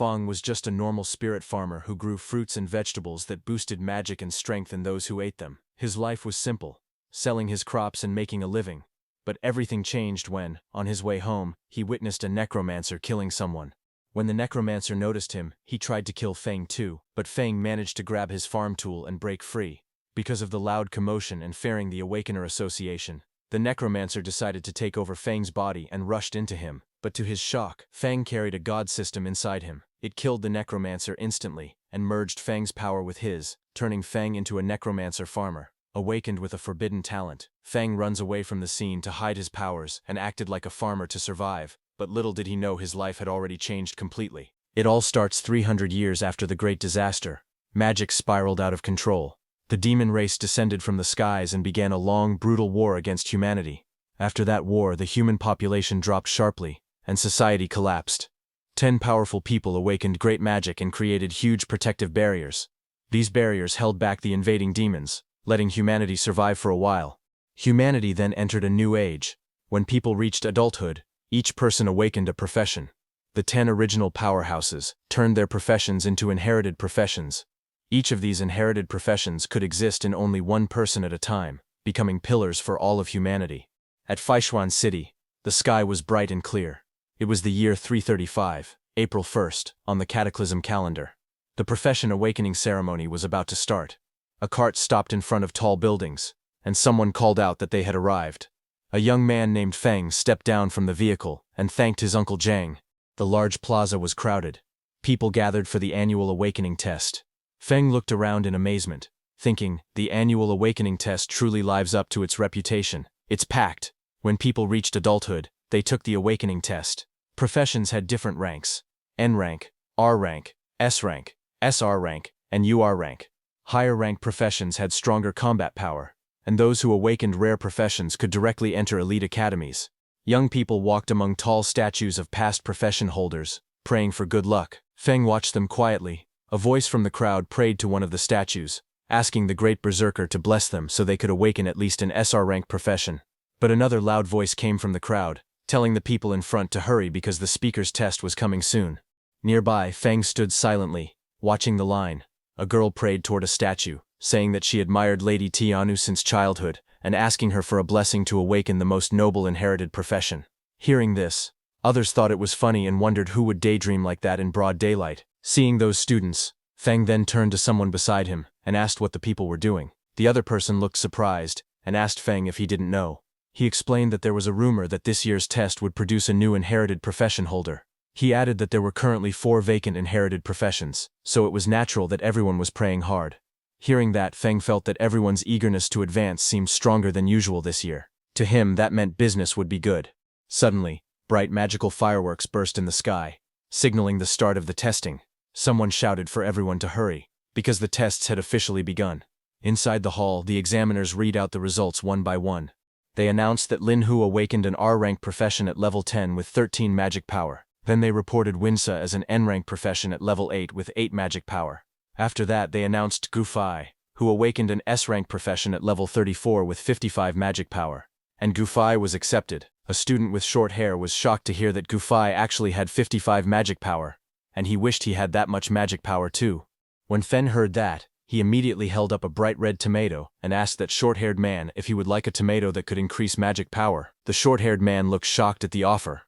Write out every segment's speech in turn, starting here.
Feng was just a normal spirit farmer who grew fruits and vegetables that boosted magic and strength in those who ate them. His life was simple, selling his crops and making a living. But everything changed when, on his way home, he witnessed a necromancer killing someone. When the necromancer noticed him, he tried to kill Feng too, but Feng managed to grab his farm tool and break free. Because of the loud commotion and fearing the Awakener Association, the necromancer decided to take over Feng's body and rushed into him. But to his shock, Feng carried a god system inside him. It killed the necromancer instantly, and merged Feng's power with his, turning Feng into a necromancer farmer. Awakened with a forbidden talent, Feng runs away from the scene to hide his powers and acted like a farmer to survive, but little did he know his life had already changed completely. It all starts 300 years after the Great Disaster. Magic spiraled out of control. The demon race descended from the skies and began a long, brutal war against humanity. After that war, the human population dropped sharply, and society collapsed. 10 powerful people awakened great magic and created huge protective barriers. These barriers held back the invading demons, letting humanity survive for a while. Humanity then entered a new age. When people reached adulthood, each person awakened a profession. The 10 original powerhouses turned their professions into inherited professions. Each of these inherited professions could exist in only one person at a time, becoming pillars for all of humanity. At Feishuan City, the sky was bright and clear. It was the year 335, April 1st, on the Cataclysm calendar. The profession awakening ceremony was about to start. A cart stopped in front of tall buildings, and someone called out that they had arrived. A young man named Feng stepped down from the vehicle and thanked his uncle Zhang. The large plaza was crowded. People gathered for the annual awakening test. Feng looked around in amazement, thinking, the annual awakening test truly lives up to its reputation. It's packed. When people reached adulthood, they took the awakening test. Professions had different ranks: N rank, R rank, S rank, SR rank, and UR rank. Higher rank professions had stronger combat power, and those who awakened rare professions could directly enter elite academies. Young people walked among tall statues of past profession holders, praying for good luck. Feng watched them quietly. A voice from the crowd prayed to one of the statues, asking the great berserker to bless them so they could awaken at least an SR rank profession. But another loud voice came from the crowd, telling the people in front to hurry because the speaker's test was coming soon. Nearby, Feng stood silently, watching the line. A girl prayed toward a statue, saying that she admired Lady Tianu since childhood, and asking her for a blessing to awaken the most noble inherited profession. Hearing this, others thought it was funny and wondered who would daydream like that in broad daylight. Seeing those students, Feng then turned to someone beside him and asked what the people were doing. The other person looked surprised and asked Feng if he didn't know. He explained that there was a rumor that this year's test would produce a new inherited profession holder. He added that there were currently 4 vacant inherited professions, so it was natural that everyone was praying hard. Hearing that, Feng felt that everyone's eagerness to advance seemed stronger than usual this year. To him, that meant business would be good. Suddenly, bright magical fireworks burst in the sky, signaling the start of the testing. Someone shouted for everyone to hurry, because the tests had officially begun. Inside the hall, the examiners read out the results one by one. They announced that Lin Hu awakened an R-rank profession at level 10 with 13 magic power. Then they reported Winsa as an N-rank profession at level 8 with 8 magic power. After that, they announced Gu Fai, who awakened an S-rank profession at level 34 with 55 magic power. And Gu Fai was accepted. A student with short hair was shocked to hear that Gu Fai actually had 55 magic power, and he wished he had that much magic power too. When Fen heard that, he immediately held up a bright red tomato and asked that short-haired man if he would like a tomato that could increase magic power. The short-haired man looked shocked at the offer.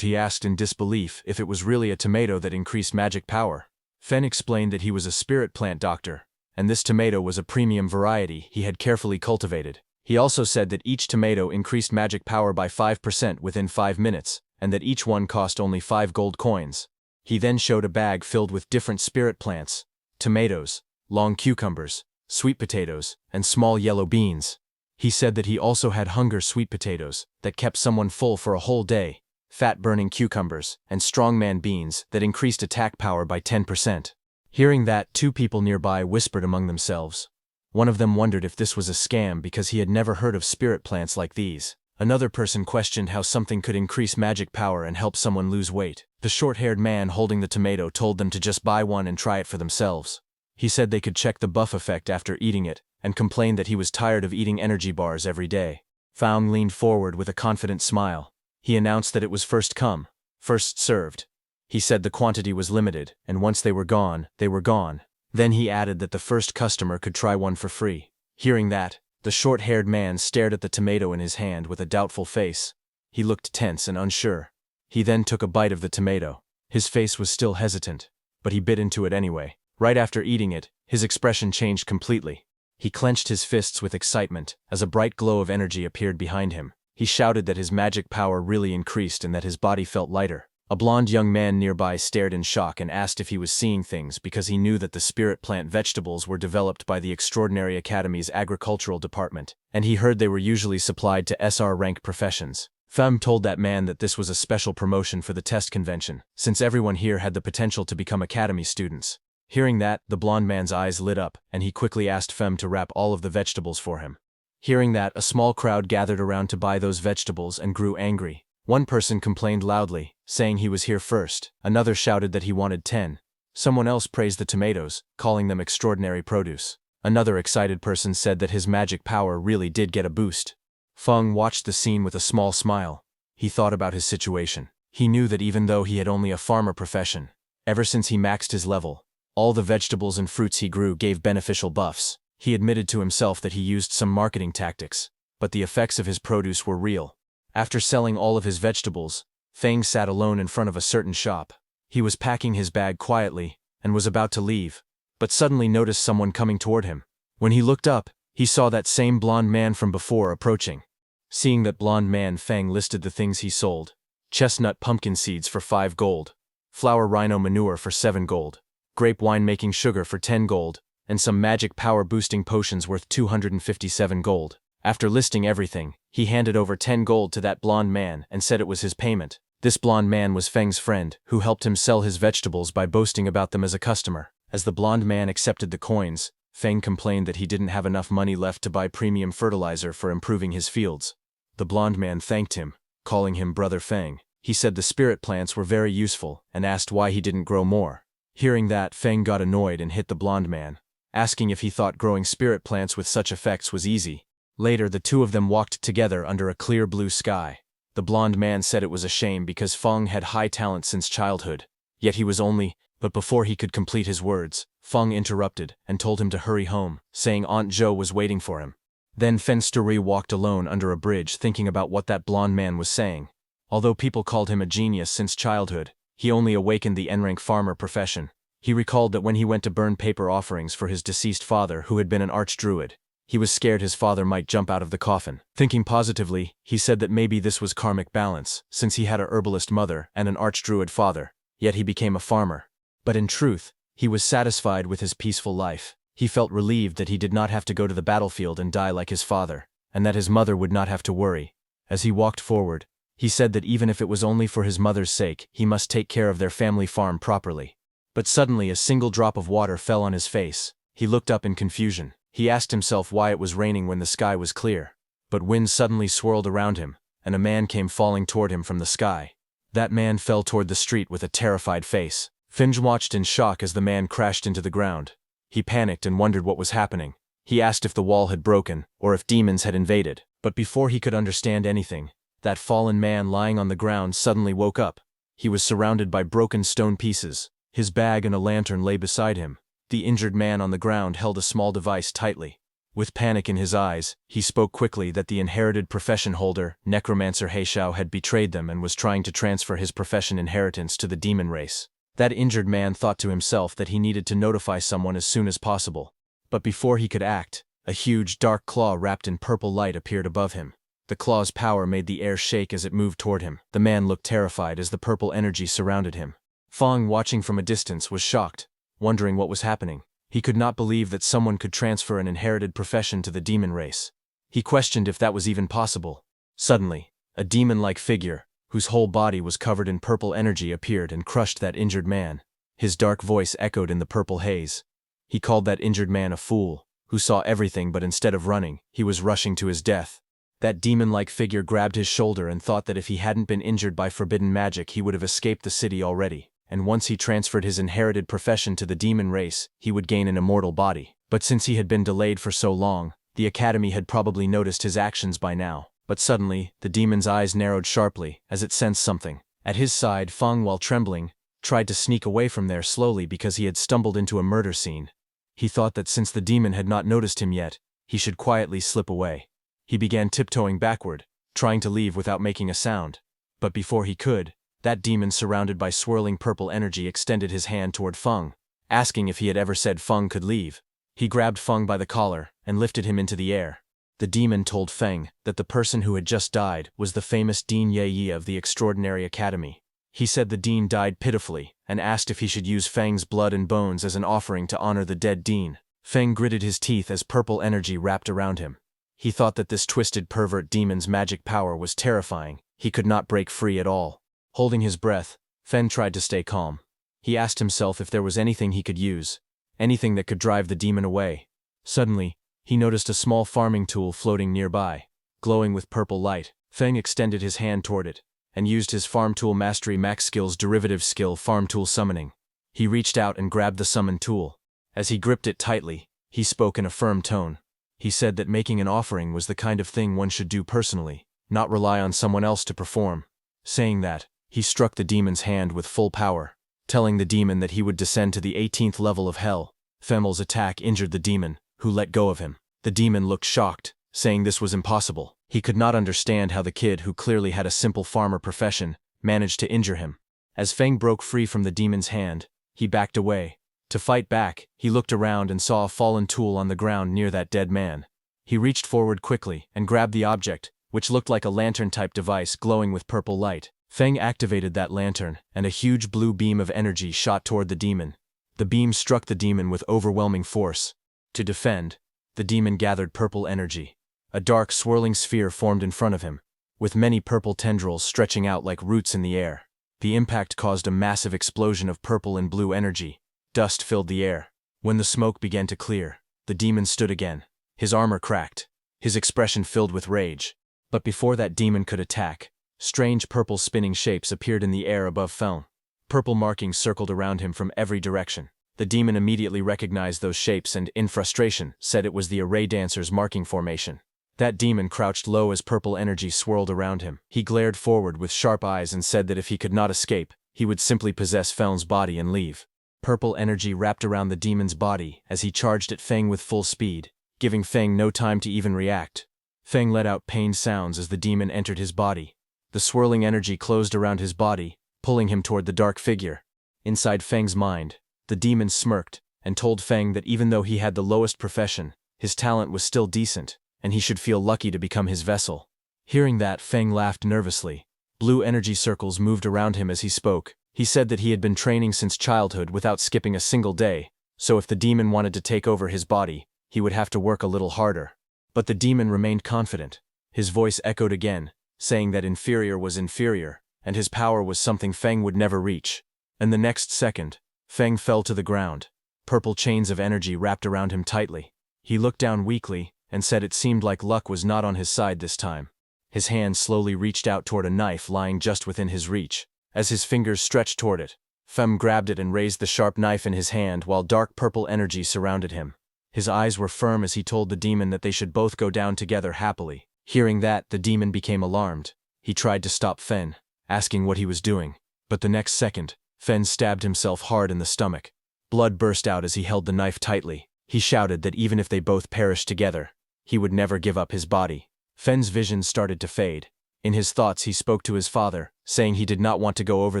He asked in disbelief if it was really a tomato that increased magic power. Fen explained that he was a spirit plant doctor, and this tomato was a premium variety he had carefully cultivated. He also said that each tomato increased magic power by 5% within 5 minutes, and that each one cost only 5 gold coins. He then showed a bag filled with different spirit plants: tomatoes, long cucumbers, sweet potatoes, and small yellow beans. He said that he also had hunger sweet potatoes that kept someone full for a whole day, fat-burning cucumbers, and strongman beans that increased attack power by 10%. Hearing that, 2 people nearby whispered among themselves. One of them wondered if this was a scam because he had never heard of spirit plants like these. Another person questioned how something could increase magic power and help someone lose weight. The short-haired man holding the tomato told them to just buy one and try it for themselves. He said they could check the buff effect after eating it, and complained that he was tired of eating energy bars every day. Faung leaned forward with a confident smile. He announced that it was first come, first served. He said the quantity was limited, and once they were gone, they were gone. Then he added that the first customer could try one for free. Hearing that, the short-haired man stared at the tomato in his hand with a doubtful face. He looked tense and unsure. He then took a bite of the tomato. His face was still hesitant, but he bit into it anyway. Right after eating it, his expression changed completely. He clenched his fists with excitement as a bright glow of energy appeared behind him. He shouted that his magic power really increased and that his body felt lighter. A blond young man nearby stared in shock and asked if he was seeing things because he knew that the spirit plant vegetables were developed by the Extraordinary Academy's agricultural department, and he heard they were usually supplied to SR rank professions. Femme told that man that this was a special promotion for the test convention, since everyone here had the potential to become academy students. Hearing that, the blond man's eyes lit up, and he quickly asked Femme to wrap all of the vegetables for him. Hearing that, a small crowd gathered around to buy those vegetables and grew angry. One person complained loudly, saying he was here first. Another shouted that he wanted 10. Someone else praised the tomatoes, calling them extraordinary produce. Another excited person said that his magic power really did get a boost. Feng watched the scene with a small smile. He thought about his situation. He knew that even though he had only a farmer profession, ever since he maxed his level, all the vegetables and fruits he grew gave beneficial buffs. He admitted to himself that he used some marketing tactics, but the effects of his produce were real. After selling all of his vegetables, Feng sat alone in front of a certain shop. He was packing his bag quietly and was about to leave, but suddenly noticed someone coming toward him. When he looked up, he saw that same blond man from before approaching. Seeing that blond man, Feng listed the things he sold: chestnut pumpkin seeds for 5 gold, flower rhino manure for 7 gold, grape winemaking sugar for 10 gold, and some magic power boosting potions worth 257 gold. After listing everything, he handed over 10 gold to that blond man and said it was his payment. This blond man was Feng's friend, who helped him sell his vegetables by boasting about them as a customer. As the blond man accepted the coins, Feng complained that he didn't have enough money left to buy premium fertilizer for improving his fields. The blond man thanked him, calling him Brother Feng. He said the spirit plants were very useful and asked why he didn't grow more. Hearing that, Feng got annoyed and hit the blond man, asking if he thought growing spirit plants with such effects was easy. Later, the two of them walked together under a clear blue sky. The blond man said it was a shame because Feng had high talent since childhood, yet he was only— But before he could complete his words, Feng interrupted and told him to hurry home, saying Aunt Zhou was waiting for him. Then Fensturi walked alone under a bridge thinking about what that blond man was saying. Although people called him a genius since childhood, he only awakened the N-rank farmer profession. He recalled that when he went to burn paper offerings for his deceased father, who had been an archdruid, he was scared his father might jump out of the coffin. Thinking positively, he said that maybe this was karmic balance, since he had a herbalist mother and an archdruid father, yet he became a farmer. But in truth, he was satisfied with his peaceful life. He felt relieved that he did not have to go to the battlefield and die like his father, and that his mother would not have to worry. As he walked forward, he said that even if it was only for his mother's sake, he must take care of their family farm properly. But suddenly a single drop of water fell on his face. He looked up in confusion. He asked himself why it was raining when the sky was clear. But wind suddenly swirled around him, and a man came falling toward him from the sky. That man fell toward the street with a terrified face. Finge watched in shock as the man crashed into the ground. He panicked and wondered what was happening. He asked if the wall had broken, or if demons had invaded. But before he could understand anything, that fallen man lying on the ground suddenly woke up. He was surrounded by broken stone pieces. His bag and a lantern lay beside him. The injured man on the ground held a small device tightly. With panic in his eyes, he spoke quickly that the inherited profession holder, Necromancer Heishao, had betrayed them and was trying to transfer his profession inheritance to the demon race. That injured man thought to himself that he needed to notify someone as soon as possible. But before he could act, a huge dark claw wrapped in purple light appeared above him. The claw's power made the air shake as it moved toward him. The man looked terrified as the purple energy surrounded him. Feng, watching from a distance, was shocked, wondering what was happening. He could not believe that someone could transfer an inherited profession to the demon race. He questioned if that was even possible. Suddenly, a demon-like figure, whose whole body was covered in purple energy, appeared and crushed that injured man. His dark voice echoed in the purple haze. He called that injured man a fool, who saw everything, but instead of running, he was rushing to his death. That demon-like figure grabbed his shoulder and thought that if he hadn't been injured by forbidden magic, he would have escaped the city already. And once he transferred his inherited profession to the demon race, he would gain an immortal body. But since he had been delayed for so long, the academy had probably noticed his actions by now. But suddenly, the demon's eyes narrowed sharply as it sensed something. At his side, Feng, while trembling, tried to sneak away from there slowly because he had stumbled into a murder scene. He thought that since the demon had not noticed him yet, he should quietly slip away. He began tiptoeing backward, trying to leave without making a sound. But before he could, that demon surrounded by swirling purple energy extended his hand toward Feng, asking if he had ever said Feng could leave. He grabbed Feng by the collar and lifted him into the air. The demon told Feng that the person who had just died was the famous Dean Ye of the Extraordinary Academy. He said the dean died pitifully and asked if he should use Feng's blood and bones as an offering to honor the dead dean. Feng gritted his teeth as purple energy wrapped around him. He thought that this twisted pervert demon's magic power was terrifying. He could not break free at all. Holding his breath, Feng tried to stay calm. He asked himself if there was anything he could use, anything that could drive the demon away. Suddenly, he noticed a small farming tool floating nearby, glowing with purple light. Feng extended his hand toward it and used his Farm Tool Mastery Max Skill's derivative skill Farm Tool Summoning. He reached out and grabbed the summoned tool. As he gripped it tightly, he spoke in a firm tone. He said that making an offering was the kind of thing one should do personally, not rely on someone else to perform. Saying that, he struck the demon's hand with full power, telling the demon that he would descend to the 18th level of hell. Femel's attack injured the demon, who let go of him. The demon looked shocked, saying this was impossible. He could not understand how the kid, who clearly had a simple farmer profession, managed to injure him. As Feng broke free from the demon's hand, he backed away. To fight back, he looked around and saw a fallen tool on the ground near that dead man. He reached forward quickly and grabbed the object, which looked like a lantern-type device glowing with purple light. Feng activated that lantern, and a huge blue beam of energy shot toward the demon. The beam struck the demon with overwhelming force. To defend, the demon gathered purple energy. A dark, swirling sphere formed in front of him, with many purple tendrils stretching out like roots in the air. The impact caused a massive explosion of purple and blue energy. Dust filled the air. When the smoke began to clear, the demon stood again. His armor cracked, his expression filled with rage. But before that demon could attack, strange purple spinning shapes appeared in the air above Feng. Purple markings circled around him from every direction. The demon immediately recognized those shapes and, in frustration, said it was the array dancer's marking formation. That demon crouched low as purple energy swirled around him. He glared forward with sharp eyes and said that if he could not escape, he would simply possess Feng's body and leave. Purple energy wrapped around the demon's body as he charged at Feng with full speed, giving Feng no time to even react. Feng let out pained sounds as the demon entered his body. The swirling energy closed around his body, pulling him toward the dark figure. Inside Feng's mind, the demon smirked and told Feng that even though he had the lowest profession, his talent was still decent, and he should feel lucky to become his vessel. Hearing that, Feng laughed nervously. Blue energy circles moved around him as he spoke. He said that he had been training since childhood without skipping a single day, so if the demon wanted to take over his body, he would have to work a little harder. But the demon remained confident. His voice echoed again, saying that inferior was inferior, and his power was something Feng would never reach. And the next second, Feng fell to the ground. Purple chains of energy wrapped around him tightly. He looked down weakly and said it seemed like luck was not on his side this time. His hand slowly reached out toward a knife lying just within his reach. As his fingers stretched toward it, Feng grabbed it and raised the sharp knife in his hand while dark purple energy surrounded him. His eyes were firm as he told the demon that they should both go down together happily. Hearing that, the demon became alarmed. He tried to stop Feng, asking what he was doing. But the next second, Feng stabbed himself hard in the stomach. Blood burst out as he held the knife tightly. He shouted that even if they both perished together, he would never give up his body. Feng's vision started to fade. In his thoughts he spoke to his father, saying he did not want to go over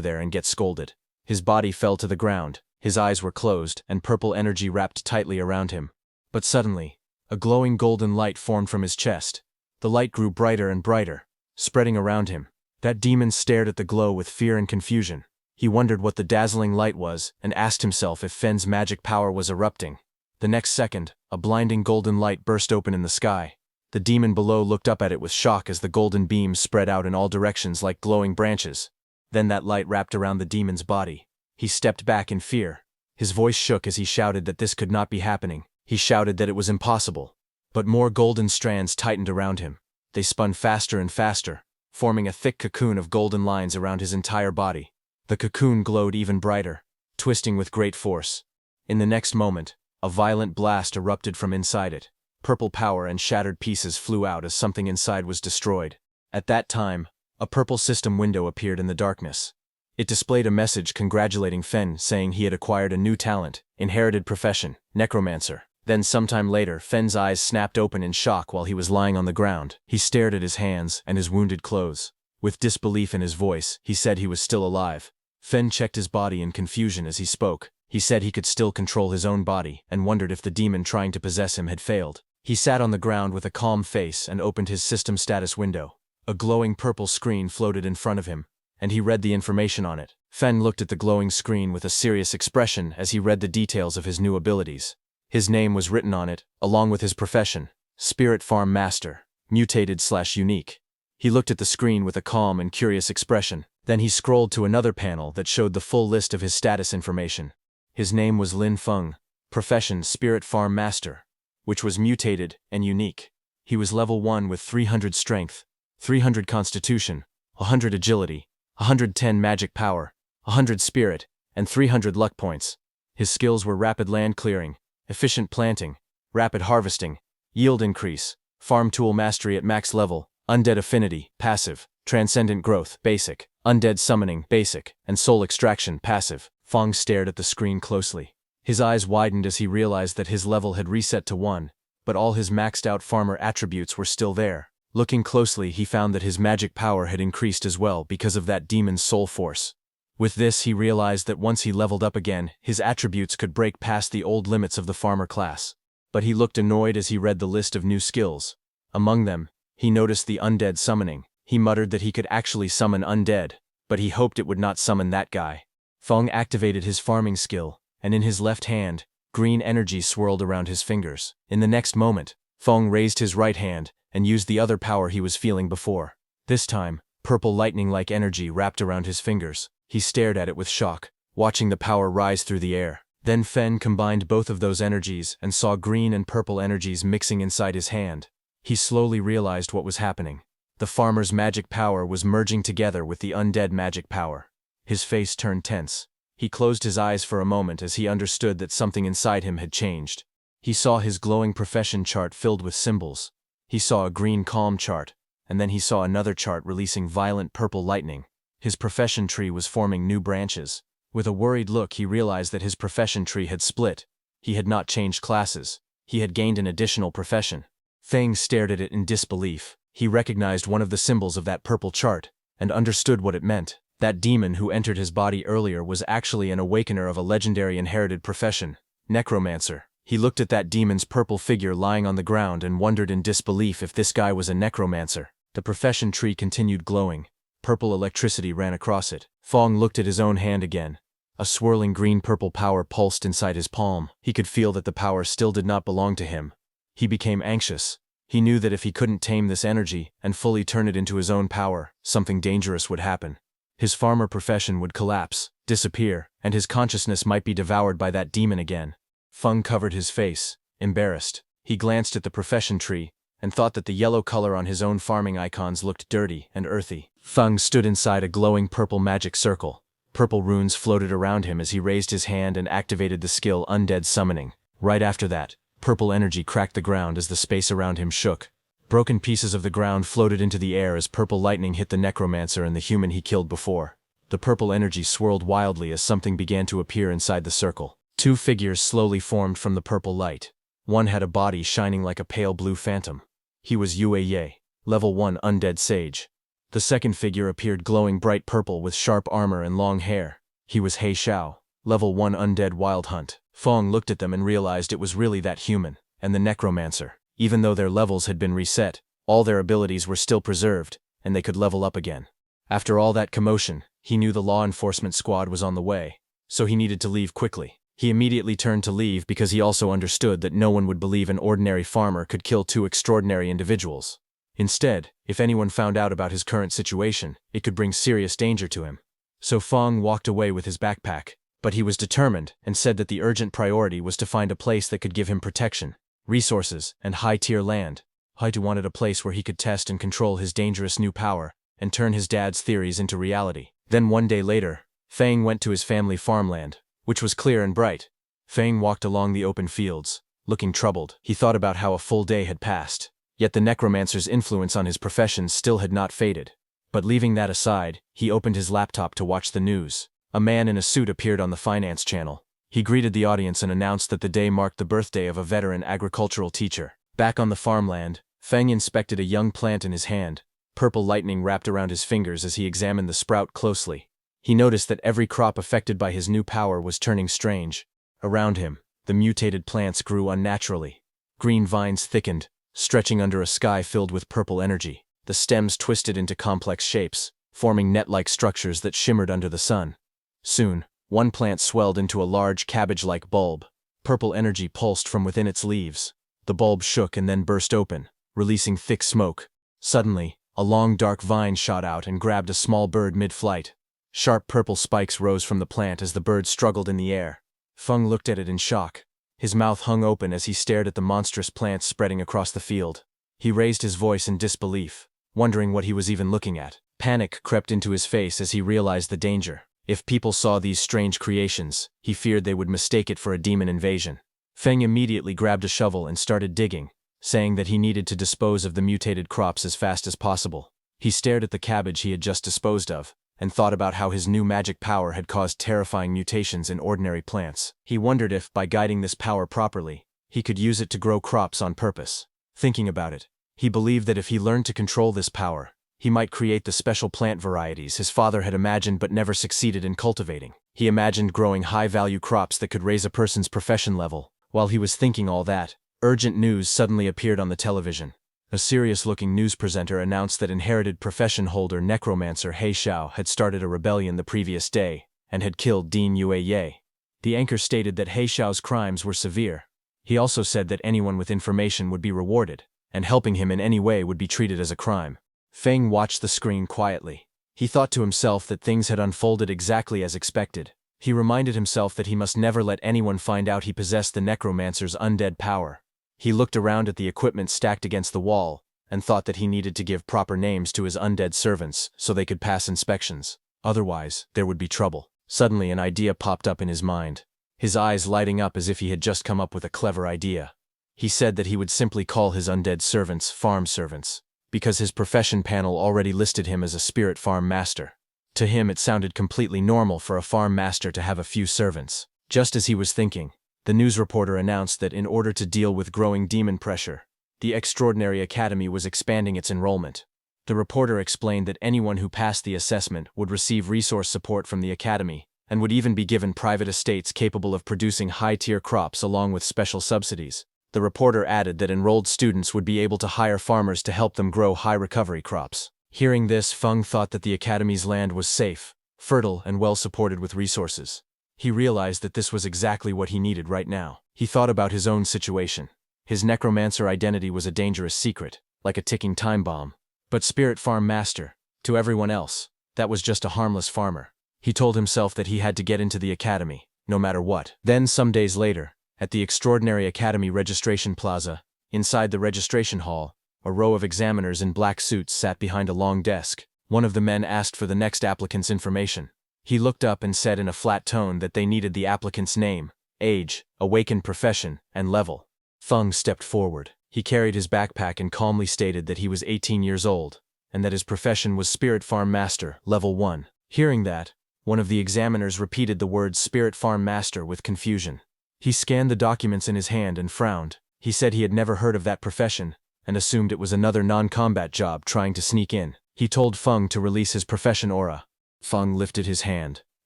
there and get scolded. His body fell to the ground, his eyes were closed, and purple energy wrapped tightly around him. But suddenly, a glowing golden light formed from his chest. The light grew brighter and brighter, spreading around him. That demon stared at the glow with fear and confusion. He wondered what the dazzling light was and asked himself if Feng's magic power was erupting. The next second, a blinding golden light burst open in the sky. The demon below looked up at it with shock as the golden beams spread out in all directions like glowing branches. Then that light wrapped around the demon's body. He stepped back in fear. His voice shook as he shouted that this could not be happening. He shouted that it was impossible. But more golden strands tightened around him. They spun faster and faster, forming a thick cocoon of golden lines around his entire body. The cocoon glowed even brighter, twisting with great force. In the next moment, a violent blast erupted from inside it. Purple power and shattered pieces flew out as something inside was destroyed. At that time, a purple system window appeared in the darkness. It displayed a message congratulating Fen, saying he had acquired a new talent, inherited profession, Necromancer. Then sometime later, Fen's eyes snapped open in shock while he was lying on the ground. He stared at his hands and his wounded clothes. With disbelief in his voice, he said he was still alive. Fen checked his body in confusion as he spoke. He said he could still control his own body and wondered if the demon trying to possess him had failed. He sat on the ground with a calm face and opened his system status window. A glowing purple screen floated in front of him, and he read the information on it. Fen looked at the glowing screen with a serious expression as he read the details of his new abilities. His name was written on it, along with his profession, Spirit Farm Master, Mutated/Unique. He looked at the screen with a calm and curious expression. Then he scrolled to another panel that showed the full list of his status information. His name was Lin Feng, profession Spirit Farm Master, which was mutated and unique. He was level 1 with 300 strength, 300 constitution, 100 agility, 110 magic power, 100 spirit, and 300 luck points. His skills were rapid land clearing, efficient planting, rapid harvesting, yield increase, farm tool mastery at max level, undead affinity, passive, transcendent growth, basic, undead summoning, basic, and soul extraction, passive. Feng stared at the screen closely. His eyes widened as he realized that his level had reset to 1, but all his maxed out farmer attributes were still there. Looking closely, he found that his magic power had increased as well because of that demon's soul force. With this, he realized that once he leveled up again, his attributes could break past the old limits of the farmer class. But he looked annoyed as he read the list of new skills. Among them, he noticed the undead summoning. He muttered that he could actually summon undead, but he hoped it would not summon that guy. Feng activated his farming skill, and in his left hand, green energy swirled around his fingers. In the next moment, Feng raised his right hand and used the other power he was feeling before. This time, purple lightning-like energy wrapped around his fingers. He stared at it with shock, watching the power rise through the air. Then Fen combined both of those energies and saw green and purple energies mixing inside his hand. He slowly realized what was happening. The farmer's magic power was merging together with the undead magic power. His face turned tense. He closed his eyes for a moment as he understood that something inside him had changed. He saw his glowing profession chart filled with symbols. He saw a green calm chart, and then he saw another chart releasing violent purple lightning. His profession tree was forming new branches. With a worried look, he realized that his profession tree had split. He had not changed classes. He had gained an additional profession. Feng stared at it in disbelief. He recognized one of the symbols of that purple chart, and understood what it meant. That demon who entered his body earlier was actually an awakener of a legendary inherited profession, Necromancer. He looked at that demon's purple figure lying on the ground and wondered in disbelief if this guy was a necromancer. The profession tree continued glowing. Purple electricity ran across it. Feng looked at his own hand again. A swirling green-purple power pulsed inside his palm. He could feel that the power still did not belong to him. He became anxious. He knew that if he couldn't tame this energy and fully turn it into his own power, something dangerous would happen. His farmer profession would collapse, disappear, and his consciousness might be devoured by that demon again. Feng covered his face, embarrassed. He glanced at the profession tree and thought that the yellow color on his own farming icons looked dirty and earthy. Feng stood inside a glowing purple magic circle. Purple runes floated around him as he raised his hand and activated the skill Undead Summoning. Right after that, purple energy cracked the ground as the space around him shook. Broken pieces of the ground floated into the air as purple lightning hit the necromancer and the human he killed before. The purple energy swirled wildly as something began to appear inside the circle. Two figures slowly formed from the purple light. One had a body shining like a pale blue phantom. He was Yue Ye, level 1 undead sage. The second figure appeared glowing bright purple with sharp armor and long hair. He was He Xiao, level 1 undead wild hunt. Feng looked at them and realized it was really that human, and the necromancer. Even though their levels had been reset, all their abilities were still preserved, and they could level up again. After all that commotion, he knew the law enforcement squad was on the way, so he needed to leave quickly. He immediately turned to leave because he also understood that no one would believe an ordinary farmer could kill two extraordinary individuals. Instead, if anyone found out about his current situation, it could bring serious danger to him. So Feng walked away with his backpack, but he was determined and said that the urgent priority was to find a place that could give him protection, resources, and high-tier land. Haitu wanted a place where he could test and control his dangerous new power and turn his dad's theories into reality. Then one day later, Feng went to his family farmland, which was clear and bright. Feng walked along the open fields, looking troubled. He thought about how a full day had passed, yet the necromancer's influence on his profession still had not faded. But leaving that aside, he opened his laptop to watch the news. A man in a suit appeared on the finance channel. He greeted the audience and announced that the day marked the birthday of a veteran agricultural teacher. Back on the farmland, Feng inspected a young plant in his hand. Purple lightning wrapped around his fingers as he examined the sprout closely. He noticed that every crop affected by his new power was turning strange. Around him, the mutated plants grew unnaturally. Green vines thickened, stretching under a sky filled with purple energy. The stems twisted into complex shapes, forming net-like structures that shimmered under the sun. Soon, one plant swelled into a large cabbage-like bulb. Purple energy pulsed from within its leaves. The bulb shook and then burst open, releasing thick smoke. Suddenly, a long dark vine shot out and grabbed a small bird mid-flight. Sharp purple spikes rose from the plant as the bird struggled in the air. Feng looked at it in shock. His mouth hung open as he stared at the monstrous plants spreading across the field. He raised his voice in disbelief, wondering what he was even looking at. Panic crept into his face as he realized the danger. If people saw these strange creations, he feared they would mistake it for a demon invasion. Feng immediately grabbed a shovel and started digging, saying that he needed to dispose of the mutated crops as fast as possible. He stared at the cabbage he had just disposed of, and thought about how his new magic power had caused terrifying mutations in ordinary plants. He wondered if, by guiding this power properly, he could use it to grow crops on purpose. Thinking about it, he believed that if he learned to control this power, he might create the special plant varieties his father had imagined but never succeeded in cultivating. He imagined growing high-value crops that could raise a person's profession level. While he was thinking all that, urgent news suddenly appeared on the television. A serious-looking news presenter announced that inherited profession holder Necromancer He Xiao had started a rebellion the previous day and had killed Dean Yue Ye. The anchor stated that He Xiao's crimes were severe. He also said that anyone with information would be rewarded, and helping him in any way would be treated as a crime. Feng watched the screen quietly. He thought to himself that things had unfolded exactly as expected. He reminded himself that he must never let anyone find out he possessed the Necromancer's undead power. He looked around at the equipment stacked against the wall, and thought that he needed to give proper names to his undead servants so they could pass inspections. Otherwise, there would be trouble. Suddenly an idea popped up in his mind, his eyes lighting up as if he had just come up with a clever idea. He said that he would simply call his undead servants farm servants, because his profession panel already listed him as a spirit farm master. To him it sounded completely normal for a farm master to have a few servants. Just as he was thinking, the news reporter announced that in order to deal with growing demon pressure, the Extraordinary Academy was expanding its enrollment. The reporter explained that anyone who passed the assessment would receive resource support from the academy, and would even be given private estates capable of producing high-tier crops along with special subsidies. The reporter added that enrolled students would be able to hire farmers to help them grow high-recovery crops. Hearing this, Feng thought that the academy's land was safe, fertile, and well-supported with resources. He realized that this was exactly what he needed right now. He thought about his own situation. His necromancer identity was a dangerous secret, like a ticking time bomb. But Spirit Farm Master, to everyone else, that was just a harmless farmer. He told himself that he had to get into the academy, no matter what. Then, some days later, at the Extraordinary Academy Registration Plaza, inside the registration hall, a row of examiners in black suits sat behind a long desk. One of the men asked for the next applicant's information. He looked up and said in a flat tone that they needed the applicant's name, age, Awaken profession, and level. Feng stepped forward. He carried his backpack and calmly stated that he was 18 years old, and that his profession was Spirit Farm Master, Level 1. Hearing that, one of the examiners repeated the words Spirit Farm Master with confusion. He scanned the documents in his hand and frowned. He said he had never heard of that profession, and assumed it was another non-combat job trying to sneak in. He told Feng to release his profession aura. Feng lifted his hand,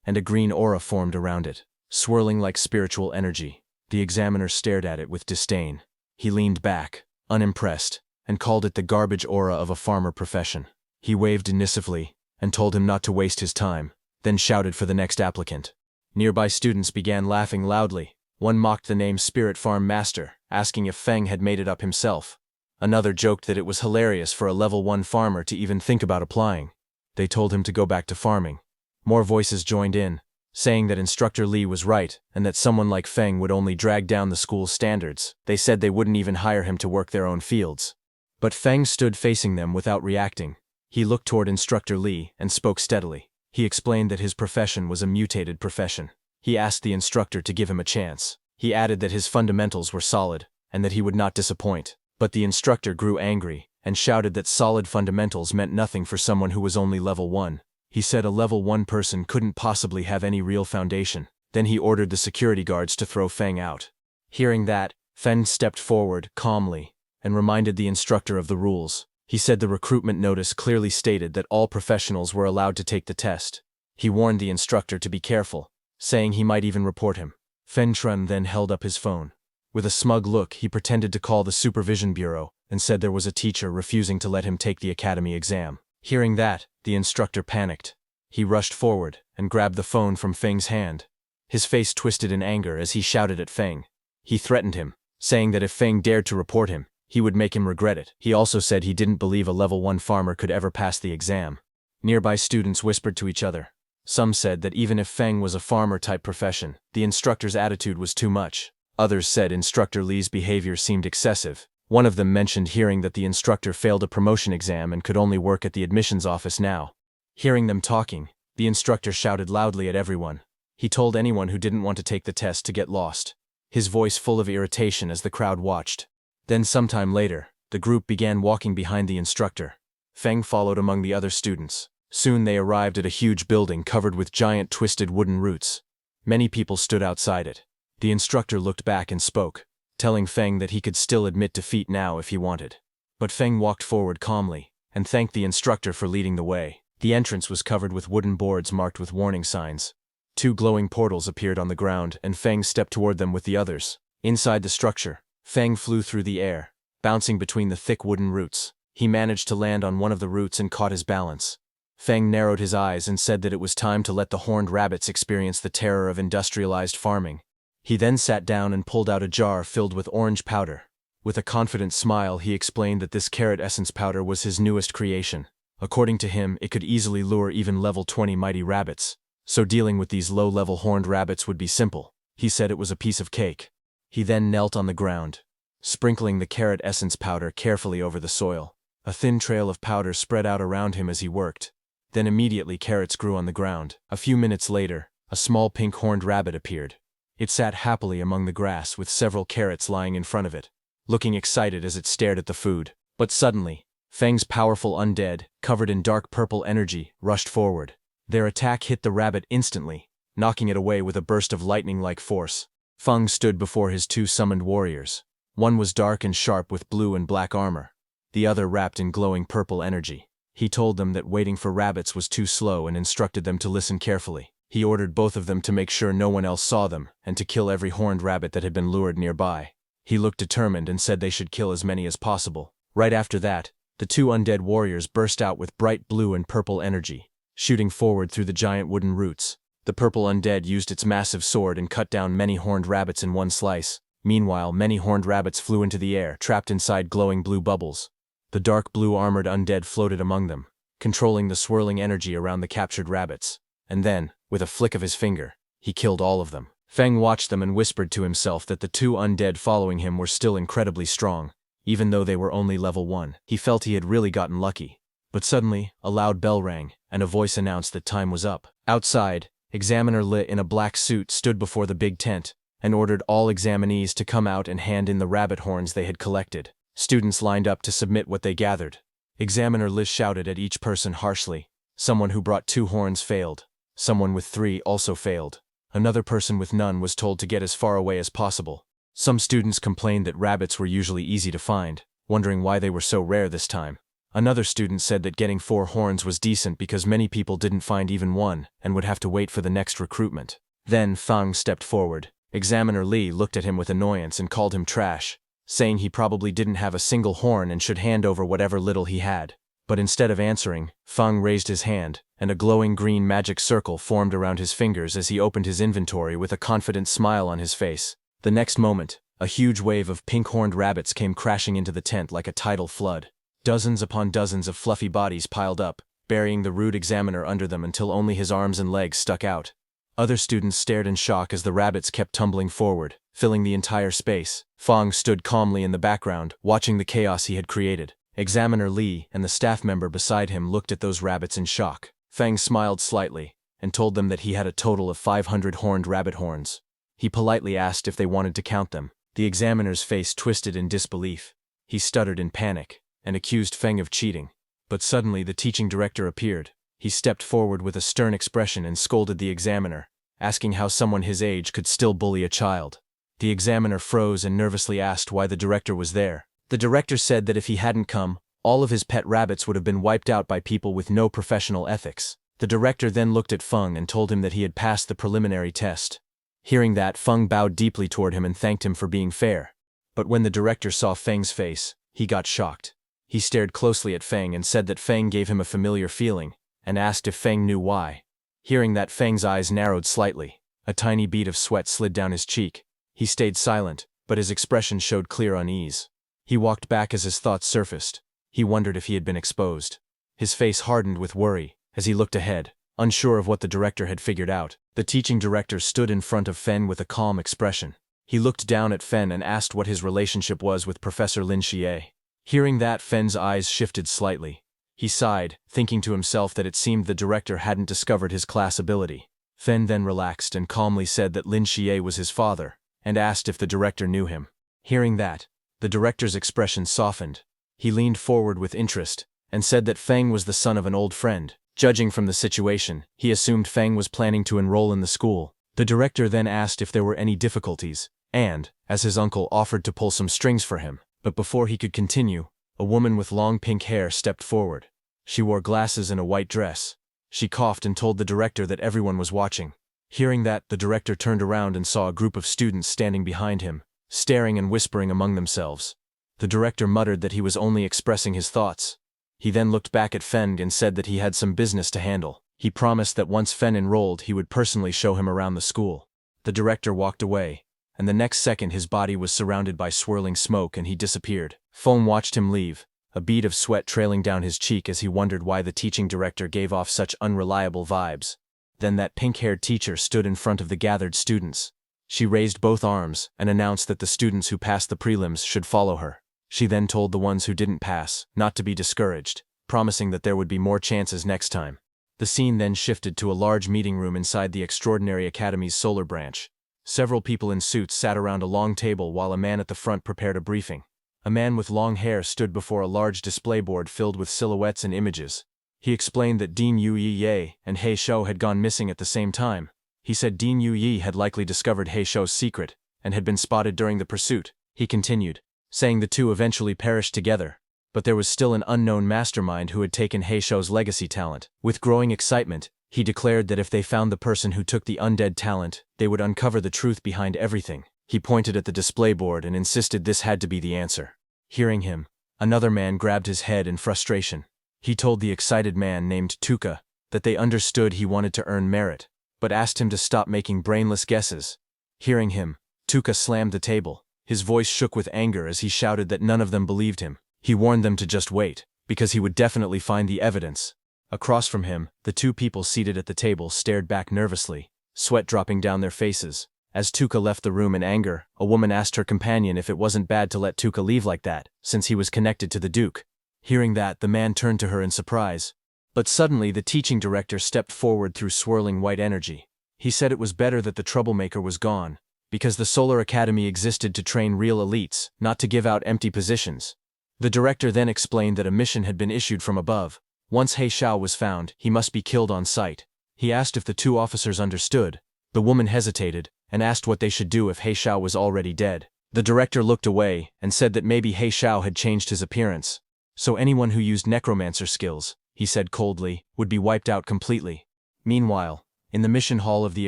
and a green aura formed around it, swirling like spiritual energy. The examiner stared at it with disdain. He leaned back, unimpressed, and called it the garbage aura of a farmer profession. He waved dismissively, and told him not to waste his time, then shouted for the next applicant. Nearby students began laughing loudly. One mocked the name Spirit Farm Master, asking if Feng had made it up himself. Another joked that it was hilarious for a level 1 farmer to even think about applying. They told him to go back to farming. More voices joined in, saying that Instructor Li was right and that someone like Feng would only drag down the school's standards. They said they wouldn't even hire him to work their own fields. But Feng stood facing them without reacting. He looked toward Instructor Li and spoke steadily. He explained that his profession was a mutated profession. He asked the instructor to give him a chance. He added that his fundamentals were solid and that he would not disappoint. But the instructor grew angry and shouted that solid fundamentals meant nothing for someone who was only level 1. He said a level 1 person couldn't possibly have any real foundation. Then he ordered the security guards to throw Feng out. Hearing that, Feng stepped forward, calmly, and reminded the instructor of the rules. He said the recruitment notice clearly stated that all professionals were allowed to take the test. He warned the instructor to be careful, saying he might even report him. Fen Trun then held up his phone. With a smug look, he pretended to call the Supervision Bureau and said there was a teacher refusing to let him take the academy exam. Hearing that, the instructor panicked. He rushed forward and grabbed the phone from Feng's hand. His face twisted in anger as he shouted at Feng. He threatened him, saying that if Feng dared to report him, he would make him regret it. He also said he didn't believe a level 1 farmer could ever pass the exam. Nearby students whispered to each other. Some said that even if Feng was a farmer-type profession, the instructor's attitude was too much. Others said Instructor Li's behavior seemed excessive. One of them mentioned hearing that the instructor failed a promotion exam and could only work at the admissions office now. Hearing them talking, the instructor shouted loudly at everyone. He told anyone who didn't want to take the test to get lost, his voice full of irritation as the crowd watched. Then sometime later, the group began walking behind the instructor. Feng followed among the other students. Soon they arrived at a huge building covered with giant twisted wooden roots. Many people stood outside it. The instructor looked back and spoke, telling Feng that he could still admit defeat now if he wanted. But Feng walked forward calmly and thanked the instructor for leading the way. The entrance was covered with wooden boards marked with warning signs. 2 glowing portals appeared on the ground and Feng stepped toward them with the others. Inside the structure, Feng flew through the air, bouncing between the thick wooden roots. He managed to land on one of the roots and caught his balance. Feng narrowed his eyes and said that it was time to let the horned rabbits experience the terror of industrialized farming. He then sat down and pulled out a jar filled with orange powder. With a confident smile, he explained that this carrot essence powder was his newest creation. According to him, it could easily lure even level 20 mighty rabbits, so dealing with these low-level horned rabbits would be simple. He said it was a piece of cake. He then knelt on the ground, sprinkling the carrot essence powder carefully over the soil. A thin trail of powder spread out around him as he worked. Then immediately carrots grew on the ground. A few minutes later, a small pink horned rabbit appeared. It sat happily among the grass with several carrots lying in front of it, looking excited as it stared at the food. But suddenly, Feng's powerful undead, covered in dark purple energy, rushed forward. Their attack hit the rabbit instantly, knocking it away with a burst of lightning-like force. Feng stood before his 2 summoned warriors. One was dark and sharp with blue and black armor, the other wrapped in glowing purple energy. He told them that waiting for rabbits was too slow and instructed them to listen carefully. He ordered both of them to make sure no one else saw them and to kill every horned rabbit that had been lured nearby. He looked determined and said they should kill as many as possible. Right after that, the 2 undead warriors burst out with bright blue and purple energy, shooting forward through the giant wooden roots. The purple undead used its massive sword and cut down many horned rabbits in one slice. Meanwhile, many horned rabbits flew into the air, trapped inside glowing blue bubbles. The dark blue armored undead floated among them, controlling the swirling energy around the captured rabbits. And then, with a flick of his finger, he killed all of them. Feng watched them and whispered to himself that the 2 undead following him were still incredibly strong, even though they were only level 1. He felt he had really gotten lucky. But suddenly, a loud bell rang, and a voice announced that time was up. Outside, Examiner Li in a black suit stood before the big tent and ordered all examinees to come out and hand in the rabbit horns they had collected. Students lined up to submit what they gathered. Examiner Li shouted at each person harshly. Someone who brought 2 horns failed. Someone with 3 also failed. Another person with none was told to get as far away as possible. Some students complained that rabbits were usually easy to find, wondering why they were so rare this time. Another student said that getting 4 horns was decent because many people didn't find even one and would have to wait for the next recruitment. Then Feng stepped forward. Examiner Li looked at him with annoyance and called him trash, saying he probably didn't have a single horn and should hand over whatever little he had. But instead of answering, Feng raised his hand, and a glowing green magic circle formed around his fingers as he opened his inventory with a confident smile on his face. The next moment, a huge wave of pink-horned rabbits came crashing into the tent like a tidal flood. Dozens upon dozens of fluffy bodies piled up, burying the rude examiner under them until only his arms and legs stuck out. Other students stared in shock as the rabbits kept tumbling forward, filling the entire space. Feng stood calmly in the background, watching the chaos he had created. Examiner Li and the staff member beside him looked at those rabbits in shock. Feng smiled slightly and told them that he had a total of 500 horned rabbit horns. He politely asked if they wanted to count them. The examiner's face twisted in disbelief. He stuttered in panic, and accused Feng of cheating. But suddenly the teaching director appeared. He stepped forward with a stern expression and scolded the examiner, asking how someone his age could still bully a child. The examiner froze and nervously asked why the director was there. The director said that if he hadn't come, all of his pet rabbits would have been wiped out by people with no professional ethics. The director then looked at Feng and told him that he had passed the preliminary test. Hearing that, Feng bowed deeply toward him and thanked him for being fair. But when the director saw Feng's face, he got shocked. He stared closely at Feng and said that Feng gave him a familiar feeling, and asked if Feng knew why. Hearing that, Feng's eyes narrowed slightly. A tiny bead of sweat slid down his cheek. He stayed silent, but his expression showed clear unease. He walked back as his thoughts surfaced. He wondered if he had been exposed. His face hardened with worry as he looked ahead, unsure of what the director had figured out. The teaching director stood in front of Fen with a calm expression. He looked down at Fen and asked what his relationship was with Professor Lin Xie. Hearing that, Fen's eyes shifted slightly. He sighed, thinking to himself that it seemed the director hadn't discovered his class ability. Fen then relaxed and calmly said that Lin Xie was his father, and asked if the director knew him. Hearing that, the director's expression softened. He leaned forward with interest, and said that Feng was the son of an old friend. Judging from the situation, he assumed Feng was planning to enroll in the school. The director then asked if there were any difficulties, and, as his uncle offered to pull some strings for him. But before he could continue, a woman with long pink hair stepped forward. She wore glasses and a white dress. She coughed and told the director that everyone was watching. Hearing that, the director turned around and saw a group of students standing behind him, staring and whispering among themselves. The director muttered that he was only expressing his thoughts. He then looked back at Feng and said that he had some business to handle. He promised that once Feng enrolled, he would personally show him around the school. The director walked away, and the next second his body was surrounded by swirling smoke and he disappeared. Feng watched him leave, a bead of sweat trailing down his cheek as he wondered why the teaching director gave off such unreliable vibes. Then that pink-haired teacher stood in front of the gathered students. She raised both arms and announced that the students who passed the prelims should follow her. She then told the ones who didn't pass not to be discouraged, promising that there would be more chances next time. The scene then shifted to a large meeting room inside the Extraordinary Academy's solar branch. Several people in suits sat around a long table while a man at the front prepared a briefing. A man with long hair stood before a large display board filled with silhouettes and images. He explained that Dean Yu Yi and He Shou had gone missing at the same time. He said Dean Yu Yi had likely discovered He Shou's secret and had been spotted during the pursuit. He continued, saying the two eventually perished together, but there was still an unknown mastermind who had taken He Shou's legacy talent. With growing excitement, he declared that if they found the person who took the undead talent, they would uncover the truth behind everything. He pointed at the display board and insisted this had to be the answer. Hearing him, another man grabbed his head in frustration. He told the excited man named Tuka that they understood he wanted to earn merit, but asked him to stop making brainless guesses. Hearing him, Tuka slammed the table. His voice shook with anger as he shouted that none of them believed him. He warned them to just wait, because he would definitely find the evidence. Across from him, the two people seated at the table stared back nervously, sweat dropping down their faces. As Tuka left the room in anger, a woman asked her companion if it wasn't bad to let Tuka leave like that, since he was connected to the Duke. Hearing that, the man turned to her in surprise. But suddenly the teaching director stepped forward through swirling white energy. He said it was better that the troublemaker was gone, because the Solar Academy existed to train real elites, not to give out empty positions. The director then explained that a mission had been issued from above. Once He Shou was found, he must be killed on sight. He asked if the two officers understood. The woman hesitated, and asked what they should do if He Shou was already dead. The director looked away, and said that maybe He Shou had changed his appearance. So anyone who used necromancer skills, he said coldly, would be wiped out completely. Meanwhile, in the mission hall of the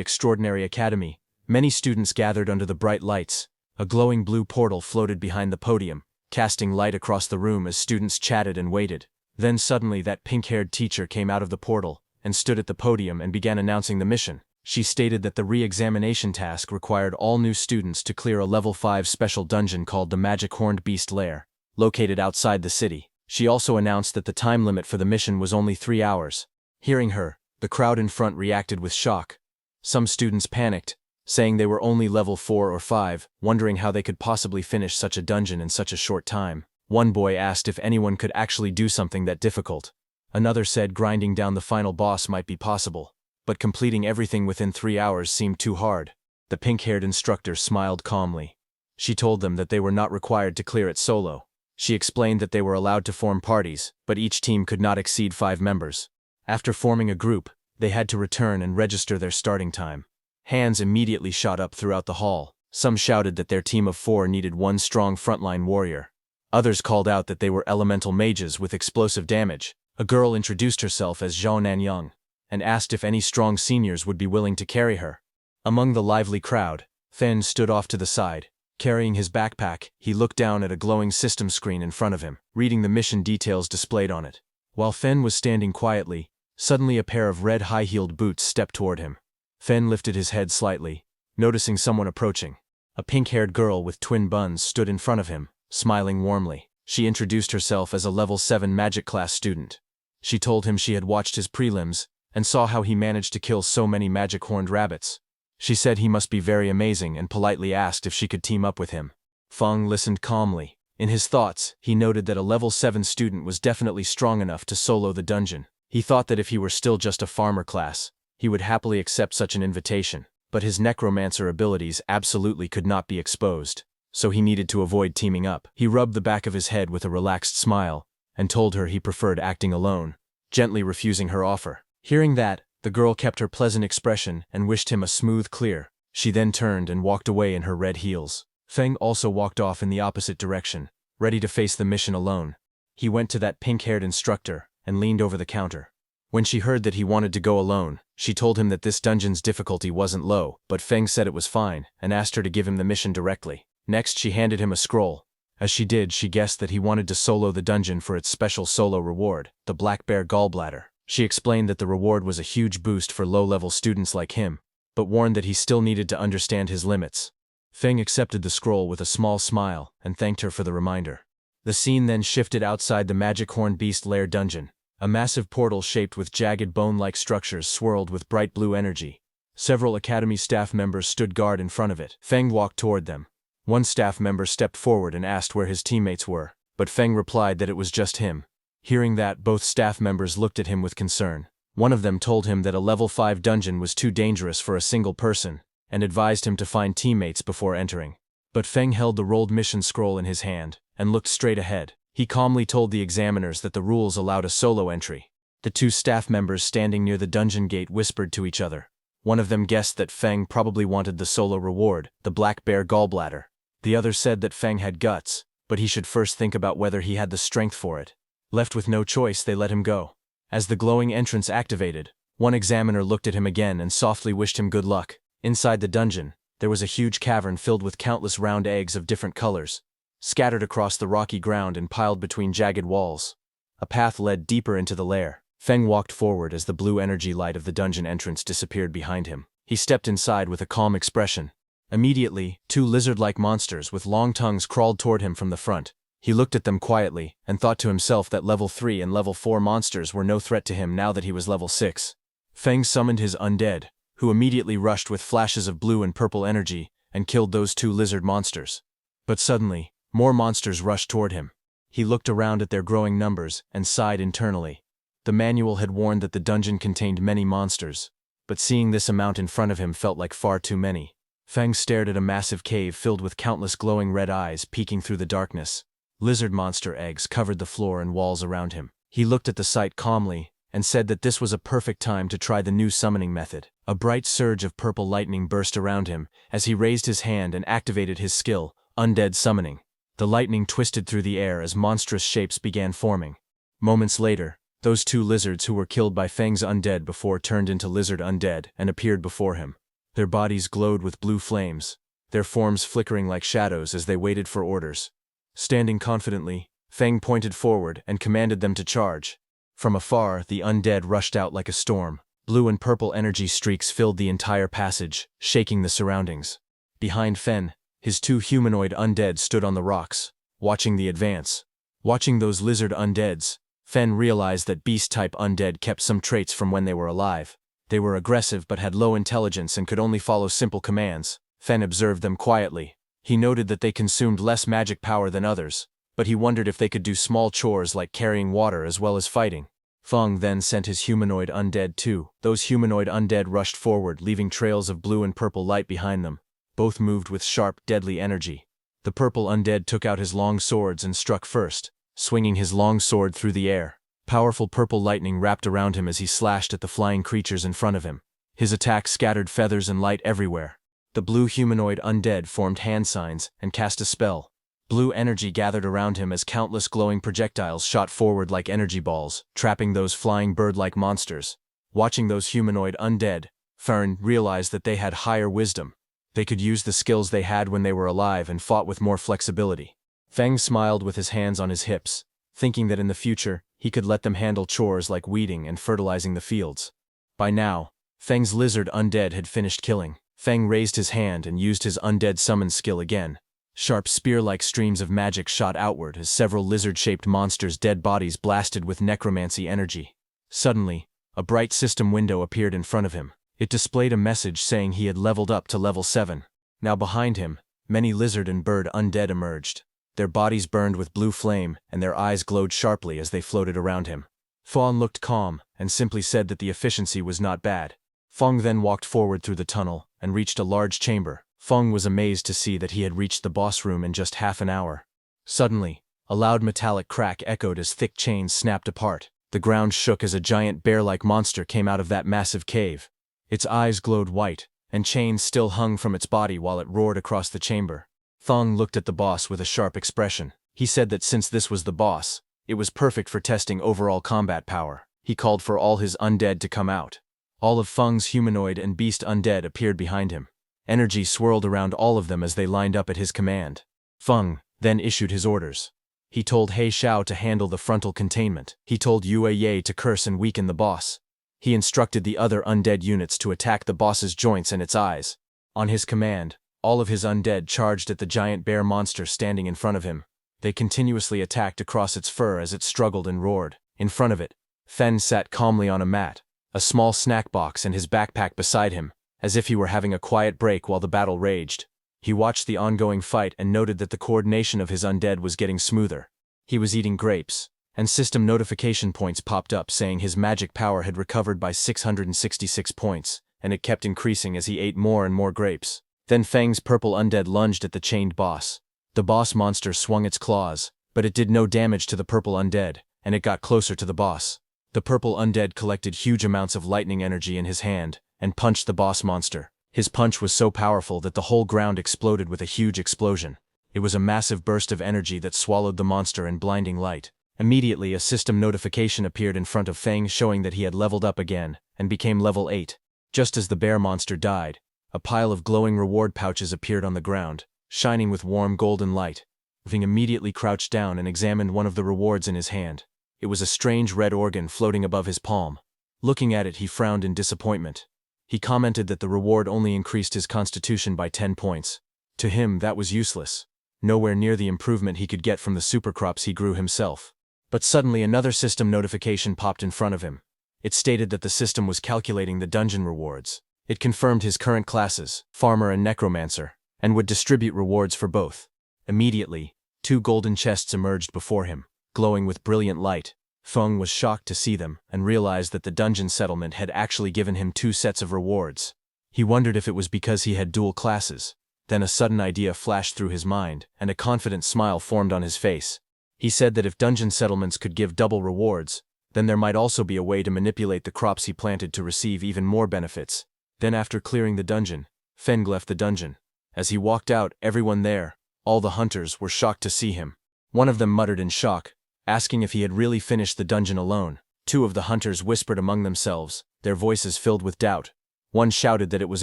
Extraordinary Academy, many students gathered under the bright lights. A glowing blue portal floated behind the podium, casting light across the room as students chatted and waited. Then suddenly that pink-haired teacher came out of the portal, and stood at the podium and began announcing the mission. She stated that the re-examination task required all new students to clear a level 5 special dungeon called the Magic Horned Beast Lair, located outside the city. She also announced that the time limit for the mission was only 3 hours. Hearing her, the crowd in front reacted with shock. Some students panicked, saying they were only level 4 or 5, wondering how they could possibly finish such a dungeon in such a short time. One boy asked if anyone could actually do something that difficult. Another said grinding down the final boss might be possible, but completing everything within 3 hours seemed too hard. The pink-haired instructor smiled calmly. She told them that they were not required to clear it solo. She explained that they were allowed to form parties, but each team could not exceed 5 members. After forming a group, they had to return and register their starting time. Hands immediately shot up throughout the hall. Some shouted that their team of 4 needed one strong frontline warrior. Others called out that they were elemental mages with explosive damage. A girl introduced herself as Zhao Nanyang and asked if any strong seniors would be willing to carry her. Among the lively crowd, Fen stood off to the side. Carrying his backpack, he looked down at a glowing system screen in front of him, reading the mission details displayed on it. While Fen was standing quietly, suddenly a pair of red high-heeled boots stepped toward him. Fen lifted his head slightly, noticing someone approaching. A pink-haired girl with twin buns stood in front of him, smiling warmly. She introduced herself as a level 7 magic class student. She told him she had watched his prelims and saw how he managed to kill so many magic-horned rabbits. She said he must be very amazing and politely asked if she could team up with him. Feng listened calmly. In his thoughts, he noted that a level 7 student was definitely strong enough to solo the dungeon. He thought that if he were still just a farmer class, he would happily accept such an invitation, but his necromancer abilities absolutely could not be exposed, so he needed to avoid teaming up. He rubbed the back of his head with a relaxed smile and told her he preferred acting alone, gently refusing her offer. Hearing that, the girl kept her pleasant expression and wished him a smooth clear. She then turned and walked away in her red heels. Feng also walked off in the opposite direction, ready to face the mission alone. He went to that pink-haired instructor and leaned over the counter. When she heard that he wanted to go alone, she told him that this dungeon's difficulty wasn't low, but Feng said it was fine and asked her to give him the mission directly. Next, she handed him a scroll. As she did, she guessed that he wanted to solo the dungeon for its special solo reward, the Black Bear Gallbladder. She explained that the reward was a huge boost for low-level students like him, but warned that he still needed to understand his limits. Feng accepted the scroll with a small smile and thanked her for the reminder. The scene then shifted outside the Magic Horn Beast Lair dungeon. A massive portal shaped with jagged bone-like structures swirled with bright blue energy. Several academy staff members stood guard in front of it. Feng walked toward them. One staff member stepped forward and asked where his teammates were, but Feng replied that it was just him. Hearing that, both staff members looked at him with concern. One of them told him that a level 5 dungeon was too dangerous for a single person, and advised him to find teammates before entering. But Feng held the rolled mission scroll in his hand, and looked straight ahead. He calmly told the examiners that the rules allowed a solo entry. The 2 staff members standing near the dungeon gate whispered to each other. One of them guessed that Feng probably wanted the solo reward, the Black Bear Gallbladder. The other said that Feng had guts, but he should first think about whether he had the strength for it. Left with no choice, they let him go. As the glowing entrance activated, one examiner looked at him again and softly wished him good luck. Inside the dungeon, there was a huge cavern filled with countless round eggs of different colors, scattered across the rocky ground and piled between jagged walls. A path led deeper into the lair. Feng walked forward as the blue energy light of the dungeon entrance disappeared behind him. He stepped inside with a calm expression. Immediately, 2 lizard-like monsters with long tongues crawled toward him from the front. He looked at them quietly and thought to himself that level 3 and level 4 monsters were no threat to him now that he was level 6. Feng summoned his undead, who immediately rushed with flashes of blue and purple energy and killed those 2 lizard monsters. But suddenly, more monsters rushed toward him. He looked around at their growing numbers and sighed internally. The manual had warned that the dungeon contained many monsters, but seeing this amount in front of him felt like far too many. Feng stared at a massive cave filled with countless glowing red eyes peeking through the darkness. Lizard monster eggs covered the floor and walls around him. He looked at the sight calmly and said that this was a perfect time to try the new summoning method. A bright surge of purple lightning burst around him as he raised his hand and activated his skill, Undead Summoning. The lightning twisted through the air as monstrous shapes began forming. Moments later, those 2 lizards who were killed by Feng's undead before turned into lizard undead and appeared before him. Their bodies glowed with blue flames, their forms flickering like shadows as they waited for orders. Standing confidently, Feng pointed forward and commanded them to charge. From afar, the undead rushed out like a storm. Blue and purple energy streaks filled the entire passage, shaking the surroundings. Behind Fen, his 2 humanoid undead stood on the rocks, watching the advance. Watching those lizard undeads, Fen realized that beast-type undead kept some traits from when they were alive. They were aggressive but had low intelligence and could only follow simple commands. Fen observed them quietly. He noted that they consumed less magic power than others, but he wondered if they could do small chores like carrying water as well as fighting. Feng then sent his humanoid undead too. Those humanoid undead rushed forward, leaving trails of blue and purple light behind them. Both moved with sharp, deadly energy. The purple undead took out his long swords and struck first, swinging his long sword through the air. Powerful purple lightning wrapped around him as he slashed at the flying creatures in front of him. His attack scattered feathers and light everywhere. The blue humanoid undead formed hand signs and cast a spell. Blue energy gathered around him as countless glowing projectiles shot forward like energy balls, trapping those flying bird-like monsters. Watching those humanoid undead, Fern realized that they had higher wisdom. They could use the skills they had when they were alive and fought with more flexibility. Feng smiled with his hands on his hips, thinking that in the future, he could let them handle chores like weeding and fertilizing the fields. By now, Feng's lizard undead had finished killing. Feng raised his hand and used his undead summon skill again. Sharp spear-like streams of magic shot outward as several lizard-shaped monsters' dead bodies blasted with necromancy energy. Suddenly, a bright system window appeared in front of him. It displayed a message saying he had leveled up to level 7. Now behind him, many lizard and bird undead emerged. Their bodies burned with blue flame, and their eyes glowed sharply as they floated around him. Fawn looked calm, and simply said that the efficiency was not bad. Feng then walked forward through the tunnel, and reached a large chamber. Feng was amazed to see that he had reached the boss room in just half an hour. Suddenly, a loud metallic crack echoed as thick chains snapped apart. The ground shook as a giant bear-like monster came out of that massive cave. Its eyes glowed white, and chains still hung from its body while it roared across the chamber. Feng looked at the boss with a sharp expression. He said that since this was the boss, it was perfect for testing overall combat power. He called for all his undead to come out. All of Feng's humanoid and beast undead appeared behind him. Energy swirled around all of them as they lined up at his command. Feng then issued his orders. He told He Xiao to handle the frontal containment. He told Yue Ye to curse and weaken the boss. He instructed the other undead units to attack the boss's joints and its eyes. On his command, all of his undead charged at the giant bear monster standing in front of him. They continuously attacked across its fur as it struggled and roared. In front of it, Fen sat calmly on a mat, a small snack box and his backpack beside him, as if he were having a quiet break while the battle raged. He watched the ongoing fight and noted that the coordination of his undead was getting smoother. He was eating grapes, and system notification points popped up saying his magic power had recovered by 666 points, and it kept increasing as he ate more and more grapes. Then Feng's purple undead lunged at the chained boss. The boss monster swung its claws, but it did no damage to the purple undead, and it got closer to the boss. The purple undead collected huge amounts of lightning energy in his hand, and punched the boss monster. His punch was so powerful that the whole ground exploded with a huge explosion. It was a massive burst of energy that swallowed the monster in blinding light. Immediately a system notification appeared in front of Feng showing that he had leveled up again, and became level 8. Just as the bear monster died, a pile of glowing reward pouches appeared on the ground, shining with warm golden light. Feng immediately crouched down and examined one of the rewards in his hand. It was a strange red organ floating above his palm. Looking at it, he frowned in disappointment. He commented that the reward only increased his constitution by 10 points. To him, that was useless. Nowhere near the improvement he could get from the supercrops he grew himself. But suddenly another system notification popped in front of him. It stated that the system was calculating the dungeon rewards. It confirmed his current classes, Farmer and Necromancer, and would distribute rewards for both. Immediately, 2 golden chests emerged before him, glowing with brilliant light. Feng was shocked to see them and realized that the dungeon settlement had actually given him 2 sets of rewards. He wondered if it was because he had dual classes. Then a sudden idea flashed through his mind, and a confident smile formed on his face. He said that if dungeon settlements could give double rewards, then there might also be a way to manipulate the crops he planted to receive even more benefits. Then after clearing the dungeon, Feng left the dungeon. As he walked out, everyone there, all the hunters, were shocked to see him. One of them muttered in shock, asking if he had really finished the dungeon alone. 2 of the hunters whispered among themselves, their voices filled with doubt. One shouted that it was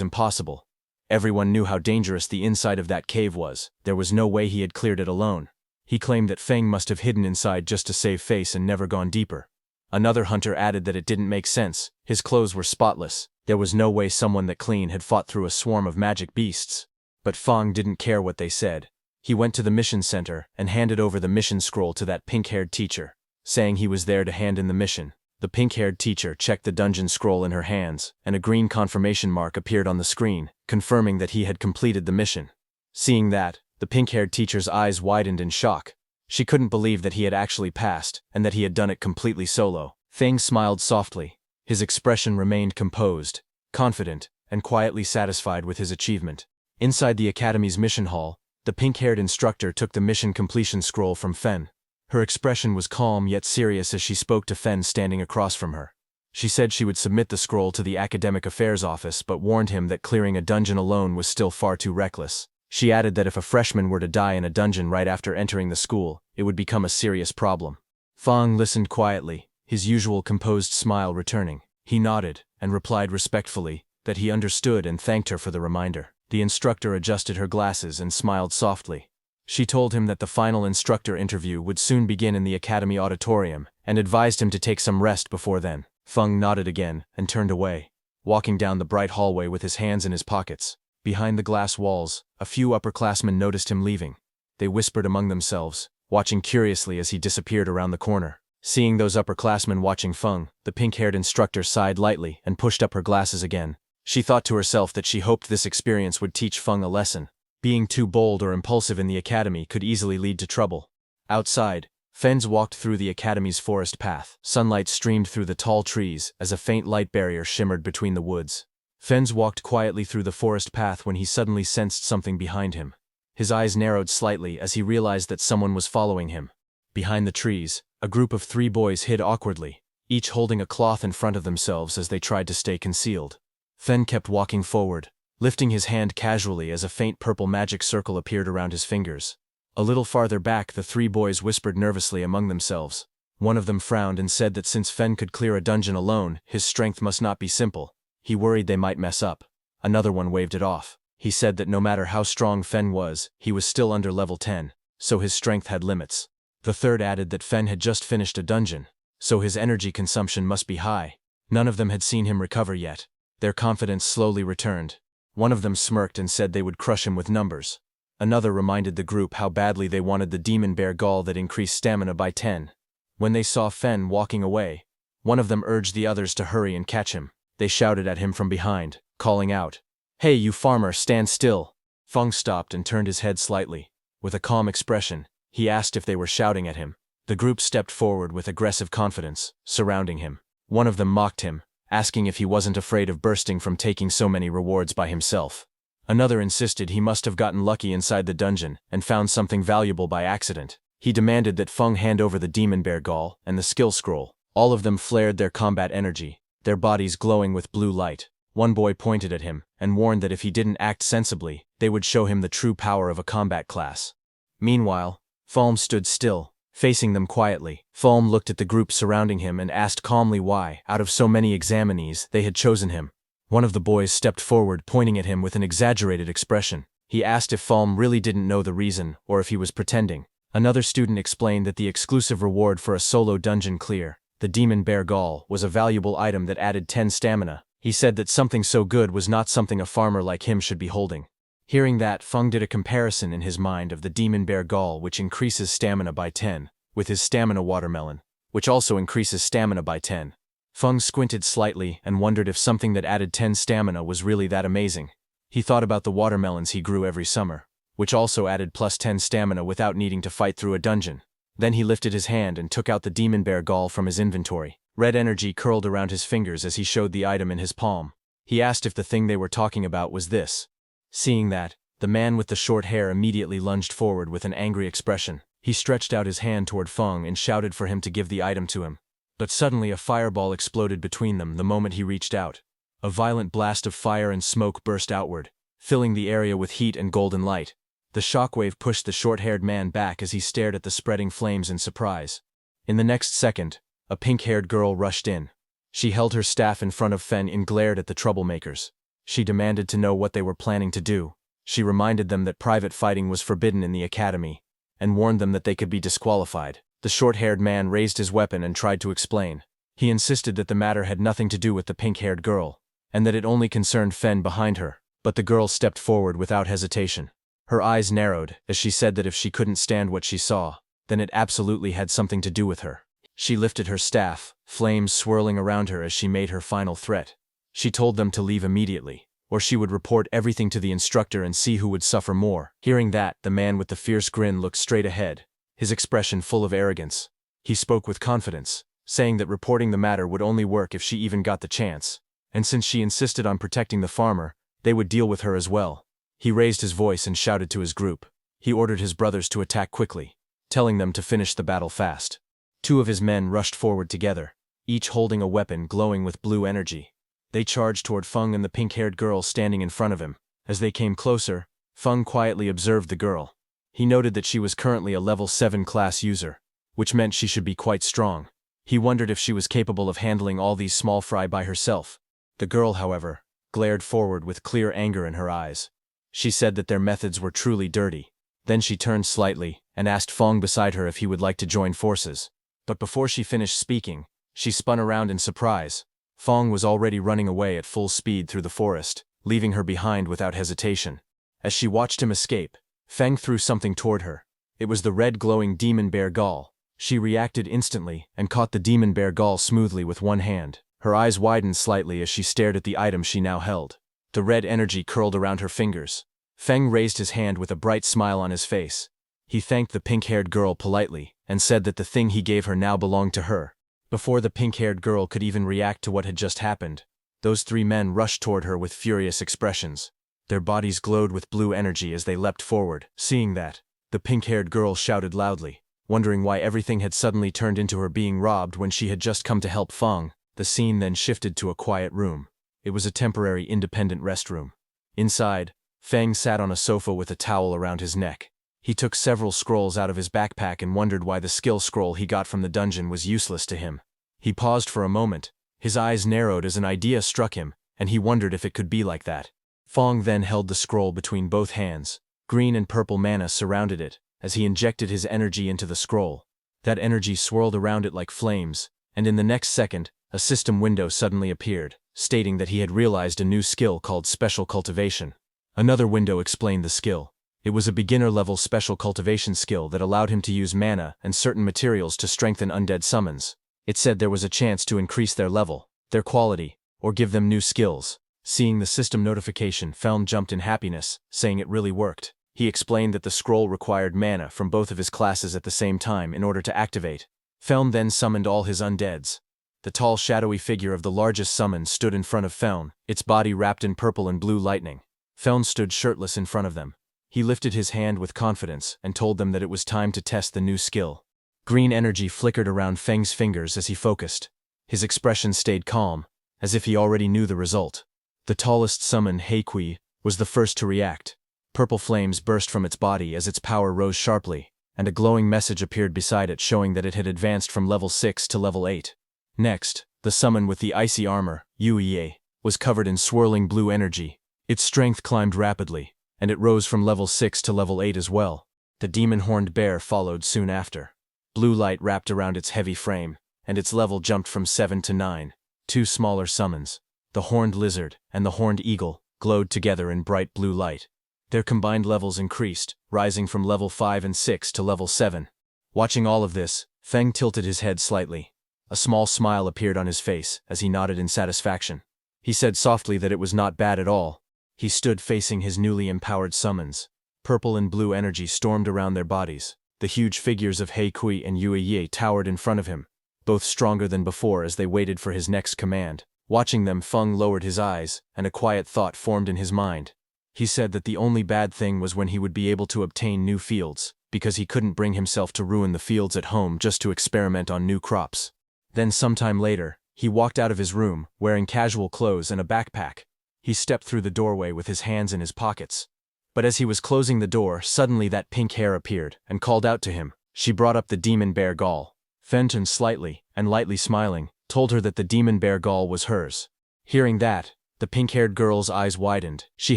impossible. Everyone knew how dangerous the inside of that cave was. There was no way he had cleared it alone. He claimed that Feng must have hidden inside just to save face and never gone deeper. Another hunter added that it didn't make sense. His clothes were spotless. There was no way someone that clean had fought through a swarm of magic beasts. But Feng didn't care what they said. He went to the mission center and handed over the mission scroll to that pink-haired teacher, saying he was there to hand in the mission. The pink-haired teacher checked the dungeon scroll in her hands, and a green confirmation mark appeared on the screen, confirming that he had completed the mission. Seeing that, the pink-haired teacher's eyes widened in shock. She couldn't believe that he had actually passed, and that he had done it completely solo. Feng smiled softly. His expression remained composed, confident, and quietly satisfied with his achievement. Inside the academy's mission hall, The pink-haired instructor took the mission completion scroll from Fen. Her expression was calm yet serious as she spoke to Fen standing across from her. She said she would submit the scroll to the Academic Affairs Office but warned him that clearing a dungeon alone was still far too reckless. She added that if a freshman were to die in a dungeon right after entering the school, it would become a serious problem. Feng listened quietly, his usual composed smile returning. He nodded, and replied respectfully that he understood and thanked her for the reminder. The instructor adjusted her glasses and smiled softly. She told him that the final instructor interview would soon begin in the academy auditorium, and advised him to take some rest before then. Feng nodded again, and turned away, walking down the bright hallway with his hands in his pockets. Behind the glass walls, a few upperclassmen noticed him leaving. They whispered among themselves, watching curiously as he disappeared around the corner. Seeing those upperclassmen watching Feng, the pink-haired instructor sighed lightly and pushed up her glasses again. She thought to herself that she hoped this experience would teach Feng a lesson. Being too bold or impulsive in the academy could easily lead to trouble. Outside, Fens walked through the academy's forest path. Sunlight streamed through the tall trees as a faint light barrier shimmered between the woods. Fens walked quietly through the forest path when he suddenly sensed something behind him. His eyes narrowed slightly as he realized that someone was following him. Behind the trees, a group of 3 boys hid awkwardly, each holding a cloth in front of themselves as they tried to stay concealed. Fen kept walking forward, lifting his hand casually as a faint purple magic circle appeared around his fingers. A little farther back, the 3 boys whispered nervously among themselves. One of them frowned and said that since Fen could clear a dungeon alone, his strength must not be simple. He worried they might mess up. Another one waved it off. He said that no matter how strong Fen was, he was still under level 10, so his strength had limits. The third added that Fen had just finished a dungeon, so his energy consumption must be high. None of them had seen him recover yet. Their confidence slowly returned. One of them smirked and said they would crush him with numbers. Another reminded the group how badly they wanted the demon bear gall that increased stamina by 10. When they saw Fen walking away, one of them urged the others to hurry and catch him. They shouted at him from behind, calling out, "Hey, you farmer, stand still!" Feng stopped and turned his head slightly. With a calm expression, he asked if they were shouting at him. The group stepped forward with aggressive confidence, surrounding him. One of them mocked him, asking if he wasn't afraid of bursting from taking so many rewards by himself. Another insisted he must have gotten lucky inside the dungeon and found something valuable by accident. He demanded that Feng hand over the demon bear gall and the skill scroll. All of them flared their combat energy, their bodies glowing with blue light. One boy pointed at him and warned that if he didn't act sensibly, they would show him the true power of a combat class. Meanwhile, Falm stood still, facing them quietly. Falm looked at the group surrounding him and asked calmly why, out of so many examinees, they had chosen him. One of the boys stepped forward, pointing at him with an exaggerated expression. He asked if Falm really didn't know the reason, or if he was pretending. Another student explained that the exclusive reward for a solo dungeon clear, the demon bear gall, was a valuable item that added 10 stamina. He said that something so good was not something a farmer like him should be holding. Hearing that, Feng did a comparison in his mind of the demon bear gall, which increases stamina by 10, with his stamina watermelon, which also increases stamina by 10. Feng squinted slightly and wondered if something that added 10 stamina was really that amazing. He thought about the watermelons he grew every summer, which also added plus 10 stamina without needing to fight through a dungeon. Then he lifted his hand and took out the demon bear gall from his inventory. Red energy curled around his fingers as he showed the item in his palm. He asked if the thing they were talking about was this. Seeing that, the man with the short hair immediately lunged forward with an angry expression. He stretched out his hand toward Feng and shouted for him to give the item to him. But suddenly a fireball exploded between them the moment he reached out. A violent blast of fire and smoke burst outward, filling the area with heat and golden light. The shockwave pushed the short-haired man back as he stared at the spreading flames in surprise. In the next second, a pink-haired girl rushed in. She held her staff in front of Fen and glared at the troublemakers. She demanded to know what they were planning to do. She reminded them that private fighting was forbidden in the academy, and warned them that they could be disqualified. The short-haired man raised his weapon and tried to explain. He insisted that the matter had nothing to do with the pink-haired girl, and that it only concerned Fen behind her. But the girl stepped forward without hesitation. Her eyes narrowed as she said that if she couldn't stand what she saw, then it absolutely had something to do with her. She lifted her staff, flames swirling around her as she made her final threat. She told them to leave immediately, or she would report everything to the instructor and see who would suffer more. Hearing that, the man with the fierce grin looked straight ahead, his expression full of arrogance. He spoke with confidence, saying that reporting the matter would only work if she even got the chance, and since she insisted on protecting the farmer, they would deal with her as well. He raised his voice and shouted to his group, He ordered his brothers to attack quickly, telling them to finish the battle fast. Two of his men rushed forward together, each holding a weapon glowing with blue energy. They charged toward Feng and the pink-haired girl standing in front of him. As they came closer, Feng quietly observed the girl. He noted that she was currently a level 7 class user, which meant she should be quite strong. He wondered if she was capable of handling all these small fry by herself. The girl, however, glared forward with clear anger in her eyes. She said that their methods were truly dirty. Then she turned slightly and asked Feng beside her if he would like to join forces. But before she finished speaking, she spun around in surprise. Feng was already running away at full speed through the forest, leaving her behind without hesitation. As she watched him escape, Feng threw something toward her. It was the red glowing demon bear gall. She reacted instantly and caught the demon bear gall smoothly with one hand. Her eyes widened slightly as she stared at the item she now held. The red energy curled around her fingers. Feng raised his hand with a bright smile on his face. He thanked the pink-haired girl politely and said that the thing he gave her now belonged to her. Before the pink-haired girl could even react to what had just happened, those three men rushed toward her with furious expressions. Their bodies glowed with blue energy as they leapt forward. Seeing that, the pink-haired girl shouted loudly, wondering why everything had suddenly turned into her being robbed when she had just come to help Feng. The scene then shifted to a quiet room. It was a temporary independent restroom. Inside, Feng sat on a sofa with a towel around his neck. He took several scrolls out of his backpack and wondered why the skill scroll he got from the dungeon was useless to him. He paused for a moment. His eyes narrowed as an idea struck him, and he wondered if it could be like that. Feng then held the scroll between both hands. Green and purple mana surrounded it as he injected his energy into the scroll. That energy swirled around it like flames, and in the next second, a system window suddenly appeared, stating that he had realized a new skill called Special Cultivation. Another window explained the skill. It was a beginner-level special cultivation skill that allowed him to use mana and certain materials to strengthen undead summons. It said there was a chance to increase their level, their quality, or give them new skills. Seeing the system notification, Felm jumped in happiness, saying it really worked. He explained that the scroll required mana from both of his classes at the same time in order to activate. Felm then summoned all his undeads. The tall shadowy figure of the largest summon stood in front of Felm, its body wrapped in purple and blue lightning. Felm stood shirtless in front of them. He lifted his hand with confidence and told them that it was time to test the new skill. Green energy flickered around Feng's fingers as he focused. His expression stayed calm, as if he already knew the result. The tallest summon, Heikui, was the first to react. Purple flames burst from its body as its power rose sharply, and a glowing message appeared beside it showing that it had advanced from level 6 to level 8. Next, the summon with the icy armor, Yuye, was covered in swirling blue energy. Its strength climbed rapidly, and it rose from level 6 to level 8 as well. The demon-horned bear followed soon after. Blue light wrapped around its heavy frame, and its level jumped from 7 to 9. Two smaller summons, the horned lizard and the horned eagle, glowed together in bright blue light. Their combined levels increased, rising from level 5 and 6 to level 7. Watching all of this, Feng tilted his head slightly. A small smile appeared on his face as he nodded in satisfaction. He said softly that it was not bad at all. He stood facing his newly empowered summons. Purple and blue energy stormed around their bodies. The huge figures of Heikui and Yuye towered in front of him, both stronger than before as they waited for his next command. Watching them, Feng lowered his eyes, and a quiet thought formed in his mind. He said that the only bad thing was when he would be able to obtain new fields, because he couldn't bring himself to ruin the fields at home just to experiment on new crops. Then sometime later, he walked out of his room, wearing casual clothes and a backpack. He stepped through the doorway with his hands in his pockets. But as he was closing the door, suddenly that pink hair appeared and called out to him. She brought up the demon bear gall. Fen turned slightly, and lightly smiling, told her that the demon bear gall was hers. Hearing that, the pink-haired girl's eyes widened. She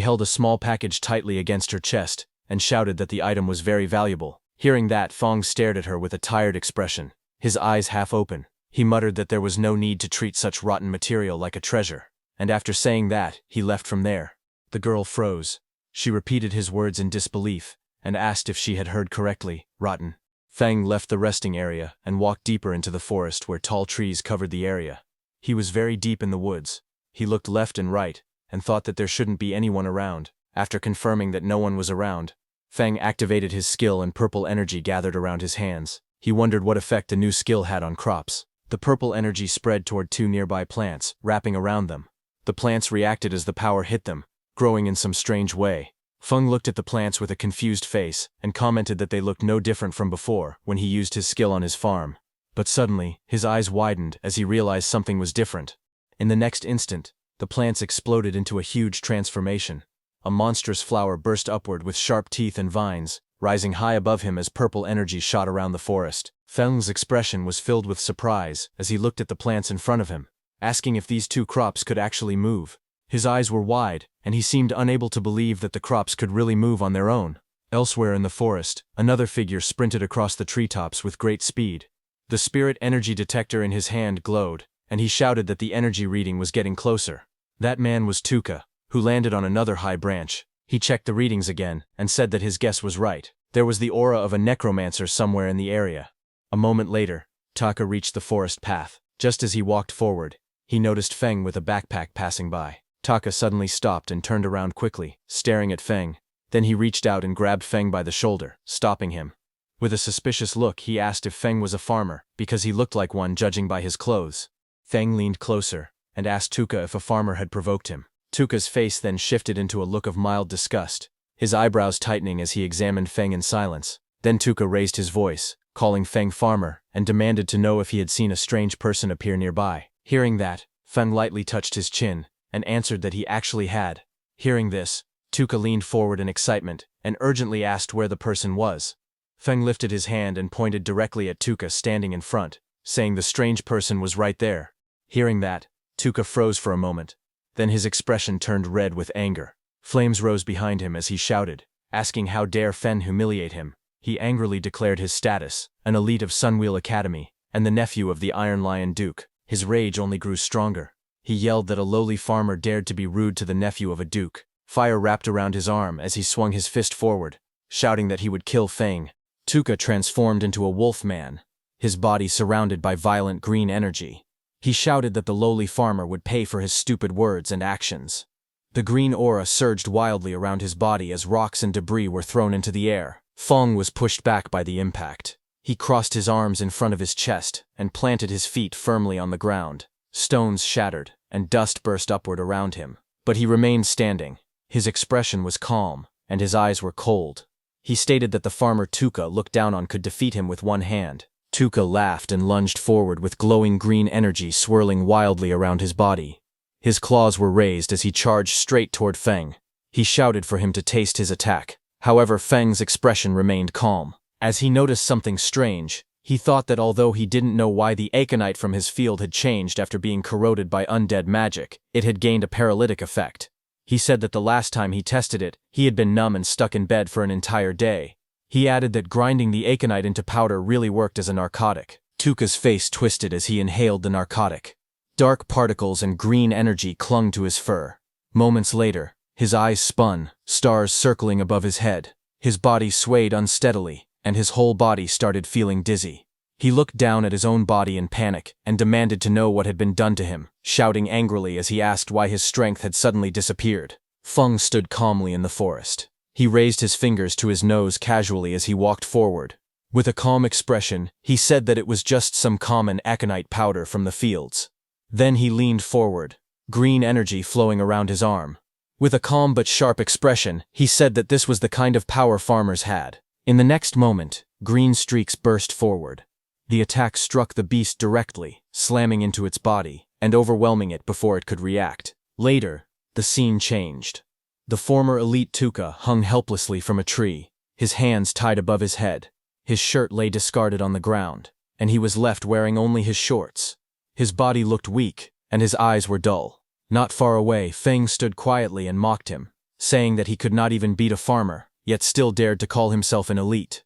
held a small package tightly against her chest and shouted that the item was very valuable. Hearing that, Feng stared at her with a tired expression, his eyes half open. He muttered that there was no need to treat such rotten material like a treasure, and after saying that, he left from there. The girl froze. She repeated his words in disbelief and asked if she had heard correctly, rotten. Feng left the resting area and walked deeper into the forest where tall trees covered the area. He was very deep in the woods. He looked left and right and thought that there shouldn't be anyone around. After confirming that no one was around, Feng activated his skill and purple energy gathered around his hands. He wondered what effect the new skill had on crops. The purple energy spread toward two nearby plants, wrapping around them. The plants reacted as the power hit them, growing in some strange way. Feng looked at the plants with a confused face and commented that they looked no different from before when he used his skill on his farm. But suddenly, his eyes widened as he realized something was different. In the next instant, the plants exploded into a huge transformation. A monstrous flower burst upward with sharp teeth and vines, rising high above him as purple energy shot around the forest. Feng's expression was filled with surprise as he looked at the plants in front of him, asking if these two crops could actually move. His eyes were wide, and he seemed unable to believe that the crops could really move on their own. Elsewhere in the forest, another figure sprinted across the treetops with great speed. The spirit energy detector in his hand glowed, and he shouted that the energy reading was getting closer. That man was Tuka, who landed on another high branch. He checked the readings again and said that his guess was right. There was the aura of a necromancer somewhere in the area. A moment later, Taka reached the forest path. Just as he walked forward, he noticed Feng with a backpack passing by. Taka suddenly stopped and turned around quickly, staring at Feng. Then he reached out and grabbed Feng by the shoulder, stopping him. With a suspicious look, he asked if Feng was a farmer, because he looked like one judging by his clothes. Feng leaned closer and asked Tuka if a farmer had provoked him. Tuka's face then shifted into a look of mild disgust, his eyebrows tightening as he examined Feng in silence. Then Tuka raised his voice, calling Feng farmer, and demanded to know if he had seen a strange person appear nearby. Hearing that, Feng lightly touched his chin and answered that he actually had. Hearing this, Tuka leaned forward in excitement and urgently asked where the person was. Feng lifted his hand and pointed directly at Tuka standing in front, saying the strange person was right there. Hearing that, Tuka froze for a moment. Then his expression turned red with anger. Flames rose behind him as he shouted, asking how dare Feng humiliate him. He angrily declared his status, an elite of Sunwheel Academy, and the nephew of the Iron Lion Duke. His rage only grew stronger. He yelled that a lowly farmer dared to be rude to the nephew of a duke. Fire wrapped around his arm as he swung his fist forward, shouting that he would kill Feng. Tuka transformed into a wolf man, his body surrounded by violent green energy. He shouted that the lowly farmer would pay for his stupid words and actions. The green aura surged wildly around his body as rocks and debris were thrown into the air. Feng was pushed back by the impact. He crossed his arms in front of his chest and planted his feet firmly on the ground. Stones shattered, and dust burst upward around him. But he remained standing. His expression was calm, and his eyes were cold. He stated that the farmer Tuka looked down on could defeat him with one hand. Tuka laughed and lunged forward with glowing green energy swirling wildly around his body. His claws were raised as he charged straight toward Feng. He shouted for him to taste his attack. However, Feng's expression remained calm. As he noticed something strange, he thought that although he didn't know why the Aconite from his field had changed after being corroded by undead magic, it had gained a paralytic effect. He said that the last time he tested it, he had been numb and stuck in bed for an entire day. He added that grinding the Aconite into powder really worked as a narcotic. Tuka's face twisted as he inhaled the narcotic. Dark particles and green energy clung to his fur. Moments later, his eyes spun, stars circling above his head. His body swayed unsteadily, and his whole body started feeling dizzy. He looked down at his own body in panic and demanded to know what had been done to him, shouting angrily as he asked why his strength had suddenly disappeared. Feng stood calmly in the forest. He raised his fingers to his nose casually as he walked forward. With a calm expression, he said that it was just some common aconite powder from the fields. Then he leaned forward, green energy flowing around his arm. With a calm but sharp expression, he said that this was the kind of power farmers had. In the next moment, green streaks burst forward. The attack struck the beast directly, slamming into its body and overwhelming it before it could react. Later, the scene changed. The former elite Tuka hung helplessly from a tree, his hands tied above his head. His shirt lay discarded on the ground, and he was left wearing only his shorts. His body looked weak, and his eyes were dull. Not far away, Feng stood quietly and mocked him, saying that he could not even beat a farmer, yet still dared to call himself an elite.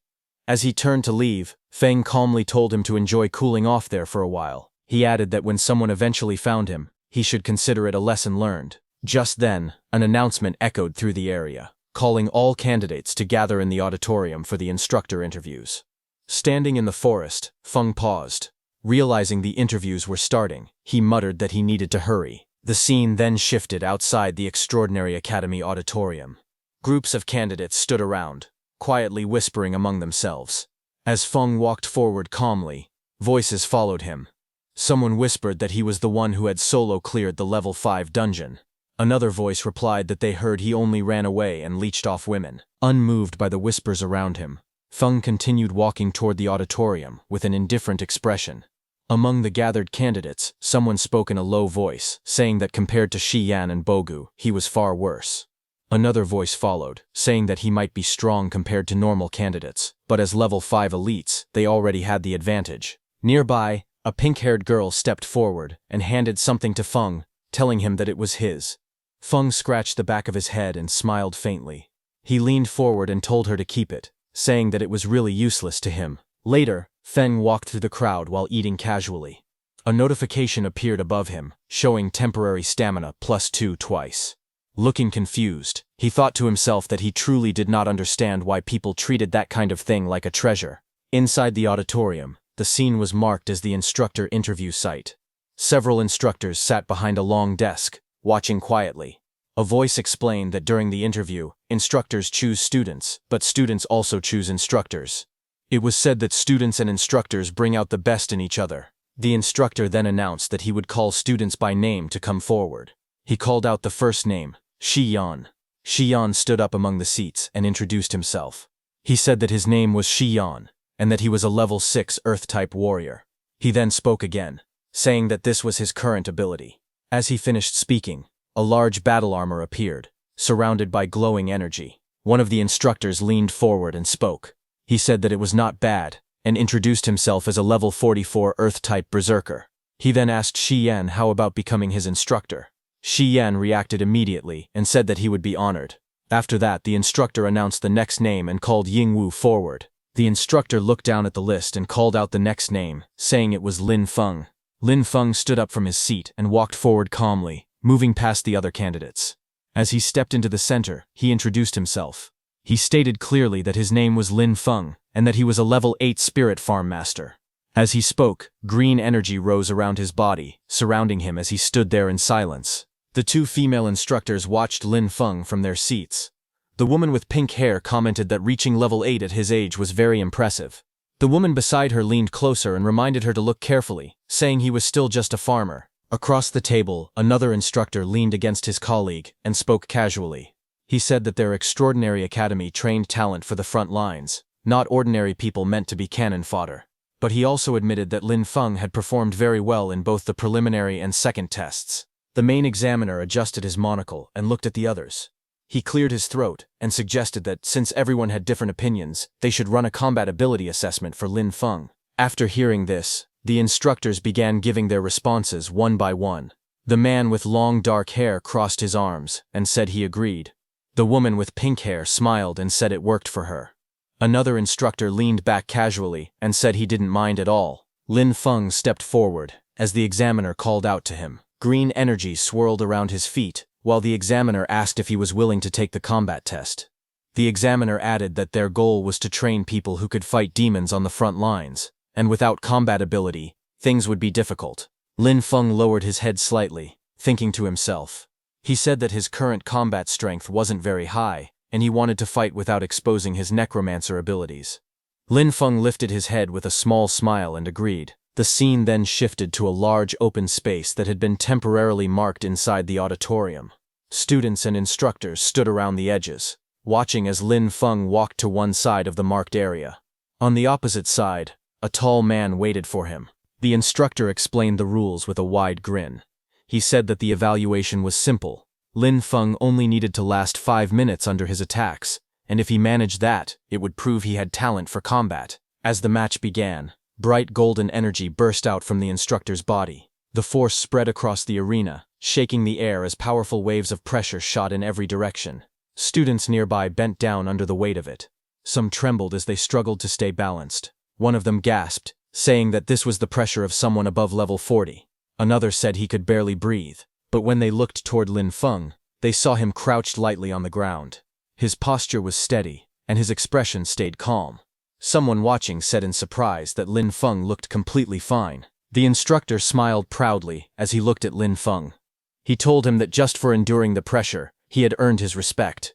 As he turned to leave, Feng calmly told him to enjoy cooling off there for a while. He added that when someone eventually found him, he should consider it a lesson learned. Just then, an announcement echoed through the area, calling all candidates to gather in the auditorium for the instructor interviews. Standing in the forest, Feng paused. Realizing the interviews were starting, he muttered that he needed to hurry. The scene then shifted outside the Extraordinary Academy auditorium. Groups of candidates stood around, quietly whispering among themselves. As Feng walked forward calmly, voices followed him. Someone whispered that he was the one who had solo cleared the level 5 dungeon. Another voice replied that they heard he only ran away and leeched off women. Unmoved by the whispers around him, Feng continued walking toward the auditorium with an indifferent expression. Among the gathered candidates, someone spoke in a low voice, saying that compared to Shi Yan and Bogu, he was far worse. Another voice followed, saying that he might be strong compared to normal candidates, but as level 5 elites, they already had the advantage. Nearby, a pink-haired girl stepped forward and handed something to Feng, telling him that it was his. Feng scratched the back of his head and smiled faintly. He leaned forward and told her to keep it, saying that it was really useless to him. Later, Feng walked through the crowd while eating casually. A notification appeared above him, showing temporary stamina +2 twice. Looking confused, he thought to himself that he truly did not understand why people treated that kind of thing like a treasure. Inside the auditorium, the scene was marked as the instructor interview site. Several instructors sat behind a long desk, watching quietly. A voice explained that during the interview, instructors choose students, but students also choose instructors. It was said that students and instructors bring out the best in each other. The instructor then announced that he would call students by name to come forward. He called out the first name, Shi Yan. Shi Yan stood up among the seats and introduced himself. He said that his name was Shi Yan, and that he was a level 6 Earth-type warrior. He then spoke again, saying that this was his current ability. As he finished speaking, a large battle armor appeared, surrounded by glowing energy. One of the instructors leaned forward and spoke. He said that it was not bad, and introduced himself as a level 44 Earth-type berserker. He then asked Shi Yan how about becoming his instructor. Shi Yan reacted immediately and said that he would be honored. After that, the instructor announced the next name and called Yingwu forward. The instructor looked down at the list and called out the next name, saying it was Lin Feng. Lin Feng stood up from his seat and walked forward calmly, moving past the other candidates. As he stepped into the center, he introduced himself. He stated clearly that his name was Lin Feng, and that he was a level 8 spirit farm master. As he spoke, green energy rose around his body, surrounding him as he stood there in silence. The two female instructors watched Lin Feng from their seats. The woman with pink hair commented that reaching level 8 at his age was very impressive. The woman beside her leaned closer and reminded her to look carefully, saying he was still just a farmer. Across the table, another instructor leaned against his colleague and spoke casually. He said that their extraordinary academy trained talent for the front lines, not ordinary people meant to be cannon fodder. But he also admitted that Lin Feng had performed very well in both the preliminary and second tests. The main examiner adjusted his monocle and looked at the others. He cleared his throat and suggested that, since everyone had different opinions, they should run a combat ability assessment for Lin Feng. After hearing this, the instructors began giving their responses one by one. The man with long dark hair crossed his arms and said he agreed. The woman with pink hair smiled and said it worked for her. Another instructor leaned back casually and said he didn't mind at all. Lin Feng stepped forward as the examiner called out to him. Green energy swirled around his feet, while the examiner asked if he was willing to take the combat test. The examiner added that their goal was to train people who could fight demons on the front lines, and without combat ability, things would be difficult. Lin Feng lowered his head slightly, thinking to himself. He said that his current combat strength wasn't very high, and he wanted to fight without exposing his necromancer abilities. Lin Feng lifted his head with a small smile and agreed. The scene then shifted to a large open space that had been temporarily marked inside the auditorium. Students and instructors stood around the edges, watching as Lin Feng walked to one side of the marked area. On the opposite side, a tall man waited for him. The instructor explained the rules with a wide grin. He said that the evaluation was simple. Lin Feng only needed to last 5 minutes under his attacks, and if he managed that, it would prove he had talent for combat. As the match began, bright golden energy burst out from the instructor's body. The force spread across the arena, shaking the air as powerful waves of pressure shot in every direction. Students nearby bent down under the weight of it. Some trembled as they struggled to stay balanced. One of them gasped, saying that this was the pressure of someone above level 40. Another said he could barely breathe, but when they looked toward Lin Feng, they saw him crouched lightly on the ground. His posture was steady, and his expression stayed calm. Someone watching said in surprise that Lin Feng looked completely fine. The instructor smiled proudly as he looked at Lin Feng. He told him that just for enduring the pressure, he had earned his respect.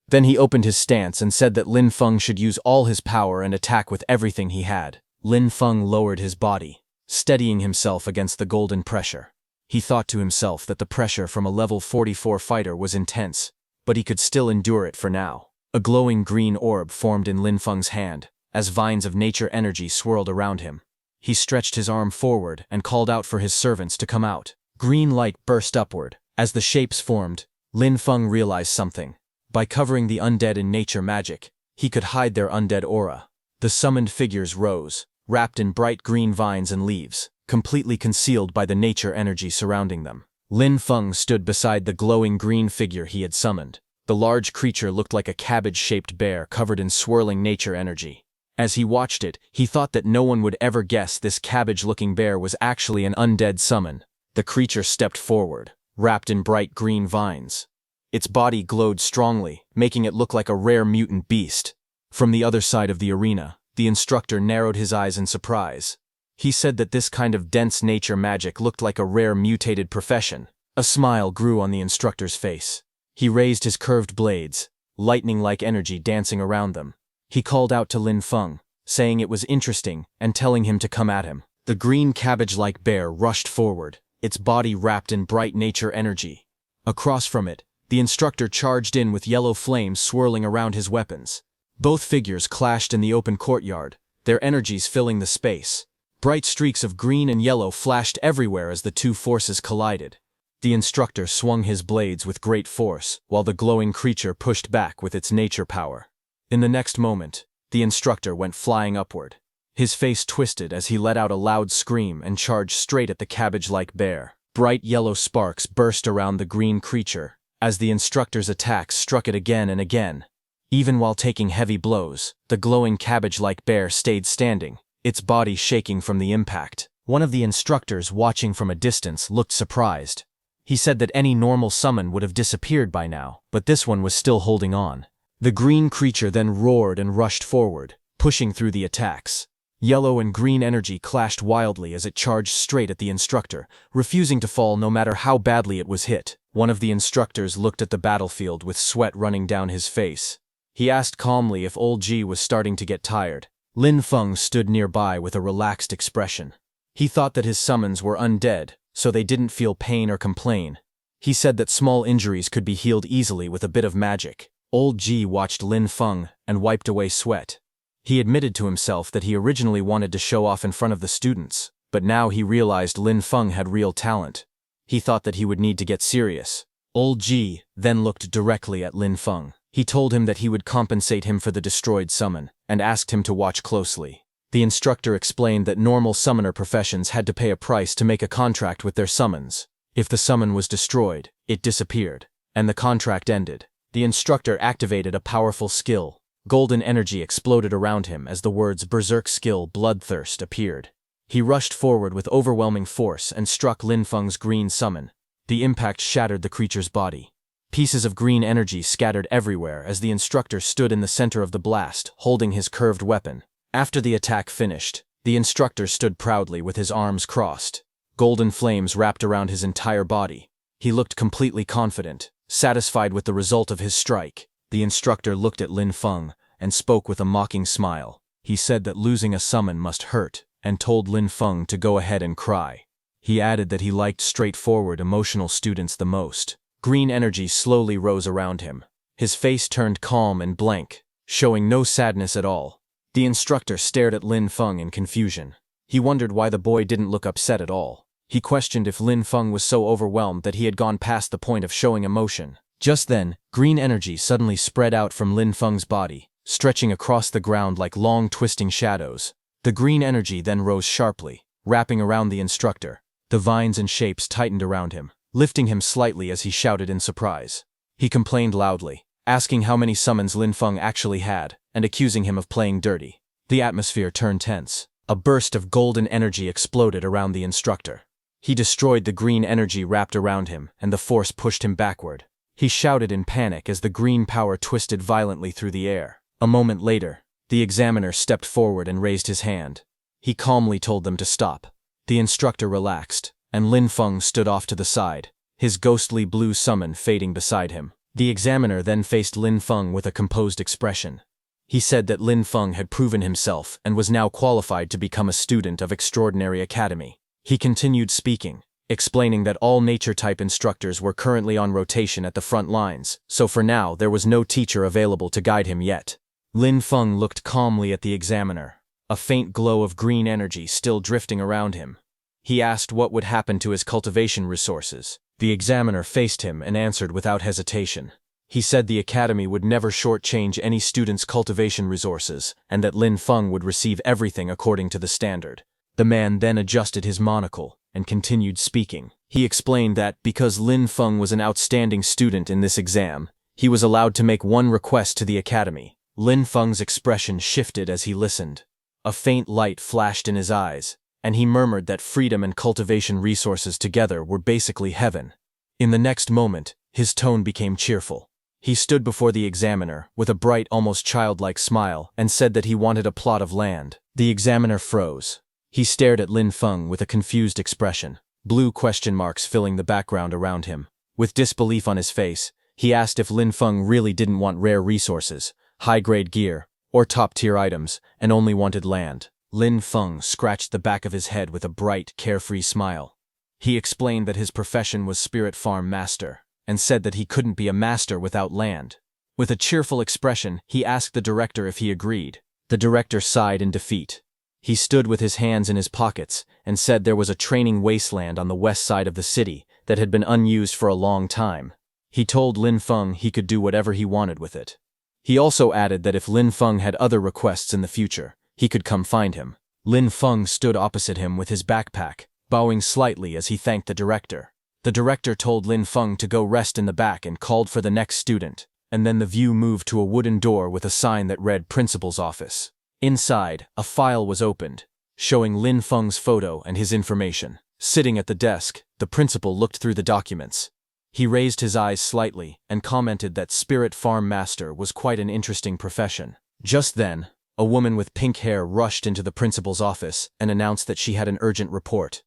Then he opened his stance and said that Lin Feng should use all his power and attack with everything he had. Lin Feng lowered his body, steadying himself against the golden pressure. He thought to himself that the pressure from a level 44 fighter was intense, but he could still endure it for now. A glowing green orb formed in Lin Feng's hand, as vines of nature energy swirled around him. He stretched his arm forward and called out for his servants to come out. Green light burst upward. As the shapes formed, Lin Feng realized something. By covering the undead in nature magic, he could hide their undead aura. The summoned figures rose, wrapped in bright green vines and leaves, completely concealed by the nature energy surrounding them. Lin Feng stood beside the glowing green figure he had summoned. The large creature looked like a cabbage-shaped bear covered in swirling nature energy. As he watched it, he thought that no one would ever guess this cabbage-looking bear was actually an undead summon. The creature stepped forward, wrapped in bright green vines. Its body glowed strongly, making it look like a rare mutant beast. From the other side of the arena, the instructor narrowed his eyes in surprise. He said that this kind of dense nature magic looked like a rare mutated profession. A smile grew on the instructor's face. He raised his curved blades, lightning-like energy dancing around them. He called out to Lin Feng, saying it was interesting and telling him to come at him. The green cabbage-like bear rushed forward, its body wrapped in bright nature energy. Across from it, the instructor charged in with yellow flames swirling around his weapons. Both figures clashed in the open courtyard, their energies filling the space. Bright streaks of green and yellow flashed everywhere as the two forces collided. The instructor swung his blades with great force, while the glowing creature pushed back with its nature power. In the next moment, the instructor went flying upward. His face twisted as he let out a loud scream and charged straight at the cabbage-like bear. Bright yellow sparks burst around the green creature, as the instructor's attacks struck it again and again. Even while taking heavy blows, the glowing cabbage-like bear stayed standing, its body shaking from the impact. One of the instructors watching from a distance looked surprised. He said that any normal summon would have disappeared by now, but this one was still holding on. The green creature then roared and rushed forward, pushing through the attacks. Yellow and green energy clashed wildly as it charged straight at the instructor, refusing to fall no matter how badly it was hit. One of the instructors looked at the battlefield with sweat running down his face. He asked calmly if Old G was starting to get tired. Lin Feng stood nearby with a relaxed expression. He thought that his summons were undead, so they didn't feel pain or complain. He said that small injuries could be healed easily with a bit of magic. Old G watched Lin Feng and wiped away sweat. He admitted to himself that he originally wanted to show off in front of the students, but now he realized Lin Feng had real talent. He thought that he would need to get serious. Old G then looked directly at Lin Feng. He told him that he would compensate him for the destroyed summon, and asked him to watch closely. The instructor explained that normal summoner professions had to pay a price to make a contract with their summons. If the summon was destroyed, it disappeared, and the contract ended. The instructor activated a powerful skill. Golden energy exploded around him as the words Berserk Skill Bloodthirst appeared. He rushed forward with overwhelming force and struck Lin Feng's green summon. The impact shattered the creature's body. Pieces of green energy scattered everywhere as the instructor stood in the center of the blast, holding his curved weapon. After the attack finished, the instructor stood proudly with his arms crossed. Golden flames wrapped around his entire body. He looked completely confident, satisfied with the result of his strike. The instructor looked at Lin Feng and spoke with a mocking smile. He said that losing a summon must hurt, and told Lin Feng to go ahead and cry. He added that he liked straightforward, emotional students the most. Green energy slowly rose around him. His face turned calm and blank, showing no sadness at all. The instructor stared at Lin Feng in confusion. He wondered why the boy didn't look upset at all. He questioned if Lin Feng was so overwhelmed that he had gone past the point of showing emotion. Just then, green energy suddenly spread out from Lin Feng's body, stretching across the ground like long twisting shadows. The green energy then rose sharply, wrapping around the instructor. The vines and shapes tightened around him, lifting him slightly as he shouted in surprise. He complained loudly, asking how many summons Lin Feng actually had, and accusing him of playing dirty. The atmosphere turned tense. A burst of golden energy exploded around the instructor. He destroyed the green energy wrapped around him, and the force pushed him backward. He shouted in panic as the green power twisted violently through the air. A moment later, the examiner stepped forward and raised his hand. He calmly told them to stop. The instructor relaxed, and Lin Feng stood off to the side, his ghostly blue summon fading beside him. The examiner then faced Lin Feng with a composed expression. He said that Lin Feng had proven himself and was now qualified to become a student of Extraordinary Academy. He continued speaking. explaining that all nature-type instructors were currently on rotation at the front lines, so for now there was no teacher available to guide him yet. Lin Feng looked calmly at the examiner, a faint glow of green energy still drifting around him. He asked what would happen to his cultivation resources. The examiner faced him and answered without hesitation. He said the academy would never shortchange any student's cultivation resources, and that Lin Feng would receive everything according to the standard. The man then adjusted his monocle and continued speaking. He explained that because Lin Feng was an outstanding student in this exam, he was allowed to make one request to the academy. Lin Feng's expression shifted as he listened. A faint light flashed in his eyes, and he murmured that freedom and cultivation resources together were basically heaven. In the next moment, his tone became cheerful. He stood before the examiner with a bright, almost childlike smile and said that he wanted a plot of land. The examiner froze. He stared at Lin Feng with a confused expression, blue question marks filling the background around him. With disbelief on his face, he asked if Lin Feng really didn't want rare resources, high-grade gear, or top-tier items, and only wanted land. Lin Feng scratched the back of his head with a bright, carefree smile. He explained that his profession was spirit farm master, and said that he couldn't be a master without land. With a cheerful expression, he asked the director if he agreed. The director sighed in defeat. He stood with his hands in his pockets and said there was a training wasteland on the west side of the city that had been unused for a long time. He told Lin Feng he could do whatever he wanted with it. He also added that if Lin Feng had other requests in the future, he could come find him. Lin Feng stood opposite him with his backpack, bowing slightly as he thanked the director. The director told Lin Feng to go rest in the back and called for the next student, and then the view moved to a wooden door with a sign that read Principal's Office. Inside, a file was opened, showing Lin Feng's photo and his information. Sitting at the desk, the principal looked through the documents. He raised his eyes slightly and commented that spirit farm master was quite an interesting profession. Just then, a woman with pink hair rushed into the principal's office and announced that she had an urgent report.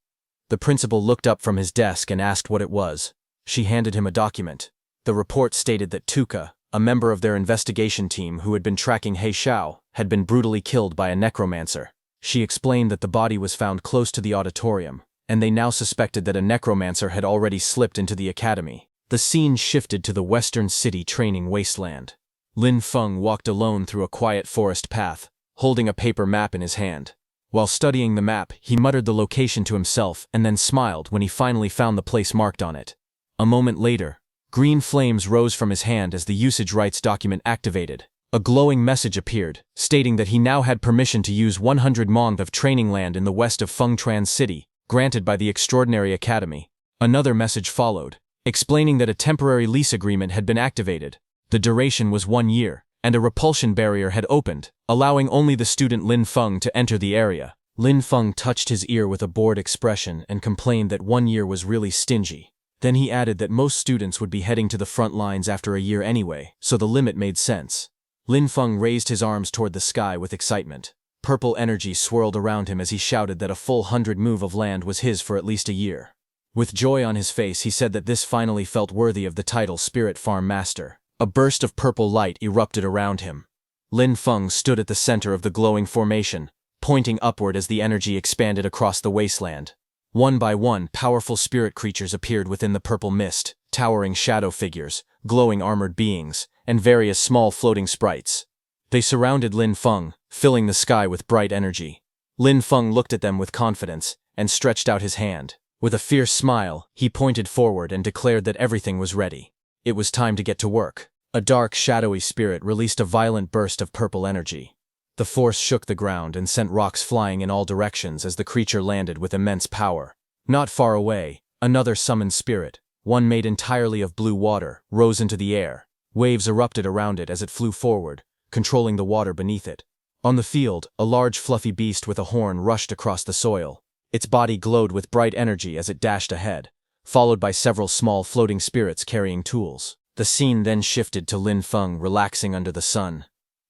The principal looked up from his desk and asked what it was. She handed him a document. The report stated that Tuka, a member of their investigation team who had been tracking He Xiao, had been brutally killed by a necromancer. She explained that the body was found close to the auditorium, and they now suspected that a necromancer had already slipped into the academy. The scene shifted to the western city training wasteland. Lin Feng walked alone through a quiet forest path, holding a paper map in his hand. While studying the map, he muttered the location to himself and then smiled when he finally found the place marked on it. A moment later, green flames rose from his hand as the usage rights document activated. A glowing message appeared, stating that he now had permission to use 100 mong of training land in the west of Fengtran City, granted by the Extraordinary Academy. Another message followed, explaining that a temporary lease agreement had been activated. The duration was 1 year, and a repulsion barrier had opened, allowing only the student Lin Feng to enter the area. Lin Feng touched his ear with a bored expression and complained that 1 year was really stingy. Then he added that most students would be heading to the front lines after a year anyway, so the limit made sense. Lin Feng raised his arms toward the sky with excitement. Purple energy swirled around him as he shouted that a full 100 move of land was his for at least a year. With joy on his face, he said that this finally felt worthy of the title Spirit Farm Master. A burst of purple light erupted around him. Lin Feng stood at the center of the glowing formation, pointing upward as the energy expanded across the wasteland. One by one, powerful spirit creatures appeared within the purple mist, towering shadow figures, glowing armored beings, and various small floating sprites. They surrounded Lin Feng, filling the sky with bright energy. Lin Feng looked at them with confidence and stretched out his hand. With a fierce smile, he pointed forward and declared that everything was ready. It was time to get to work. A dark, shadowy spirit released a violent burst of purple energy. The force shook the ground and sent rocks flying in all directions as the creature landed with immense power. Not far away, another summoned spirit, one made entirely of blue water, rose into the air. Waves erupted around it as it flew forward, controlling the water beneath it. On the field, a large fluffy beast with a horn rushed across the soil. Its body glowed with bright energy as it dashed ahead, followed by several small floating spirits carrying tools. The scene then shifted to Lin Feng relaxing under the sun.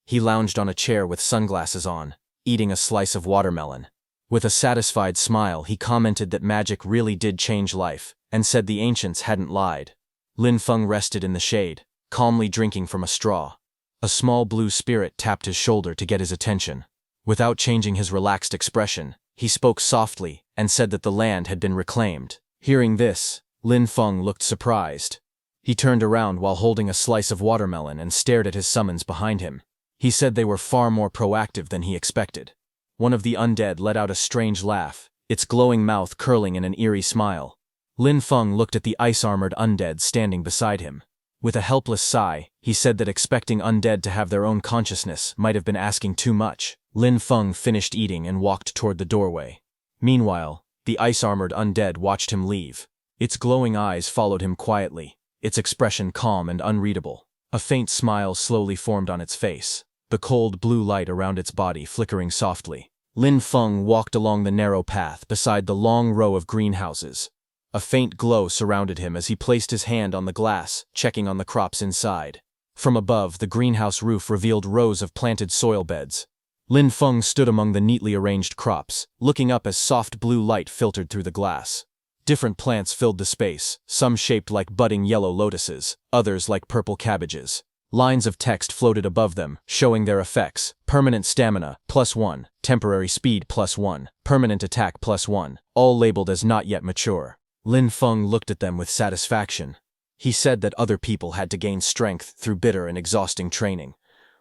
He lounged on a chair with sunglasses on, eating a slice of watermelon. With a satisfied smile, he commented that magic really did change life, and said the ancients hadn't lied. Lin Feng rested in the shade, calmly drinking from a straw. A small blue spirit tapped his shoulder to get his attention. Without changing his relaxed expression, he spoke softly and said that the land had been reclaimed. Hearing this, Lin Feng looked surprised. He turned around while holding a slice of watermelon and stared at his summons behind him. He said they were far more proactive than he expected. One of the undead let out a strange laugh, its glowing mouth curling in an eerie smile. Lin Feng looked at the ice-armored undead standing beside him. With a helpless sigh, he said that expecting undead to have their own consciousness might have been asking too much. Lin Feng finished eating and walked toward the doorway. Meanwhile, the ice-armored undead watched him leave. Its glowing eyes followed him quietly, its expression calm and unreadable. A faint smile slowly formed on its face, the cold blue light around its body flickering softly. Lin Feng walked along the narrow path beside the long row of greenhouses. A faint glow surrounded him as he placed his hand on the glass, checking on the crops inside. From above, the greenhouse roof revealed rows of planted soil beds. Lin Feng stood among the neatly arranged crops, looking up as soft blue light filtered through the glass. Different plants filled the space, some shaped like budding yellow lotuses, others like purple cabbages. Lines of text floated above them, showing their effects: permanent stamina, +1, temporary speed +1, permanent attack +1, all labeled as not yet mature. Lin Feng looked at them with satisfaction. He said that other people had to gain strength through bitter and exhausting training,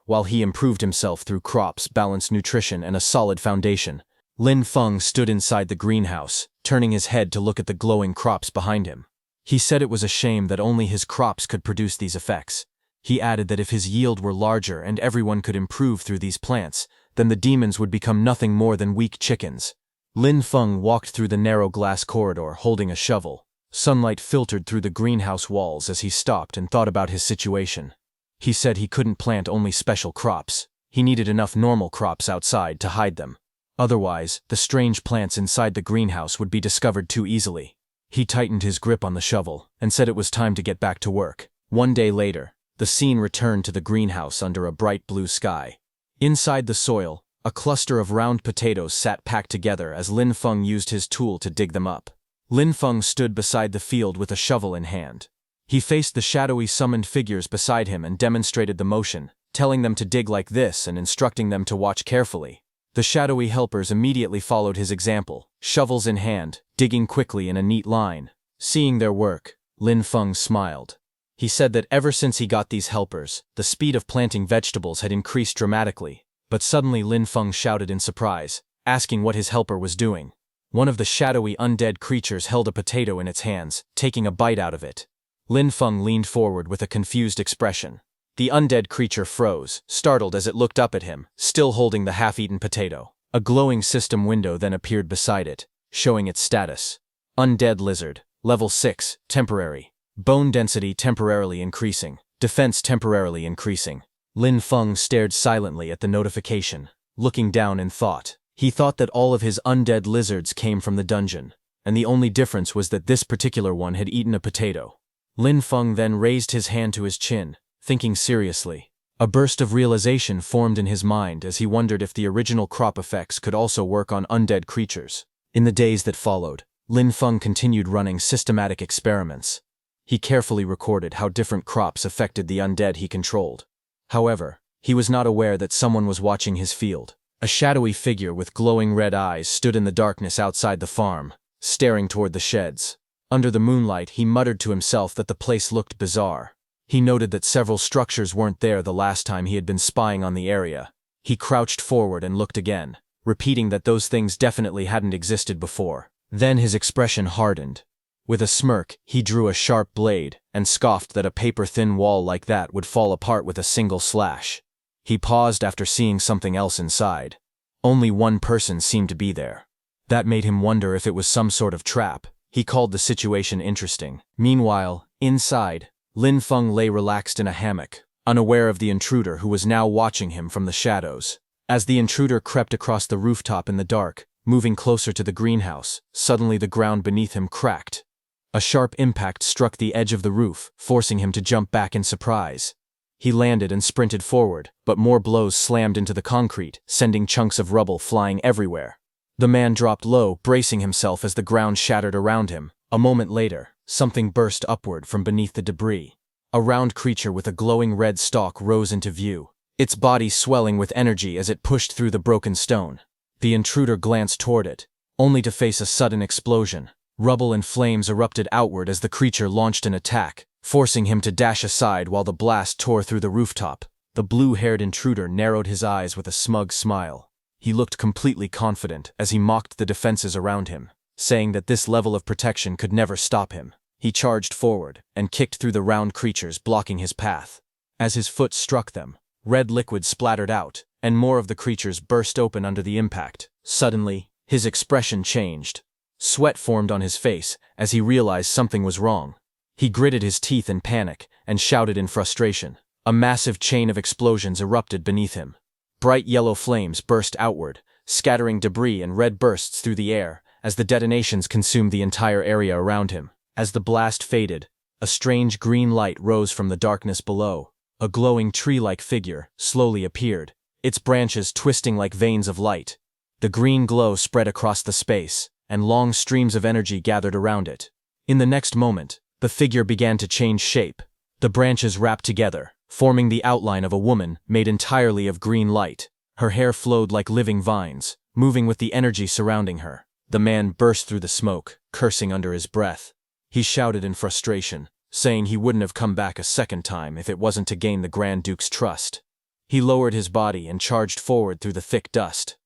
while he improved himself through crops, balanced nutrition, and a solid foundation. Lin Feng stood inside the greenhouse, turning his head to look at the glowing crops behind him. He said it was a shame that only his crops could produce these effects. He added that if his yield were larger and everyone could improve through these plants, then the demons would become nothing more than weak chickens. Lin Feng walked through the narrow glass corridor holding a shovel. Sunlight filtered through the greenhouse walls as he stopped and thought about his situation. He said he couldn't plant only special crops. He needed enough normal crops outside to hide them. Otherwise, the strange plants inside the greenhouse would be discovered too easily. He tightened his grip on the shovel and said it was time to get back to work. One day later, the scene returned to the greenhouse under a bright blue sky. Inside the soil, a cluster of round potatoes sat packed together as Lin Feng used his tool to dig them up. Lin Feng stood beside the field with a shovel in hand. He faced the shadowy summoned figures beside him and demonstrated the motion, telling them to dig like this and instructing them to watch carefully. The shadowy helpers immediately followed his example, shovels in hand, digging quickly in a neat line. Seeing their work, Lin Feng smiled. He said that ever since he got these helpers, the speed of planting vegetables had increased dramatically. But suddenly Lin Feng shouted in surprise, asking what his helper was doing. One of the shadowy undead creatures held a potato in its hands, taking a bite out of it. Lin Feng leaned forward with a confused expression. The undead creature froze, startled as it looked up at him, still holding the half-eaten potato. A glowing system window then appeared beside it, showing its status. Undead lizard, level 6, temporary. Bone density temporarily increasing. Defense temporarily increasing. Lin Feng stared silently at the notification, looking down in thought. He thought that all of his undead lizards came from the dungeon, and the only difference was that this particular one had eaten a potato. Lin Feng then raised his hand to his chin, thinking seriously. A burst of realization formed in his mind as he wondered if the original crop effects could also work on undead creatures. In the days that followed, Lin Feng continued running systematic experiments. He carefully recorded how different crops affected the undead he controlled. However, he was not aware that someone was watching his field. A shadowy figure with glowing red eyes stood in the darkness outside the farm, staring toward the sheds. Under the moonlight, he muttered to himself that the place looked bizarre. He noted that several structures weren't there the last time he had been spying on the area. He crouched forward and looked again, repeating that those things definitely hadn't existed before. Then his expression hardened. With a smirk, he drew a sharp blade and scoffed that a paper-thin wall like that would fall apart with a single slash. He paused after seeing something else inside. Only one person seemed to be there. That made him wonder if it was some sort of trap. He called the situation interesting. Meanwhile, inside, Lin Feng lay relaxed in a hammock, unaware of the intruder who was now watching him from the shadows. As the intruder crept across the rooftop in the dark, moving closer to the greenhouse, suddenly the ground beneath him cracked. A sharp impact struck the edge of the roof, forcing him to jump back in surprise. He landed and sprinted forward, but more blows slammed into the concrete, sending chunks of rubble flying everywhere. The man dropped low, bracing himself as the ground shattered around him. A moment later, something burst upward from beneath the debris. A round creature with a glowing red stalk rose into view, its body swelling with energy as it pushed through the broken stone. The intruder glanced toward it, only to face a sudden explosion. Rubble and flames erupted outward as the creature launched an attack, forcing him to dash aside while the blast tore through the rooftop. The blue-haired intruder narrowed his eyes with a smug smile. He looked completely confident as he mocked the defenses around him, saying that this level of protection could never stop him. He charged forward and kicked through the round creatures blocking his path. As his foot struck them, red liquid splattered out, and more of the creatures burst open under the impact. Suddenly, his expression changed. Sweat formed on his face as he realized something was wrong. He gritted his teeth in panic and shouted in frustration. A massive chain of explosions erupted beneath him. Bright yellow flames burst outward, scattering debris and red bursts through the air as the detonations consumed the entire area around him. As the blast faded, a strange green light rose from the darkness below. A glowing tree-like figure slowly appeared, its branches twisting like veins of light. The green glow spread across the space, and long streams of energy gathered around it. In the next moment, the figure began to change shape. The branches wrapped together, forming the outline of a woman made entirely of green light. Her hair flowed like living vines, moving with the energy surrounding her. The man burst through the smoke, cursing under his breath. He shouted in frustration, saying he wouldn't have come back a second time if it wasn't to gain the Grand Duke's trust. He lowered his body and charged forward through the thick dust.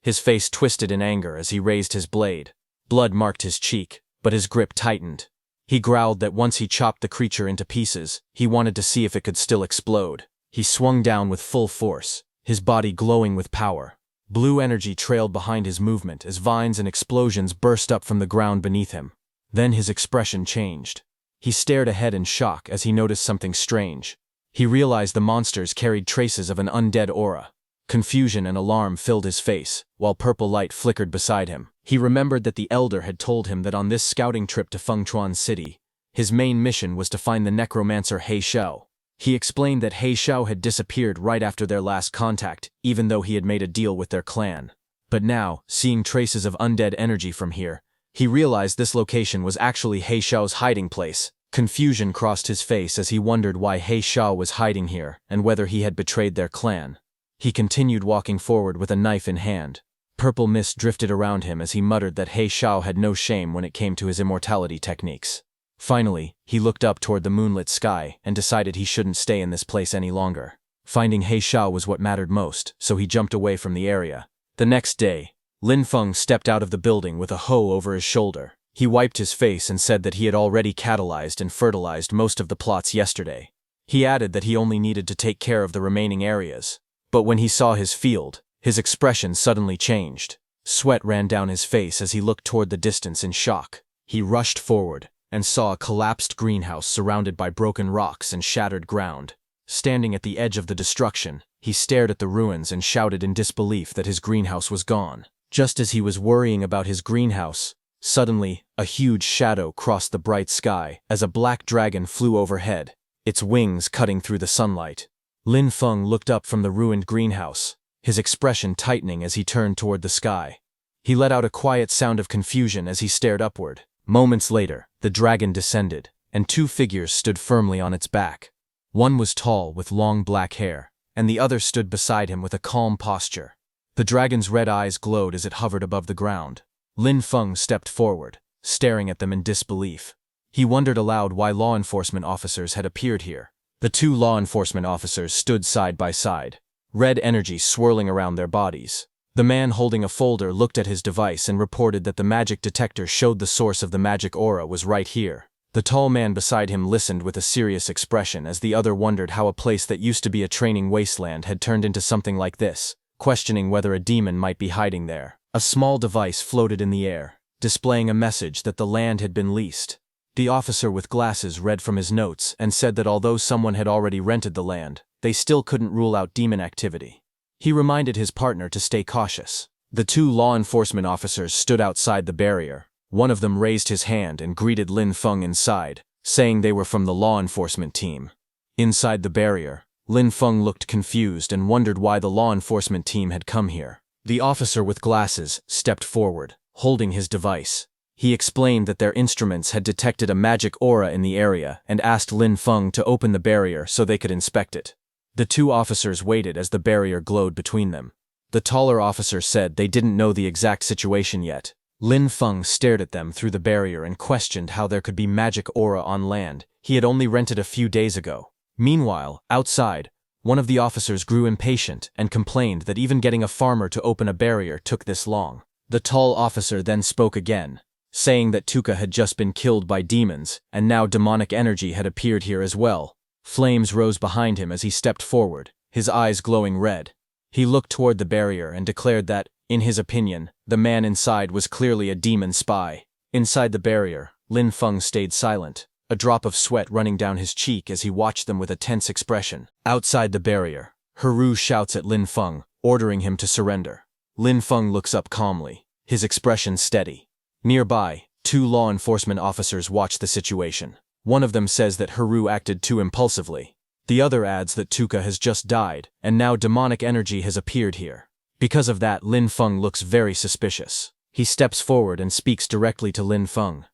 His face twisted in anger as he raised his blade. Blood marked his cheek, but his grip tightened. He growled that once he chopped the creature into pieces, he wanted to see if it could still explode. He swung down with full force, his body glowing with power. Blue energy trailed behind his movement as vines and explosions burst up from the ground beneath him. Then his expression changed. He stared ahead in shock as he noticed something strange. He realized the monsters carried traces of an undead aura. Confusion and alarm filled his face, while purple light flickered beside him. He remembered that the Elder had told him that on this scouting trip to Fengchuan City, his main mission was to find the Necromancer He Xiao. He explained that He Xiao had disappeared right after their last contact, even though he had made a deal with their clan. But now, seeing traces of undead energy from here, he realized this location was actually He Xiao's hiding place. Confusion crossed his face as he wondered why He Xiao was hiding here and whether he had betrayed their clan. He continued walking forward with a knife in hand. Purple mist drifted around him as he muttered that He Xiao had no shame when it came to his immortality techniques. Finally, he looked up toward the moonlit sky and decided he shouldn't stay in this place any longer. Finding He Xiao was what mattered most, so he jumped away from the area. The next day, Lin Feng stepped out of the building with a hoe over his shoulder. He wiped his face and said that he had already catalyzed and fertilized most of the plots yesterday. He added that he only needed to take care of the remaining areas. But when he saw his field, his expression suddenly changed. Sweat ran down his face as he looked toward the distance in shock. He rushed forward and saw a collapsed greenhouse surrounded by broken rocks and shattered ground. Standing at the edge of the destruction, he stared at the ruins and shouted in disbelief that his greenhouse was gone. Just as he was worrying about his greenhouse, suddenly, a huge shadow crossed the bright sky as a black dragon flew overhead, its wings cutting through the sunlight. Lin Feng looked up from the ruined greenhouse, his expression tightening as he turned toward the sky. He let out a quiet sound of confusion as he stared upward. Moments later, the dragon descended, and two figures stood firmly on its back. One was tall with long black hair, and the other stood beside him with a calm posture. The dragon's red eyes glowed as it hovered above the ground. Lin Feng stepped forward, staring at them in disbelief. He wondered aloud why law enforcement officers had appeared here. The two law enforcement officers stood side by side, red energy swirling around their bodies. The man holding a folder looked at his device and reported that the magic detector showed the source of the magic aura was right here. The tall man beside him listened with a serious expression as the other wondered how a place that used to be a training wasteland had turned into something like this, questioning whether a demon might be hiding there. A small device floated in the air, displaying a message that the land had been leased. The officer with glasses read from his notes and said that although someone had already rented the land, they still couldn't rule out demon activity. He reminded his partner to stay cautious. The two law enforcement officers stood outside the barrier. One of them raised his hand and greeted Lin Feng inside, saying they were from the law enforcement team. Inside the barrier, Lin Feng looked confused and wondered why the law enforcement team had come here. The officer with glasses stepped forward, holding his device. He explained that their instruments had detected a magic aura in the area and asked Lin Feng to open the barrier so they could inspect it. The two officers waited as the barrier glowed between them. The taller officer said they didn't know the exact situation yet, Lin Feng stared at them through the barrier and questioned how there could be magic aura on land he had only rented a few days ago. Meanwhile, outside, one of the officers grew impatient and complained that even getting a farmer to open a barrier took this long. The tall officer then spoke again, saying that Tuka had just been killed by demons, and now demonic energy had appeared here as well. Flames rose behind him as he stepped forward, his eyes glowing red. He looked toward the barrier and declared that, in his opinion, the man inside was clearly a demon spy. Inside the barrier, Lin Feng stayed silent, a drop of sweat running down his cheek as he watched them with a tense expression. Outside the barrier, Haru shouts at Lin Feng, ordering him to surrender. Lin Feng looks up calmly, his expression steady. Nearby, 2 law enforcement officers watch the situation. One of them says that Haru acted too impulsively. The other adds that Tuka has just died, and now demonic energy has appeared here. Because of that, Lin Feng looks very suspicious. He steps forward and speaks directly to Lin Feng.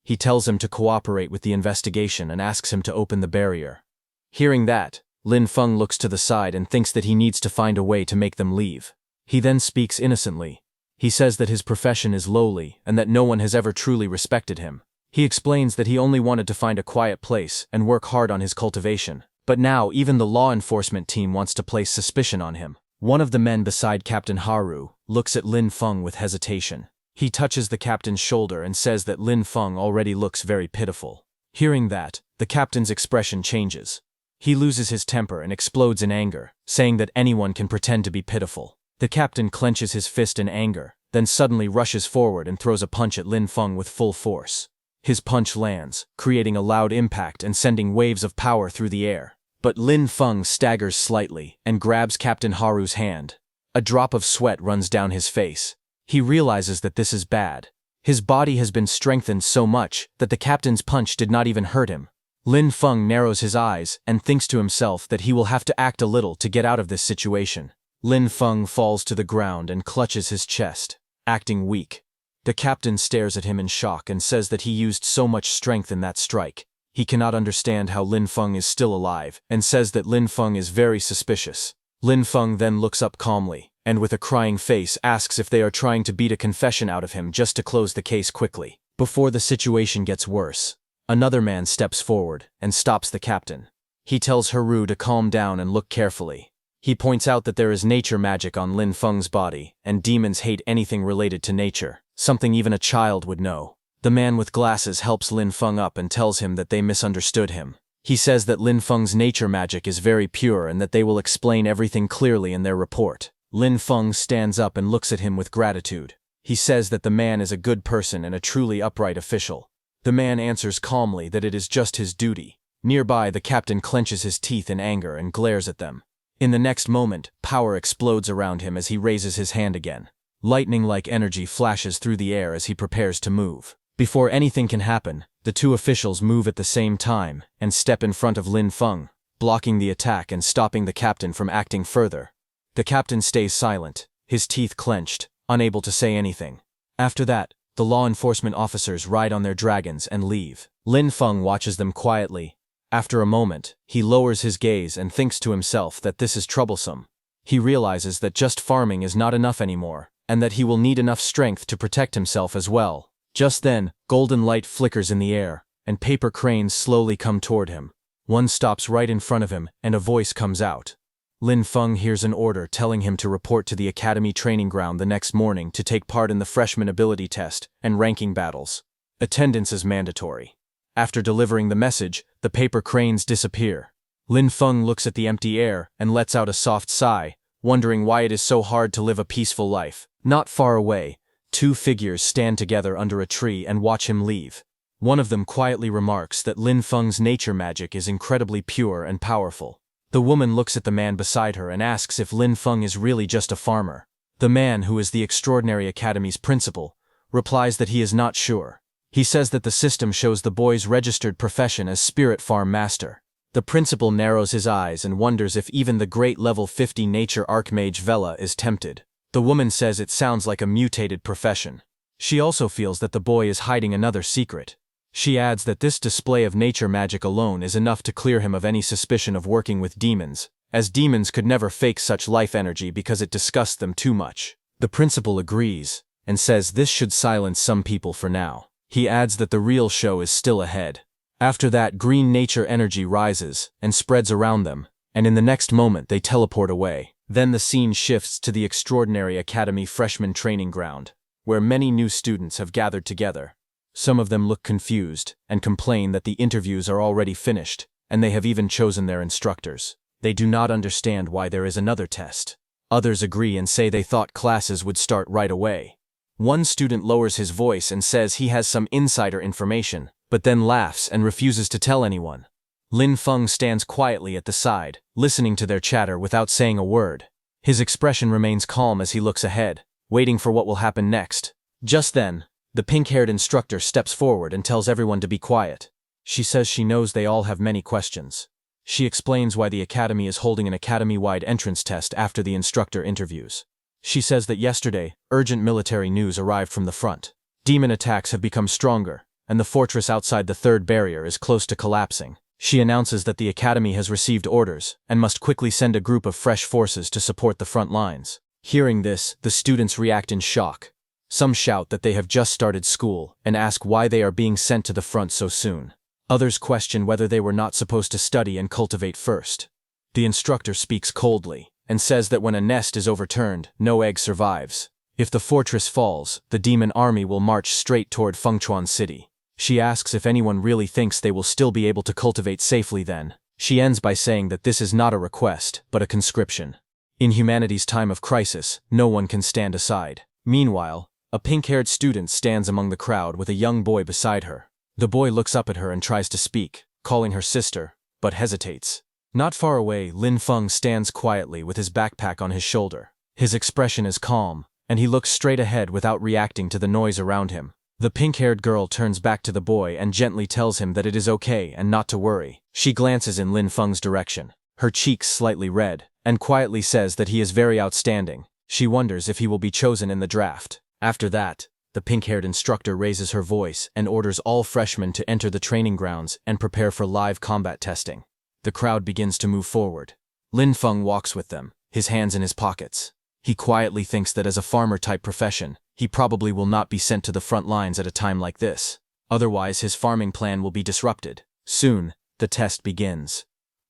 He tells him to cooperate with the investigation and asks him to open the barrier. Hearing that, Lin Feng looks to the side and thinks that he needs to find a way to make them leave. He then speaks innocently. He says that his profession is lowly and that no one has ever truly respected him. He explains that he only wanted to find a quiet place and work hard on his cultivation. But now even the law enforcement team wants to place suspicion on him. One of the men beside Captain Haru looks at Lin Feng with hesitation. He touches the captain's shoulder and says that Lin Feng already looks very pitiful. Hearing that, the captain's expression changes. He loses his temper and explodes in anger, saying that anyone can pretend to be pitiful. The captain clenches his fist in anger, then suddenly rushes forward and throws a punch at Lin Feng with full force. His punch lands, creating a loud impact and sending waves of power through the air. But Lin Feng staggers slightly and grabs Captain Haru's hand. A drop of sweat runs down his face. He realizes that this is bad. His body has been strengthened so much that the captain's punch did not even hurt him. Lin Feng narrows his eyes and thinks to himself that he will have to act a little to get out of this situation. Lin Feng falls to the ground and clutches his chest, acting weak. The captain stares at him in shock and says that he used so much strength in that strike. He cannot understand how Lin Feng is still alive and says that Lin Feng is very suspicious. Lin Feng then looks up calmly and with a crying face asks if they are trying to beat a confession out of him just to close the case quickly. Before the situation gets worse, another man steps forward and stops the captain. He tells Haru to calm down and look carefully. He points out that there is nature magic on Lin Feng's body, and demons hate anything related to nature, something even a child would know. The man with glasses helps Lin Feng up and tells him that they misunderstood him. He says that Lin Feng's nature magic is very pure and that they will explain everything clearly in their report. Lin Feng stands up and looks at him with gratitude. He says that the man is a good person and a truly upright official. The man answers calmly that it is just his duty. Nearby, the captain clenches his teeth in anger and glares at them. In the next moment, power explodes around him as he raises his hand again. Lightning-like energy flashes through the air as he prepares to move. Before anything can happen, the 2 officials move at the same time and step in front of Lin Feng, blocking the attack and stopping the captain from acting further. The captain stays silent, his teeth clenched, unable to say anything. After that, the law enforcement officers ride on their dragons and leave. Lin Feng watches them quietly. After a moment, he lowers his gaze and thinks to himself that this is troublesome. He realizes that just farming is not enough anymore, and that he will need enough strength to protect himself as well. Just then, golden light flickers in the air, and paper cranes slowly come toward him. One stops right in front of him, and a voice comes out. Lin Feng hears an order telling him to report to the academy training ground the next morning to take part in the freshman ability test and ranking battles. Attendance is mandatory. After delivering the message, the paper cranes disappear. Lin Feng looks at the empty air and lets out a soft sigh, wondering why it is so hard to live a peaceful life. Not far away, 2 figures stand together under a tree and watch him leave. One of them quietly remarks that Lin Feng's nature magic is incredibly pure and powerful. The woman looks at the man beside her and asks if Lin Feng is really just a farmer. The man, who is the Extraordinary Academy's principal, replies that he is not sure. He says that the system shows the boy's registered profession as Spirit Farm Master. The principal narrows his eyes and wonders if even the great level 50 nature Archmage Vela is tempted. The woman says it sounds like a mutated profession. She also feels that the boy is hiding another secret. She adds that this display of nature magic alone is enough to clear him of any suspicion of working with demons, as demons could never fake such life energy because it disgusts them too much. The principal agrees, and says this should silence some people for now. He adds that the real show is still ahead. After that, green nature energy rises and spreads around them, and in the next moment they teleport away. Then the scene shifts to the extraordinary Academy freshman training ground, where many new students have gathered together. Some of them look confused and complain that the interviews are already finished, and they have even chosen their instructors. They do not understand why there is another test. Others agree and say they thought classes would start right away. One student lowers his voice and says he has some insider information, but then laughs and refuses to tell anyone. Lin Feng stands quietly at the side, listening to their chatter without saying a word. His expression remains calm as he looks ahead, waiting for what will happen next. Just then, the pink-haired instructor steps forward and tells everyone to be quiet. She says she knows they all have many questions. She explains why the academy is holding an academy-wide entrance test after the instructor interviews. She says that yesterday, urgent military news arrived from the front. Demon attacks have become stronger, and the fortress outside the third barrier is close to collapsing. She announces that the academy has received orders and must quickly send a group of fresh forces to support the front lines. Hearing this, the students react in shock. Some shout that they have just started school and ask why they are being sent to the front so soon. Others question whether they were not supposed to study and cultivate first. The instructor speaks coldly and says that when a nest is overturned, no egg survives. If the fortress falls, the demon army will march straight toward Fengchuan City. She asks if anyone really thinks they will still be able to cultivate safely then. She ends by saying that this is not a request, but a conscription. In humanity's time of crisis, no one can stand aside. Meanwhile, a pink-haired student stands among the crowd with a young boy beside her. The boy looks up at her and tries to speak, calling her sister, but hesitates. Not far away, Lin Feng stands quietly with his backpack on his shoulder. His expression is calm, and he looks straight ahead without reacting to the noise around him. The pink-haired girl turns back to the boy and gently tells him that it is okay and not to worry. She glances in Lin Feng's direction, her cheeks slightly red, and quietly says that he is very outstanding. She wonders if he will be chosen in the draft. After that, the pink-haired instructor raises her voice and orders all freshmen to enter the training grounds and prepare for live combat testing. The crowd begins to move forward. Lin Feng walks with them, his hands in his pockets. He quietly thinks that as a farmer-type profession, he probably will not be sent to the front lines at a time like this. Otherwise, his farming plan will be disrupted. Soon, the test begins.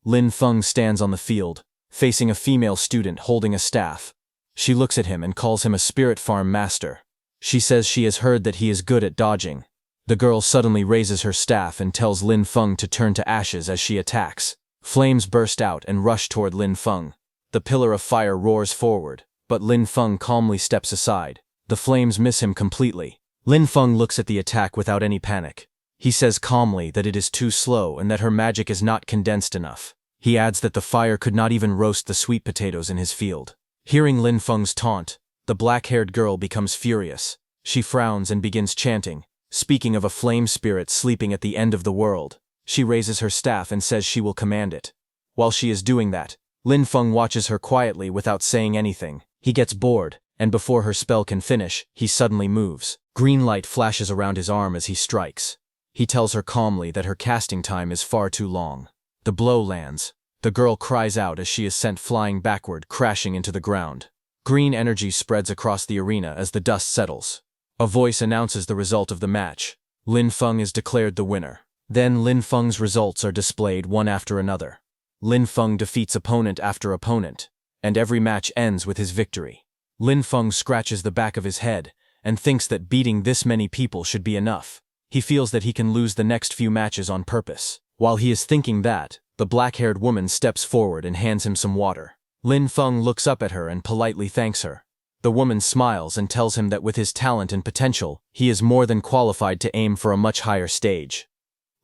Lin Feng stands on the field, facing a female student holding a staff. She looks at him and calls him a spirit farm master. She says she has heard that he is good at dodging. The girl suddenly raises her staff and tells Lin Feng to turn to ashes as she attacks. Flames burst out and rush toward Lin Feng. The pillar of fire roars forward, but Lin Feng calmly steps aside. The flames miss him completely. Lin Feng looks at the attack without any panic. He says calmly that it is too slow and that her magic is not condensed enough. He adds that the fire could not even roast the sweet potatoes in his field. Hearing Lin Feng's taunt, the black-haired girl becomes furious. She frowns and begins chanting, speaking of a flame spirit sleeping at the end of the world. She raises her staff and says she will command it. While she is doing that, Lin Feng watches her quietly without saying anything. He gets bored, and before her spell can finish, he suddenly moves. Green light flashes around his arm as he strikes. He tells her calmly that her casting time is far too long. The blow lands. The girl cries out as she is sent flying backward, crashing into the ground. Green energy spreads across the arena as the dust settles. A voice announces the result of the match. Lin Feng is declared the winner. Then Lin Feng's results are displayed one after another. Lin Feng defeats opponent after opponent, and every match ends with his victory. Lin Feng scratches the back of his head and thinks that beating this many people should be enough. He feels that he can lose the next few matches on purpose. While he is thinking that, the black-haired woman steps forward and hands him some water. Lin Feng looks up at her and politely thanks her. The woman smiles and tells him that with his talent and potential, he is more than qualified to aim for a much higher stage.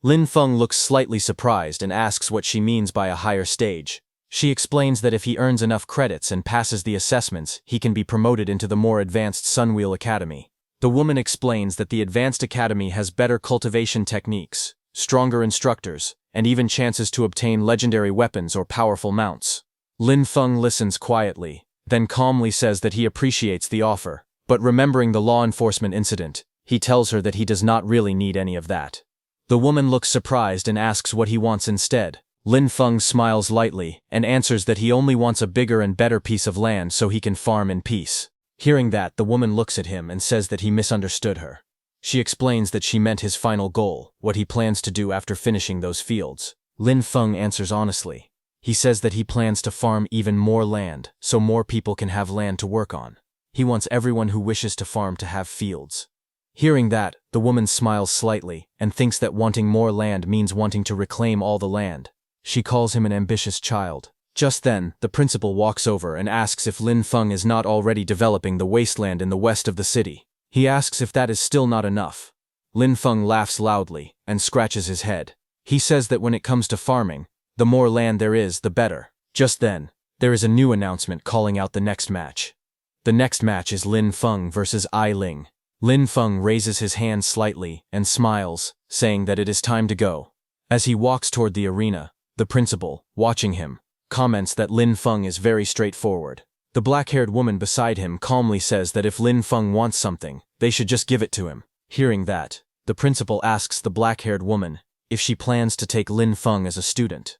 Lin Feng looks slightly surprised and asks what she means by a higher stage. She explains that if he earns enough credits and passes the assessments, he can be promoted into the more advanced Sunwheel Academy. The woman explains that the Advanced Academy has better cultivation techniques, stronger instructors, and even chances to obtain legendary weapons or powerful mounts. Lin Feng listens quietly, then calmly says that he appreciates the offer, but remembering the law enforcement incident, he tells her that he does not really need any of that. The woman looks surprised and asks what he wants instead. Lin Feng smiles lightly and answers that he only wants a bigger and better piece of land so he can farm in peace. Hearing that, the woman looks at him and says that he misunderstood her. She explains that she meant his final goal, what he plans to do after finishing those fields. Lin Feng answers honestly. He says that he plans to farm even more land, so more people can have land to work on. He wants everyone who wishes to farm to have fields. Hearing that, the woman smiles slightly, and thinks that wanting more land means wanting to reclaim all the land. She calls him an ambitious child. Just then, the principal walks over and asks if Lin Feng is not already developing the wasteland in the west of the city. He asks if that is still not enough. Lin Feng laughs loudly and scratches his head. He says that when it comes to farming, the more land there is, the better. Just then, there is a new announcement calling out the next match. The next match is Lin Feng versus Ai Ling. Lin Feng raises his hand slightly and smiles, saying that it is time to go. As he walks toward the arena, the principal, watching him, comments that Lin Feng is very straightforward. The black-haired woman beside him calmly says that if Lin Feng wants something, they should just give it to him. Hearing that, the principal asks the black-haired woman if she plans to take Lin Feng as a student.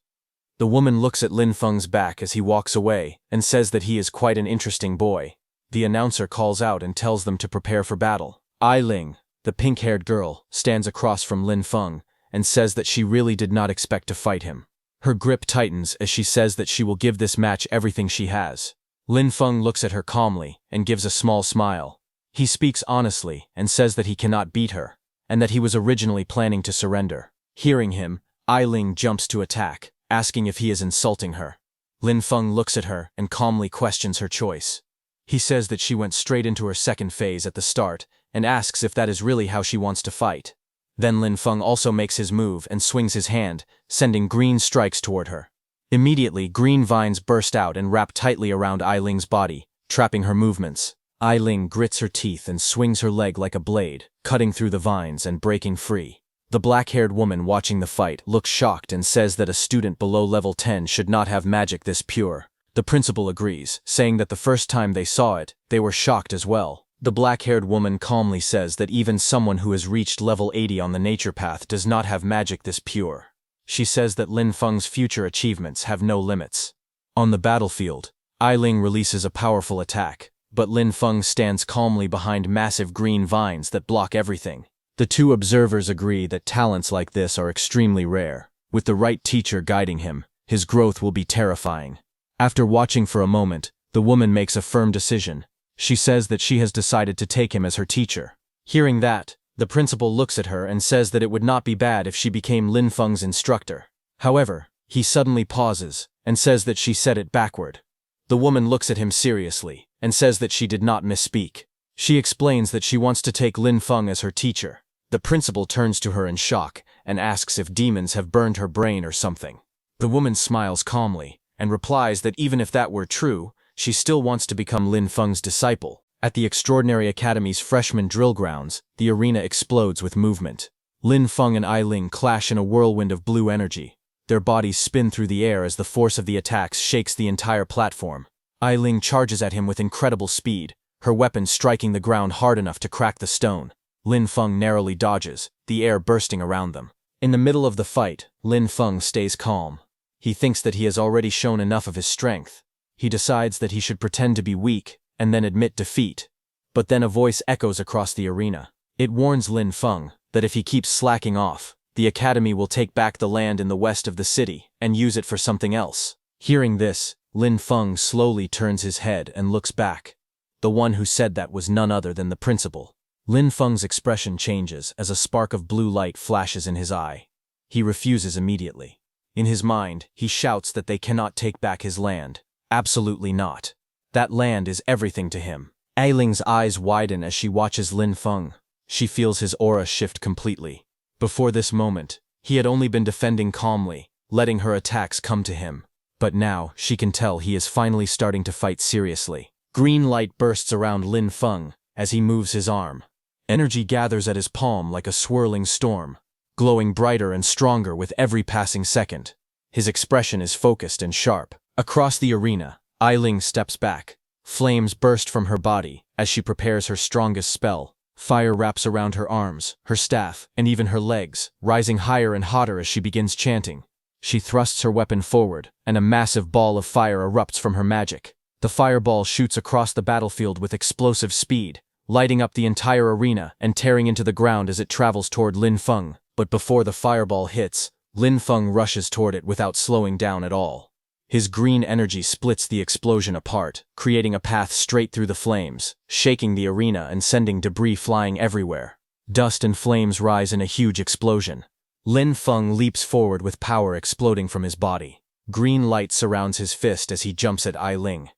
The woman looks at Lin Feng's back as he walks away and says that he is quite an interesting boy. The announcer calls out and tells them to prepare for battle. Ai Ling, the pink-haired girl, stands across from Lin Feng and says that she really did not expect to fight him. Her grip tightens as she says that she will give this match everything she has. Lin Feng looks at her calmly and gives a small smile. He speaks honestly and says that he cannot beat her, and that he was originally planning to surrender. Hearing him, Ai Ling jumps to attack, asking if he is insulting her. Lin Feng looks at her and calmly questions her choice. He says that she went straight into her second phase at the start and asks if that is really how she wants to fight. Then Lin Feng also makes his move and swings his hand, sending green strikes toward her. Immediately, green vines burst out and wrap tightly around Ai Ling's body, trapping her movements. Ai Ling grits her teeth and swings her leg like a blade, cutting through the vines and breaking free. The black-haired woman watching the fight looks shocked and says that a student below level 10 should not have magic this pure. The principal agrees, saying that the first time they saw it, they were shocked as well. The black-haired woman calmly says that even someone who has reached level 80 on the nature path does not have magic this pure. She says that Lin Feng's future achievements have no limits. On the battlefield, Ai Ling releases a powerful attack, but Lin Feng stands calmly behind massive green vines that block everything. The two observers agree that talents like this are extremely rare. With the right teacher guiding him, his growth will be terrifying. After watching for a moment, the woman makes a firm decision. She says that she has decided to take him as her teacher. Hearing that, the principal looks at her and says that it would not be bad if she became Lin Feng's instructor. However, he suddenly pauses and says that she said it backward. The woman looks at him seriously and says that she did not misspeak. She explains that she wants to take Lin Feng as her teacher. The principal turns to her in shock and asks if demons have burned her brain or something. The woman smiles calmly and replies that even if that were true, she still wants to become Lin Feng's disciple. At the Extraordinary Academy's freshman drill grounds, the arena explodes with movement. Lin Feng and Ai Ling clash in a whirlwind of blue energy. Their bodies spin through the air as the force of the attacks shakes the entire platform. Ai Ling charges at him with incredible speed, her weapon striking the ground hard enough to crack the stone. Lin Feng narrowly dodges, the air bursting around them. In the middle of the fight, Lin Feng stays calm. He thinks that he has already shown enough of his strength. He decides that he should pretend to be weak and then admit defeat. But then a voice echoes across the arena. It warns Lin Feng that if he keeps slacking off, the academy will take back the land in the west of the city and use it for something else. Hearing this, Lin Feng slowly turns his head and looks back. The one who said that was none other than the principal. Lin Feng's expression changes as a spark of blue light flashes in his eye. He refuses immediately. In his mind, he shouts that they cannot take back his land. Absolutely not. That land is everything to him. Ai Ling's eyes widen as she watches Lin Feng. She feels his aura shift completely. Before this moment, he had only been defending calmly, letting her attacks come to him. But now, she can tell he is finally starting to fight seriously. Green light bursts around Lin Feng as he moves his arm. Energy gathers at his palm like a swirling storm, glowing brighter and stronger with every passing second. His expression is focused and sharp. Across the arena, Ai Ling steps back. Flames burst from her body as she prepares her strongest spell. Fire wraps around her arms, her staff, and even her legs, rising higher and hotter as she begins chanting. She thrusts her weapon forward, and a massive ball of fire erupts from her magic. The fireball shoots across the battlefield with explosive speed, lighting up the entire arena and tearing into the ground as it travels toward Lin Feng. But before the fireball hits, Lin Feng rushes toward it without slowing down at all. His green energy splits the explosion apart, creating a path straight through the flames, shaking the arena and sending debris flying everywhere. Dust and flames rise in a huge explosion. Lin Feng leaps forward with power exploding from his body. Green light surrounds his fist as he jumps at Ai Ling.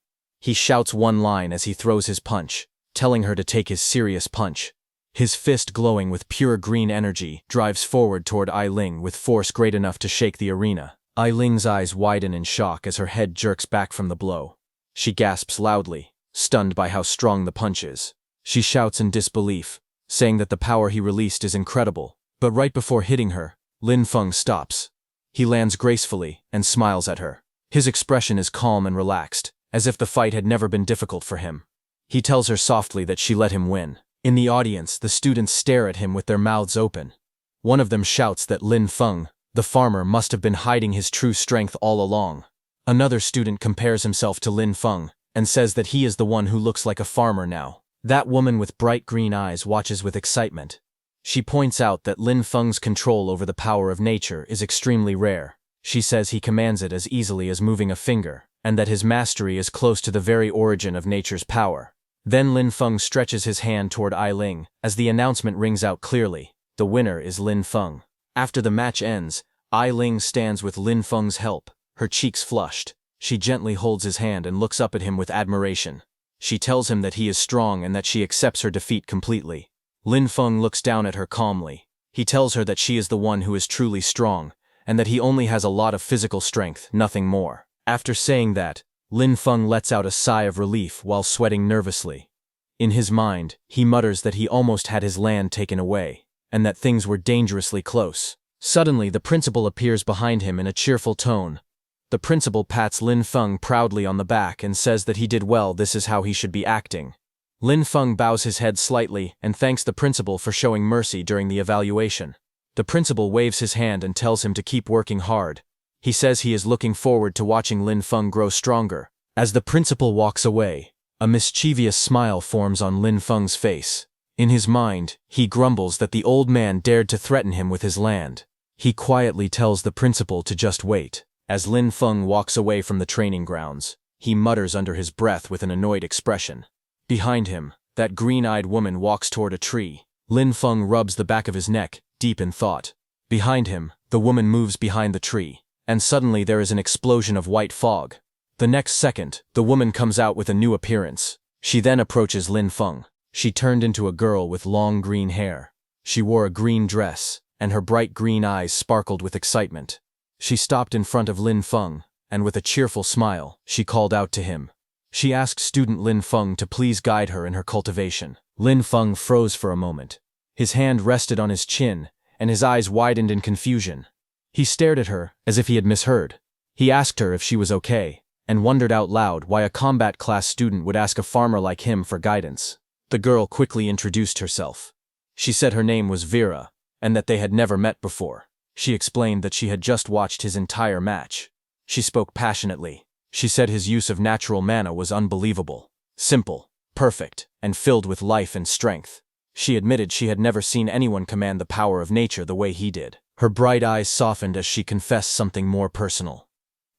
He shouts one line as he throws his punch, telling her to take his serious punch. His fist, glowing with pure green energy, drives forward toward Ai Ling with force great enough to shake the arena. Ai Ling's eyes widen in shock as her head jerks back from the blow. She gasps loudly, stunned by how strong the punch is. She shouts in disbelief, saying that the power he released is incredible. But right before hitting her, Lin Feng stops. He lands gracefully and smiles at her. His expression is calm and relaxed, as if the fight had never been difficult for him. He tells her softly that she let him win. In the audience, the students stare at him with their mouths open. One of them shouts that Lin Feng, the farmer, must have been hiding his true strength all along. Another student compares himself to Lin Feng and says that he is the one who looks like a farmer now. That woman with bright green eyes watches with excitement. She points out that Lin Feng's control over the power of nature is extremely rare. She says he commands it as easily as moving a finger, and that his mastery is close to the very origin of nature's power. Then Lin Feng stretches his hand toward Ai Ling as the announcement rings out clearly. The winner is Lin Feng. After the match ends, Ai Ling stands with Lin Feng's help, her cheeks flushed. She gently holds his hand and looks up at him with admiration. She tells him that he is strong and that she accepts her defeat completely. Lin Feng looks down at her calmly. He tells her that she is the one who is truly strong, and that he only has a lot of physical strength, nothing more. After saying that, Lin Feng lets out a sigh of relief while sweating nervously. In his mind, he mutters that he almost had his land taken away, and that things were dangerously close. Suddenly, the principal appears behind him in a cheerful tone. The principal pats Lin Feng proudly on the back and says that he did well, this is how he should be acting. Lin Feng bows his head slightly and thanks the principal for showing mercy during the evaluation. The principal waves his hand and tells him to keep working hard. He says he is looking forward to watching Lin Feng grow stronger. As the principal walks away, a mischievous smile forms on Lin Feng's face. In his mind, he grumbles that the old man dared to threaten him with his land. He quietly tells the principal to just wait. As Lin Feng walks away from the training grounds, he mutters under his breath with an annoyed expression. Behind him, that green-eyed woman walks toward a tree. Lin Feng rubs the back of his neck, deep in thought. Behind him, the woman moves behind the tree, and suddenly there is an explosion of white fog. The next second, the woman comes out with a new appearance. She then approaches Lin Feng. She turned into a girl with long green hair. She wore a green dress, and her bright green eyes sparkled with excitement. She stopped in front of Lin Feng, and with a cheerful smile, she called out to him. She asked student Lin Feng to please guide her in her cultivation. Lin Feng froze for a moment. His hand rested on his chin, and his eyes widened in confusion. He stared at her, as if he had misheard. He asked her if she was okay, and wondered out loud why a combat class student would ask a farmer like him for guidance. The girl quickly introduced herself. She said her name was Vera, and that they had never met before. She explained that she had just watched his entire match. She spoke passionately. She said his use of natural mana was unbelievable, simple, perfect, and filled with life and strength. She admitted she had never seen anyone command the power of nature the way he did. Her bright eyes softened as she confessed something more personal.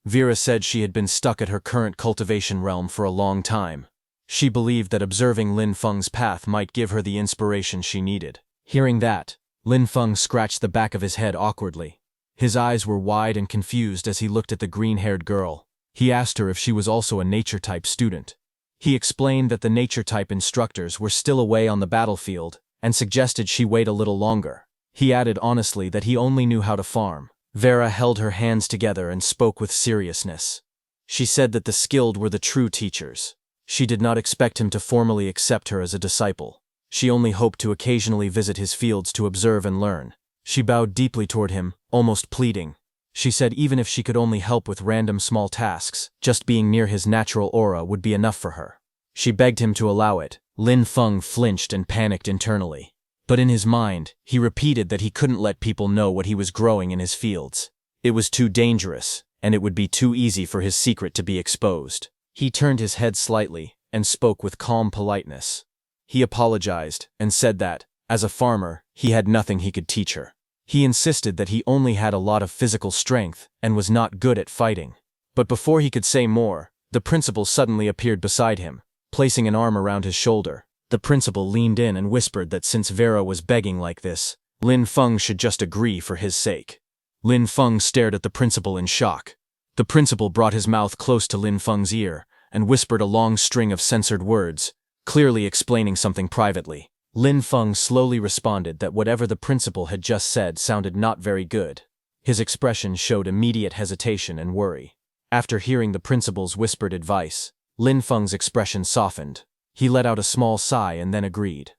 Vera said she had been stuck at her current cultivation realm for a long time. She believed that observing Lin Feng's path might give her the inspiration she needed. Hearing that, Lin Feng scratched the back of his head awkwardly. His eyes were wide and confused as he looked at the green-haired girl. He asked her if she was also a nature-type student. He explained that the nature-type instructors were still away on the battlefield and suggested she wait a little longer. He added honestly that he only knew how to farm. Vera held her hands together and spoke with seriousness. She said that the skilled were the true teachers. She did not expect him to formally accept her as a disciple. She only hoped to occasionally visit his fields to observe and learn. She bowed deeply toward him, almost pleading. She said even if she could only help with random small tasks, just being near his natural aura would be enough for her. She begged him to allow it. Lin Feng flinched and panicked internally. But in his mind, he repeated that he couldn't let people know what he was growing in his fields. It was too dangerous, and it would be too easy for his secret to be exposed. He turned his head slightly and spoke with calm politeness. He apologized and said that, as a farmer, he had nothing he could teach her. He insisted that he only had a lot of physical strength and was not good at fighting. But before he could say more, the principal suddenly appeared beside him, placing an arm around his shoulder. The principal leaned in and whispered that since Vera was begging like this, Lin Feng should just agree for his sake. Lin Feng stared at the principal in shock. The principal brought his mouth close to Lin Feng's ear and whispered a long string of censored words, clearly explaining something privately. Lin Feng slowly responded that whatever the principal had just said sounded not very good. His expression showed immediate hesitation and worry. After hearing the principal's whispered advice, Lin Feng's expression softened. He let out a small sigh and then agreed.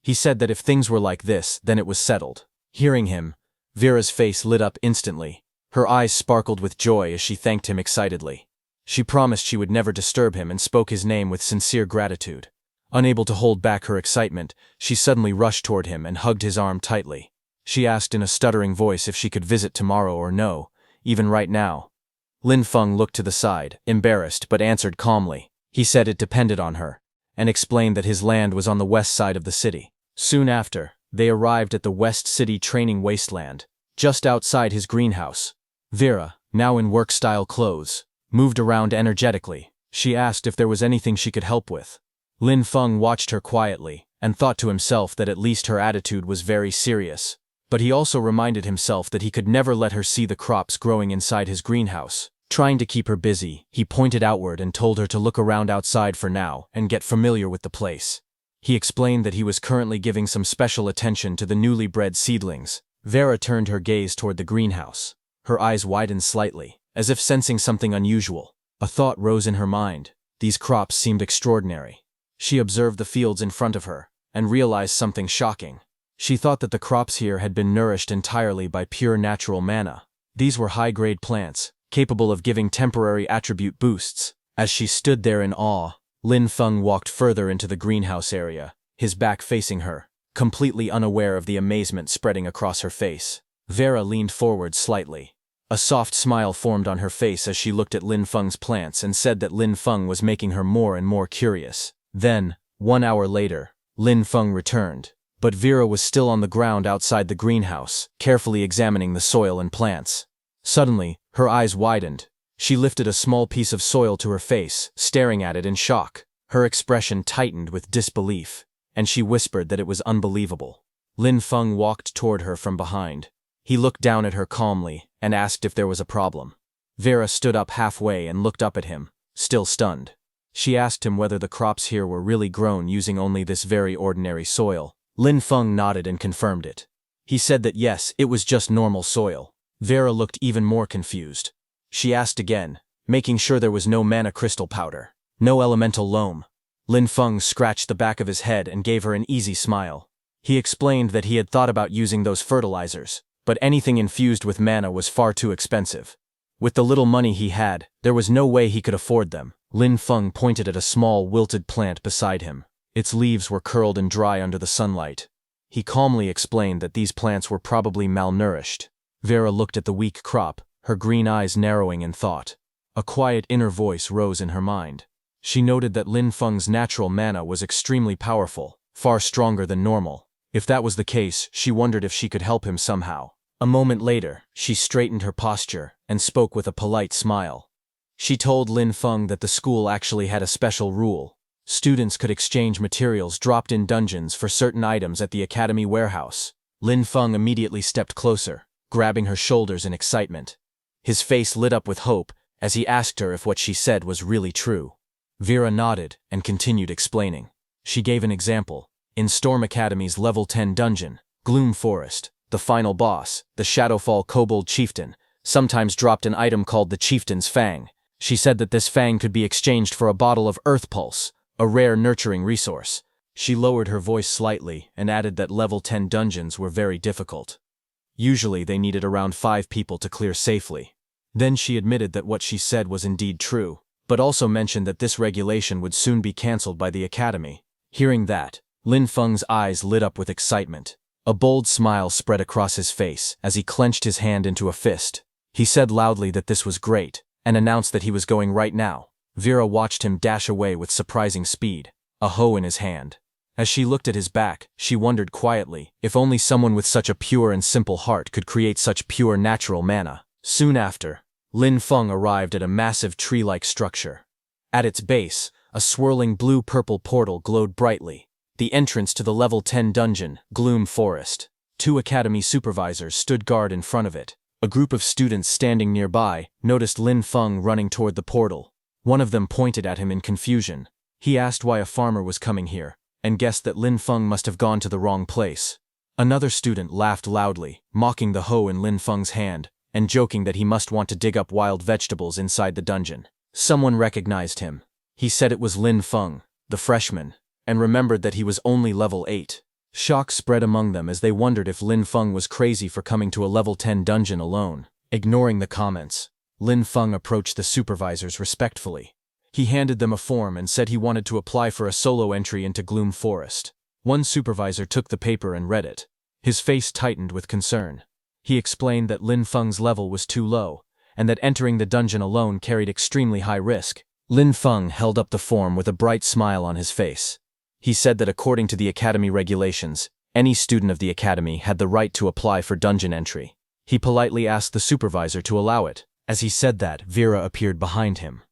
He said that if things were like this, then it was settled. Hearing him, Vera's face lit up instantly. Her eyes sparkled with joy as she thanked him excitedly. She promised she would never disturb him and spoke his name with sincere gratitude. Unable to hold back her excitement, she suddenly rushed toward him and hugged his arm tightly. She asked in a stuttering voice if she could visit tomorrow or no, even right now. Lin Feng looked to the side, embarrassed, but answered calmly. He said it depended on her, and explained that his land was on the west side of the city. Soon after, they arrived at the West City training wasteland, just outside his greenhouse. Vera, now in work-style clothes, moved around energetically. She asked if there was anything she could help with. Lin Feng watched her quietly, and thought to himself that at least her attitude was very serious. But he also reminded himself that he could never let her see the crops growing inside his greenhouse. Trying to keep her busy, he pointed outward and told her to look around outside for now and get familiar with the place. He explained that he was currently giving some special attention to the newly bred seedlings. Vera turned her gaze toward the greenhouse. Her eyes widened slightly, as if sensing something unusual. A thought rose in her mind. These crops seemed extraordinary. She observed the fields in front of her, and realized something shocking. She thought that the crops here had been nourished entirely by pure natural mana. These were high-grade plants, capable of giving temporary attribute boosts. As she stood there in awe, Lin Feng walked further into the greenhouse area, his back facing her, completely unaware of the amazement spreading across her face. Vera leaned forward slightly. A soft smile formed on her face as she looked at Lin Feng's plants and said that Lin Feng was making her more and more curious. Then, 1 hour later, Lin Feng returned, but Vera was still on the ground outside the greenhouse, carefully examining the soil and plants. Suddenly, her eyes widened. She lifted a small piece of soil to her face, staring at it in shock. Her expression tightened with disbelief, and she whispered that it was unbelievable. Lin Feng walked toward her from behind. He looked down at her calmly and asked if there was a problem. Vera stood up halfway and looked up at him, still stunned. She asked him whether the crops here were really grown using only this very ordinary soil. Lin Feng nodded and confirmed it. He said that yes, it was just normal soil. Vera looked even more confused. She asked again, making sure there was no mana crystal powder, no elemental loam. Lin Feng scratched the back of his head and gave her an easy smile. He explained that he had thought about using those fertilizers, but anything infused with mana was far too expensive. With the little money he had, there was no way he could afford them. Lin Feng pointed at a small wilted plant beside him. Its leaves were curled and dry under the sunlight. He calmly explained that these plants were probably malnourished. Vera looked at the weak crop, her green eyes narrowing in thought. A quiet inner voice rose in her mind. She noted that Lin Feng's natural mana was extremely powerful, far stronger than normal. If that was the case, she wondered if she could help him somehow. A moment later, she straightened her posture and spoke with a polite smile. She told Lin Feng that the school actually had a special rule. Students could exchange materials dropped in dungeons for certain items at the academy warehouse. Lin Feng immediately stepped closer, grabbing her shoulders in excitement. His face lit up with hope as he asked her if what she said was really true. Vera nodded and continued explaining. She gave an example. In Storm Academy's level 10 dungeon, Gloom Forest, the final boss, the Shadowfall Kobold Chieftain, sometimes dropped an item called the Chieftain's Fang. She said that this fang could be exchanged for a bottle of Earth Pulse, a rare nurturing resource. She lowered her voice slightly and added that level 10 dungeons were very difficult. Usually they needed around 5 people to clear safely. Then she admitted that what she said was indeed true, but also mentioned that this regulation would soon be cancelled by the academy. Hearing that, Lin Feng's eyes lit up with excitement. A bold smile spread across his face as he clenched his hand into a fist. He said loudly that this was great, and announced that he was going right now. Vera watched him dash away with surprising speed, a hoe in his hand. As she looked at his back, she wondered quietly if only someone with such a pure and simple heart could create such pure natural mana. Soon after, Lin Feng arrived at a massive tree-like structure. At its base, a swirling blue-purple portal glowed brightly, the entrance to the level 10 dungeon, Gloom Forest. 2 academy supervisors stood guard in front of it. A group of students standing nearby noticed Lin Feng running toward the portal. One of them pointed at him in confusion. He asked why a farmer was coming here, and guessed that Lin Feng must have gone to the wrong place. Another student laughed loudly, mocking the hoe in Lin Feng's hand, and joking that he must want to dig up wild vegetables inside the dungeon. Someone recognized him. He said it was Lin Feng, the freshman, and remembered that he was only level 8. Shock spread among them as they wondered if Lin Feng was crazy for coming to a level 10 dungeon alone. Ignoring the comments, Lin Feng approached the supervisors respectfully. He handed them a form and said he wanted to apply for a solo entry into Gloom Forest. One supervisor took the paper and read it. His face tightened with concern. He explained that Lin Feng's level was too low, and that entering the dungeon alone carried extremely high risk. Lin Feng held up the form with a bright smile on his face. He said that according to the academy regulations, any student of the academy had the right to apply for dungeon entry. He politely asked the supervisor to allow it. As he said that, Vera appeared behind him.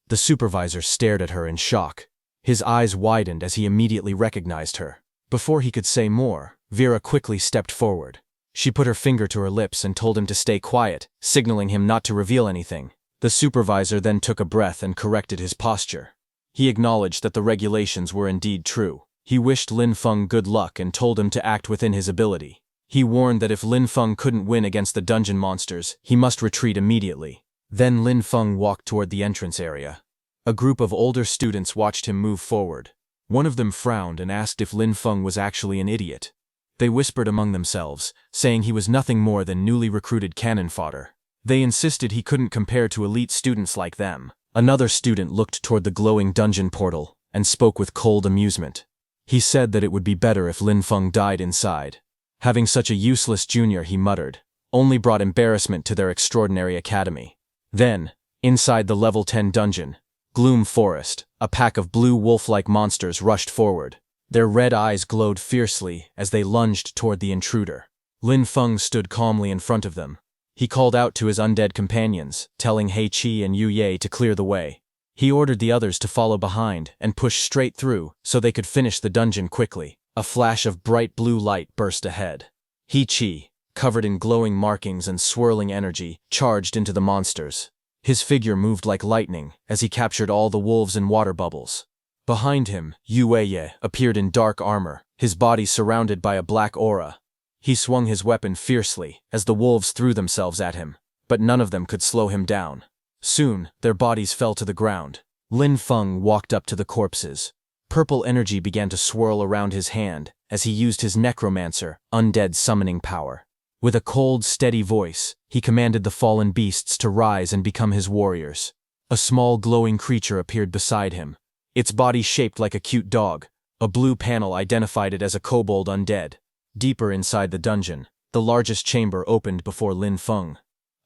The supervisor stared at her in shock. His eyes widened as he immediately recognized her. Before he could say more, Vera quickly stepped forward. She put her finger to her lips and told him to stay quiet, signaling him not to reveal anything. The supervisor then took a breath and corrected his posture. He acknowledged that the regulations were indeed true. He wished Lin Feng good luck and told him to act within his ability. He warned that if Lin Feng couldn't win against the dungeon monsters, he must retreat immediately. Then Lin Feng walked toward the entrance area. A group of older students watched him move forward. One of them frowned and asked if Lin Feng was actually an idiot. They whispered among themselves, saying he was nothing more than newly recruited cannon fodder. They insisted he couldn't compare to elite students like them. Another student looked toward the glowing dungeon portal and spoke with cold amusement. He said that it would be better if Lin Feng died inside. Having such a useless junior, he muttered, only brought embarrassment to their extraordinary academy. Then, inside the level 10 dungeon, Gloom Forest, a pack of blue wolf-like monsters rushed forward. Their red eyes glowed fiercely as they lunged toward the intruder. Lin Feng stood calmly in front of them. He called out to his undead companions, telling He Qi and Yu Ye to clear the way. He ordered the others to follow behind and push straight through so they could finish the dungeon quickly. A flash of bright blue light burst ahead. He Qi, covered in glowing markings and swirling energy, charged into the monsters. His figure moved like lightning as he captured all the wolves and water bubbles. Behind him, Yu Ye appeared in dark armor, his body surrounded by a black aura. He swung his weapon fiercely as the wolves threw themselves at him, but none of them could slow him down. Soon, their bodies fell to the ground. Lin Feng walked up to the corpses. Purple energy began to swirl around his hand as he used his Necromancer, Undead summoning power. With a cold, steady voice, he commanded the fallen beasts to rise and become his warriors. A small glowing creature appeared beside him. Its body shaped like a cute dog. A blue panel identified it as a kobold undead. Deeper inside the dungeon, the largest chamber opened before Lin Feng.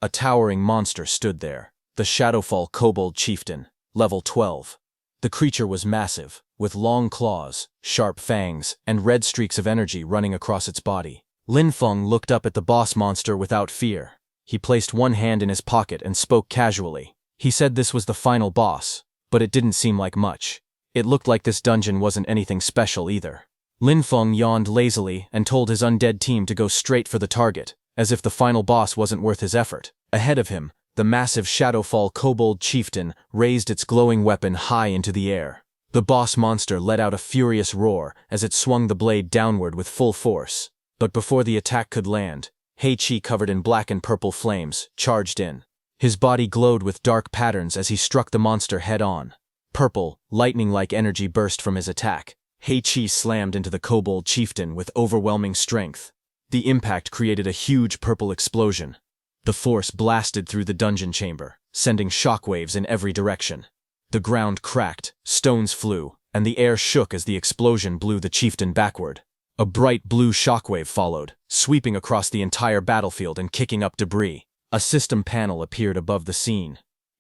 A towering monster stood there, the Shadowfall Kobold Chieftain, level 12. The creature was massive, with long claws, sharp fangs, and red streaks of energy running across its body. Lin Feng looked up at the boss monster without fear. He placed one hand in his pocket and spoke casually. He said this was the final boss, but it didn't seem like much. It looked like this dungeon wasn't anything special either. Lin Feng yawned lazily and told his undead team to go straight for the target, as if the final boss wasn't worth his effort. Ahead of him, the massive Shadowfall Kobold Chieftain raised its glowing weapon high into the air. The boss monster let out a furious roar as it swung the blade downward with full force. But before the attack could land, He Qi, covered in black and purple flames, charged in. His body glowed with dark patterns as he struck the monster head-on. Purple, lightning-like energy burst from his attack. He Qi slammed into the Kobold Chieftain with overwhelming strength. The impact created a huge purple explosion. The force blasted through the dungeon chamber, sending shockwaves in every direction. The ground cracked, stones flew, and the air shook as the explosion blew the chieftain backward. A bright blue shockwave followed, sweeping across the entire battlefield and kicking up debris. A system panel appeared above the scene.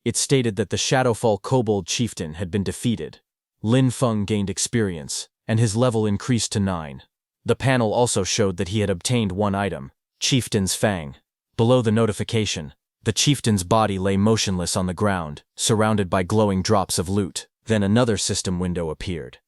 It stated that the Shadowfall Kobold Chieftain had been defeated. Lin Feng gained experience, and his level increased to 9. The panel also showed that he had obtained one item, Chieftain's Fang. Below the notification, the chieftain's body lay motionless on the ground, surrounded by glowing drops of loot. Then another system window appeared.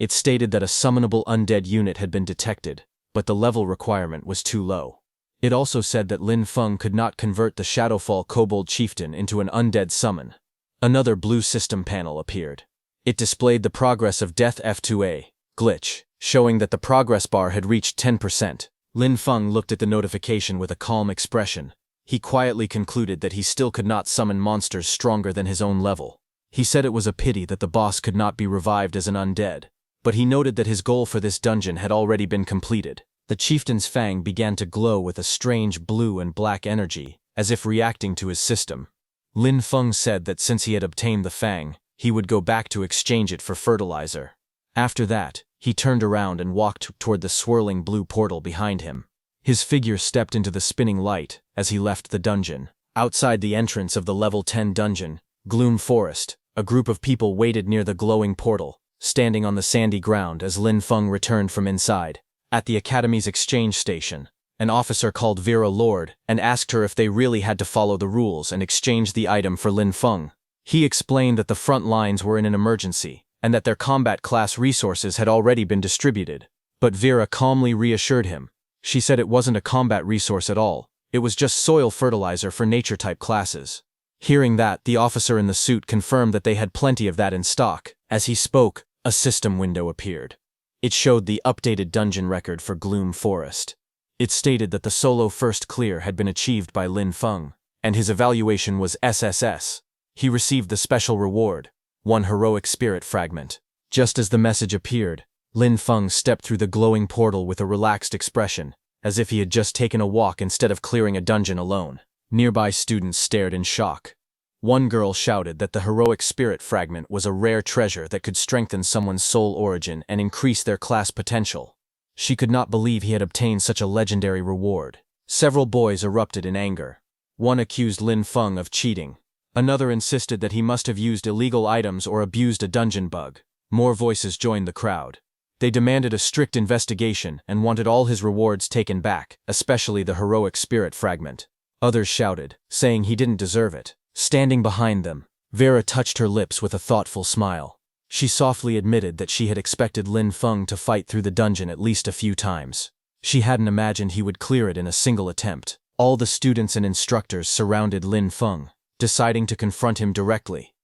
It stated that a summonable undead unit had been detected, but the level requirement was too low. It also said that Lin Feng could not convert the Shadowfall Kobold Chieftain into an undead summon. Another blue system panel appeared. It displayed the progress of Death F2A, glitch, showing that the progress bar had reached 10%. Lin Feng looked at the notification with a calm expression. He quietly concluded that he still could not summon monsters stronger than his own level. He said it was a pity that the boss could not be revived as an undead, but he noted that his goal for this dungeon had already been completed. The chieftain's fang began to glow with a strange blue and black energy, as if reacting to his system. Lin Feng said that since he had obtained the fang, he would go back to exchange it for fertilizer. After that, he turned around and walked toward the swirling blue portal behind him. His figure stepped into the spinning light as he left the dungeon. Outside the entrance of the level 10 dungeon, Gloom Forest, a group of people waited near the glowing portal, standing on the sandy ground as Lin Feng returned from inside. At the Academy's exchange station, an officer called Vera Lord and asked her if they really had to follow the rules and exchange the item for Lin Feng. He explained that the front lines were in an emergency, and that their combat class resources had already been distributed. But Vera calmly reassured him. She said it wasn't a combat resource at all, it was just soil fertilizer for nature-type classes. Hearing that, the officer in the suit confirmed that they had plenty of that in stock. As he spoke, a system window appeared. It showed the updated dungeon record for Gloom Forest. It stated that the solo first clear had been achieved by Lin Feng, and his evaluation was SSS. He received the special reward, 1 heroic spirit fragment. Just as the message appeared, Lin Feng stepped through the glowing portal with a relaxed expression, as if he had just taken a walk instead of clearing a dungeon alone. Nearby students stared in shock. One girl shouted that the heroic spirit fragment was a rare treasure that could strengthen someone's soul origin and increase their class potential. She could not believe he had obtained such a legendary reward. Several boys erupted in anger. One accused Lin Feng of cheating. Another insisted that he must have used illegal items or abused a dungeon bug. More voices joined the crowd. They demanded a strict investigation and wanted all his rewards taken back, especially the heroic spirit fragment. Others shouted, saying he didn't deserve it. Standing behind them, Vera touched her lips with a thoughtful smile. She softly admitted that she had expected Lin Feng to fight through the dungeon at least a few times. She hadn't imagined he would clear it in a single attempt. All the students and instructors surrounded Lin Feng, deciding to confront him directly.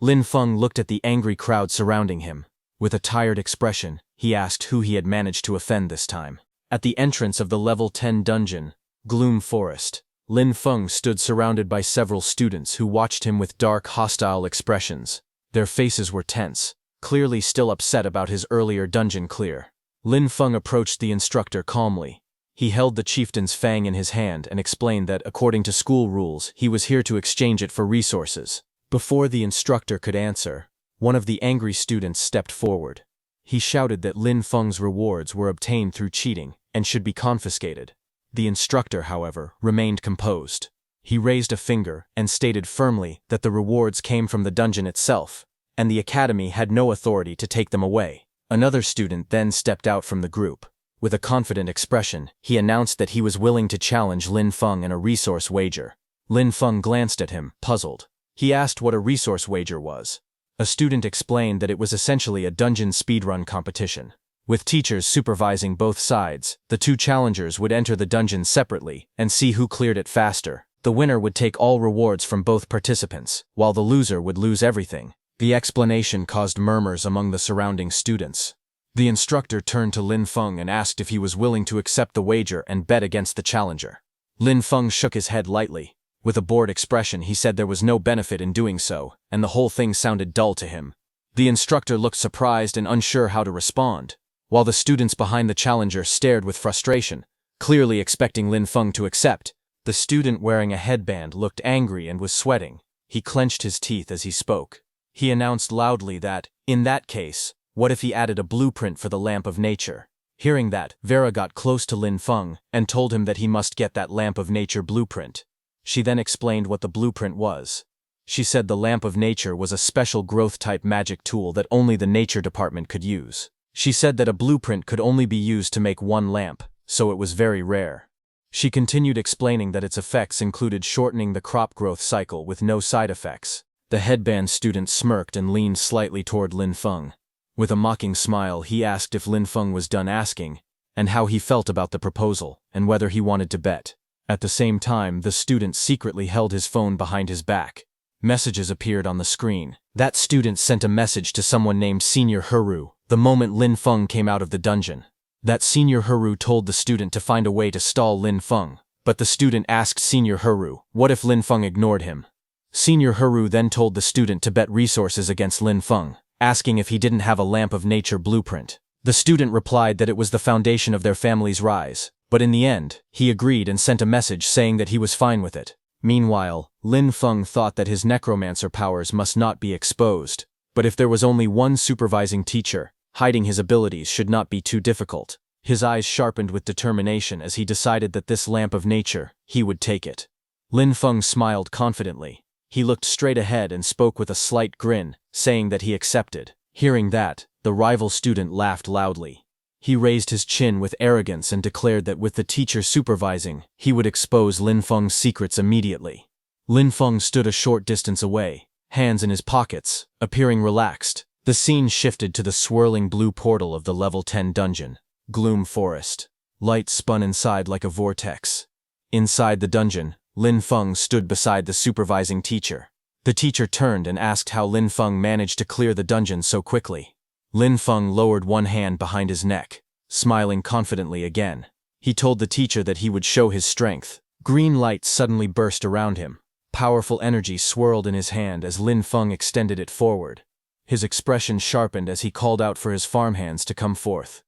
Lin Feng looked at the angry crowd surrounding him. With a tired expression, he asked who he had managed to offend this time. At the entrance of the level 10 dungeon, Gloom Forest, Lin Feng stood surrounded by several students who watched him with dark, hostile expressions. Their faces were tense, clearly still upset about his earlier dungeon clear. Lin Feng approached the instructor calmly. He held the chieftain's fang in his hand and explained that, according to school rules, he was here to exchange it for resources. Before the instructor could answer, one of the angry students stepped forward. He shouted that Lin Feng's rewards were obtained through cheating and should be confiscated. The instructor, however, remained composed. He raised a finger and stated firmly that the rewards came from the dungeon itself, and the academy had no authority to take them away. Another student then stepped out from the group. With a confident expression, he announced that he was willing to challenge Lin Feng in a resource wager. Lin Feng glanced at him, puzzled. He asked what a resource wager was. A student explained that it was essentially a dungeon speedrun competition. With teachers supervising both sides, the two challengers would enter the dungeon separately and see who cleared it faster. The winner would take all rewards from both participants, while the loser would lose everything. The explanation caused murmurs among the surrounding students. The instructor turned to Lin Feng and asked if he was willing to accept the wager and bet against the challenger. Lin Feng shook his head lightly. With a bored expression, he said there was no benefit in doing so, and the whole thing sounded dull to him. The instructor looked surprised and unsure how to respond, while the students behind the challenger stared with frustration, clearly expecting Lin Feng to accept. The student wearing a headband looked angry and was sweating. He clenched his teeth as he spoke. He announced loudly that, in that case, what if he added a blueprint for the Lamp of Nature? Hearing that, Vera got close to Lin Feng and told him that he must get that Lamp of Nature blueprint. She then explained what the blueprint was. She said the Lamp of Nature was a special growth-type magic tool that only the Nature Department could use. She said that a blueprint could only be used to make one lamp, so it was very rare. She continued explaining that its effects included shortening the crop growth cycle with no side effects. The headband student smirked and leaned slightly toward Lin Feng. With a mocking smile, he asked if Lin Feng was done asking, and how he felt about the proposal, and whether he wanted to bet. At the same time, the student secretly held his phone behind his back. Messages appeared on the screen. That student sent a message to someone named Senior Huru the moment Lin Feng came out of the dungeon. That Senior Huru told the student to find a way to stall Lin Feng, but the student asked Senior Huru, what if Lin Feng ignored him? Senior Huru then told the student to bet resources against Lin Feng, asking if he didn't have a Lamp of Nature blueprint. The student replied that it was the foundation of their family's rise, but in the end, he agreed and sent a message saying that he was fine with it. Meanwhile, Lin Feng thought that his necromancer powers must not be exposed, but if there was only one supervising teacher, hiding his abilities should not be too difficult. His eyes sharpened with determination as he decided that this Lamp of Nature, he would take it. Lin Feng smiled confidently. He looked straight ahead and spoke with a slight grin, saying that he accepted. Hearing that, the rival student laughed loudly. He raised his chin with arrogance and declared that with the teacher supervising, he would expose Lin Feng's secrets immediately. Lin Feng stood a short distance away, hands in his pockets, appearing relaxed. The scene shifted to the swirling blue portal of the level 10 dungeon. Gloom Forest. Light spun inside like a vortex. Inside the dungeon, Lin Feng stood beside the supervising teacher. The teacher turned and asked how Lin Feng managed to clear the dungeon so quickly. Lin Feng lowered one hand behind his neck, smiling confidently again. He told the teacher that he would show his strength. Green light suddenly burst around him. Powerful energy swirled in his hand as Lin Feng extended it forward. His expression sharpened as he called out for his farmhands to come forth.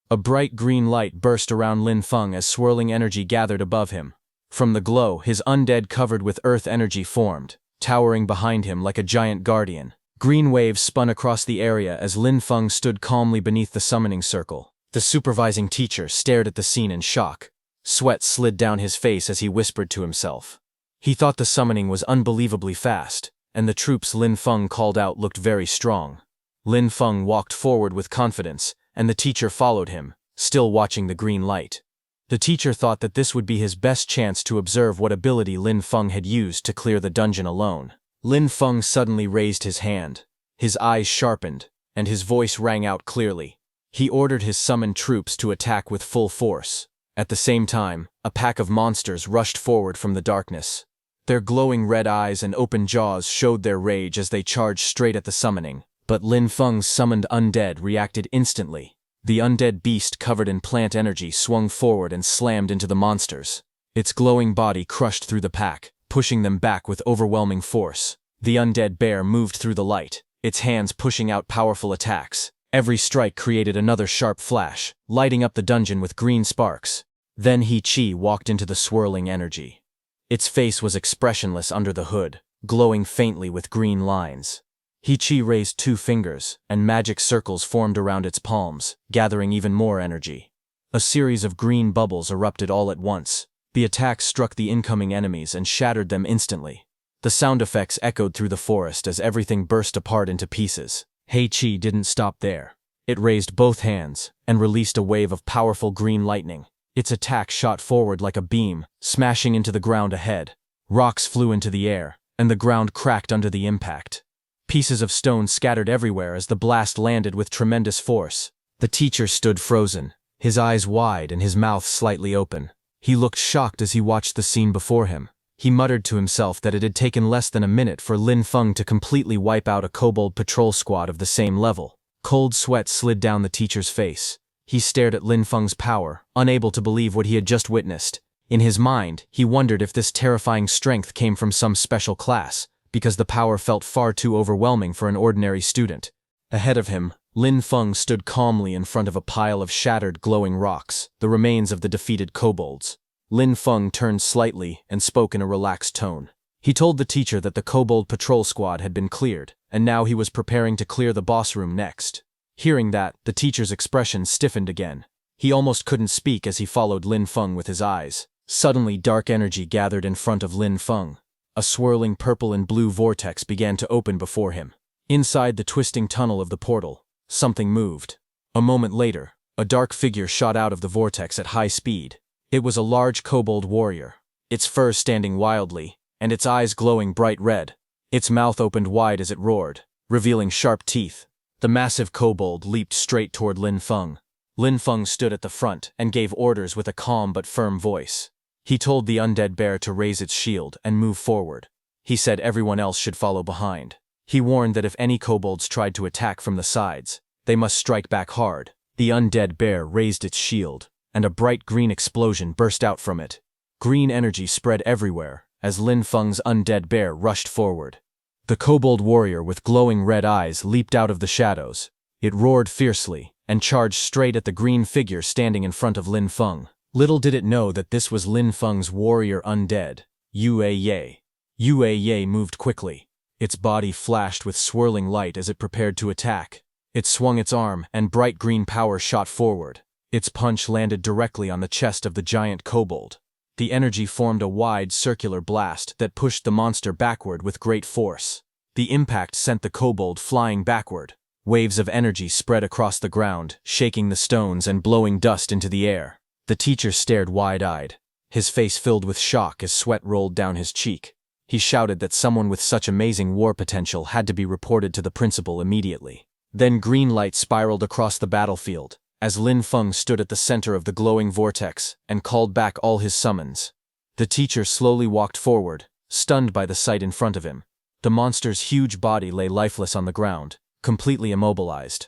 A bright green light burst around Lin Feng as swirling energy gathered above him. From the glow, his undead covered with earth energy formed, towering behind him like a giant guardian. Green waves spun across the area as Lin Feng stood calmly beneath the summoning circle. The supervising teacher stared at the scene in shock. Sweat slid down his face as he whispered to himself. He thought the summoning was unbelievably fast, and the troops Lin Feng called out looked very strong. Lin Feng walked forward with confidence, and the teacher followed him, still watching the green light. The teacher thought that this would be his best chance to observe what ability Lin Feng had used to clear the dungeon alone. Lin Feng suddenly raised his hand. His eyes sharpened, and his voice rang out clearly. He ordered his summoned troops to attack with full force. At the same time, a pack of monsters rushed forward from the darkness. Their glowing red eyes and open jaws showed their rage as they charged straight at the summoning. But Lin Feng's summoned undead reacted instantly. The undead beast covered in plant energy swung forward and slammed into the monsters. Its glowing body crushed through the pack, pushing them back with overwhelming force. The undead bear moved through the light, its hands pushing out powerful attacks. Every strike created another sharp flash, lighting up the dungeon with green sparks. Then He-Chi walked into the swirling energy. Its face was expressionless under the hood, glowing faintly with green lines. He-Chi raised 2 fingers, and magic circles formed around its palms, gathering even more energy. A series of green bubbles erupted all at once. The attacks struck the incoming enemies and shattered them instantly. The sound effects echoed through the forest as everything burst apart into pieces. He-Chi didn't stop there. It raised both hands, and released a wave of powerful green lightning. Its attack shot forward like a beam, smashing into the ground ahead. Rocks flew into the air, and the ground cracked under the impact. Pieces of stone scattered everywhere as the blast landed with tremendous force. The teacher stood frozen, his eyes wide and his mouth slightly open. He looked shocked as he watched the scene before him. He muttered to himself that it had taken less than a minute for Lin Feng to completely wipe out a kobold patrol squad of the same level. Cold sweat slid down the teacher's face. He stared at Lin Feng's power, unable to believe what he had just witnessed. In his mind, he wondered if this terrifying strength came from some special class, because the power felt far too overwhelming for an ordinary student. Ahead of him, Lin Feng stood calmly in front of a pile of shattered glowing rocks, the remains of the defeated kobolds. Lin Feng turned slightly and spoke in a relaxed tone. He told the teacher that the kobold patrol squad had been cleared, and now he was preparing to clear the boss room next. Hearing that, the teacher's expression stiffened again. He almost couldn't speak as he followed Lin Feng with his eyes. Suddenly dark energy gathered in front of Lin Feng. A swirling purple and blue vortex began to open before him. Inside the twisting tunnel of the portal, something moved. A moment later, a dark figure shot out of the vortex at high speed. It was a large kobold warrior, its fur standing wildly, and its eyes glowing bright red. Its mouth opened wide as it roared, revealing sharp teeth. The massive kobold leaped straight toward Lin Feng. Lin Feng stood at the front and gave orders with a calm but firm voice. He told the undead bear to raise its shield and move forward. He said everyone else should follow behind. He warned that if any kobolds tried to attack from the sides, they must strike back hard. The undead bear raised its shield, and a bright green explosion burst out from it. Green energy spread everywhere as Lin Feng's undead bear rushed forward. The kobold warrior with glowing red eyes leaped out of the shadows. It roared fiercely and charged straight at the green figure standing in front of Lin Feng. Little did it know that this was Lin Feng's warrior undead, Yue Ye. Yue Ye moved quickly. Its body flashed with swirling light as it prepared to attack. It swung its arm, and bright green power shot forward. Its punch landed directly on the chest of the giant kobold. The energy formed a wide, circular blast that pushed the monster backward with great force. The impact sent the kobold flying backward. Waves of energy spread across the ground, shaking the stones and blowing dust into the air. The teacher stared wide-eyed, his face filled with shock as sweat rolled down his cheek. He shouted that someone with such amazing war potential had to be reported to the principal immediately. Then green light spiraled across the battlefield, as Lin Feng stood at the center of the glowing vortex and called back all his summons. The teacher slowly walked forward, stunned by the sight in front of him. The monster's huge body lay lifeless on the ground, completely immobilized.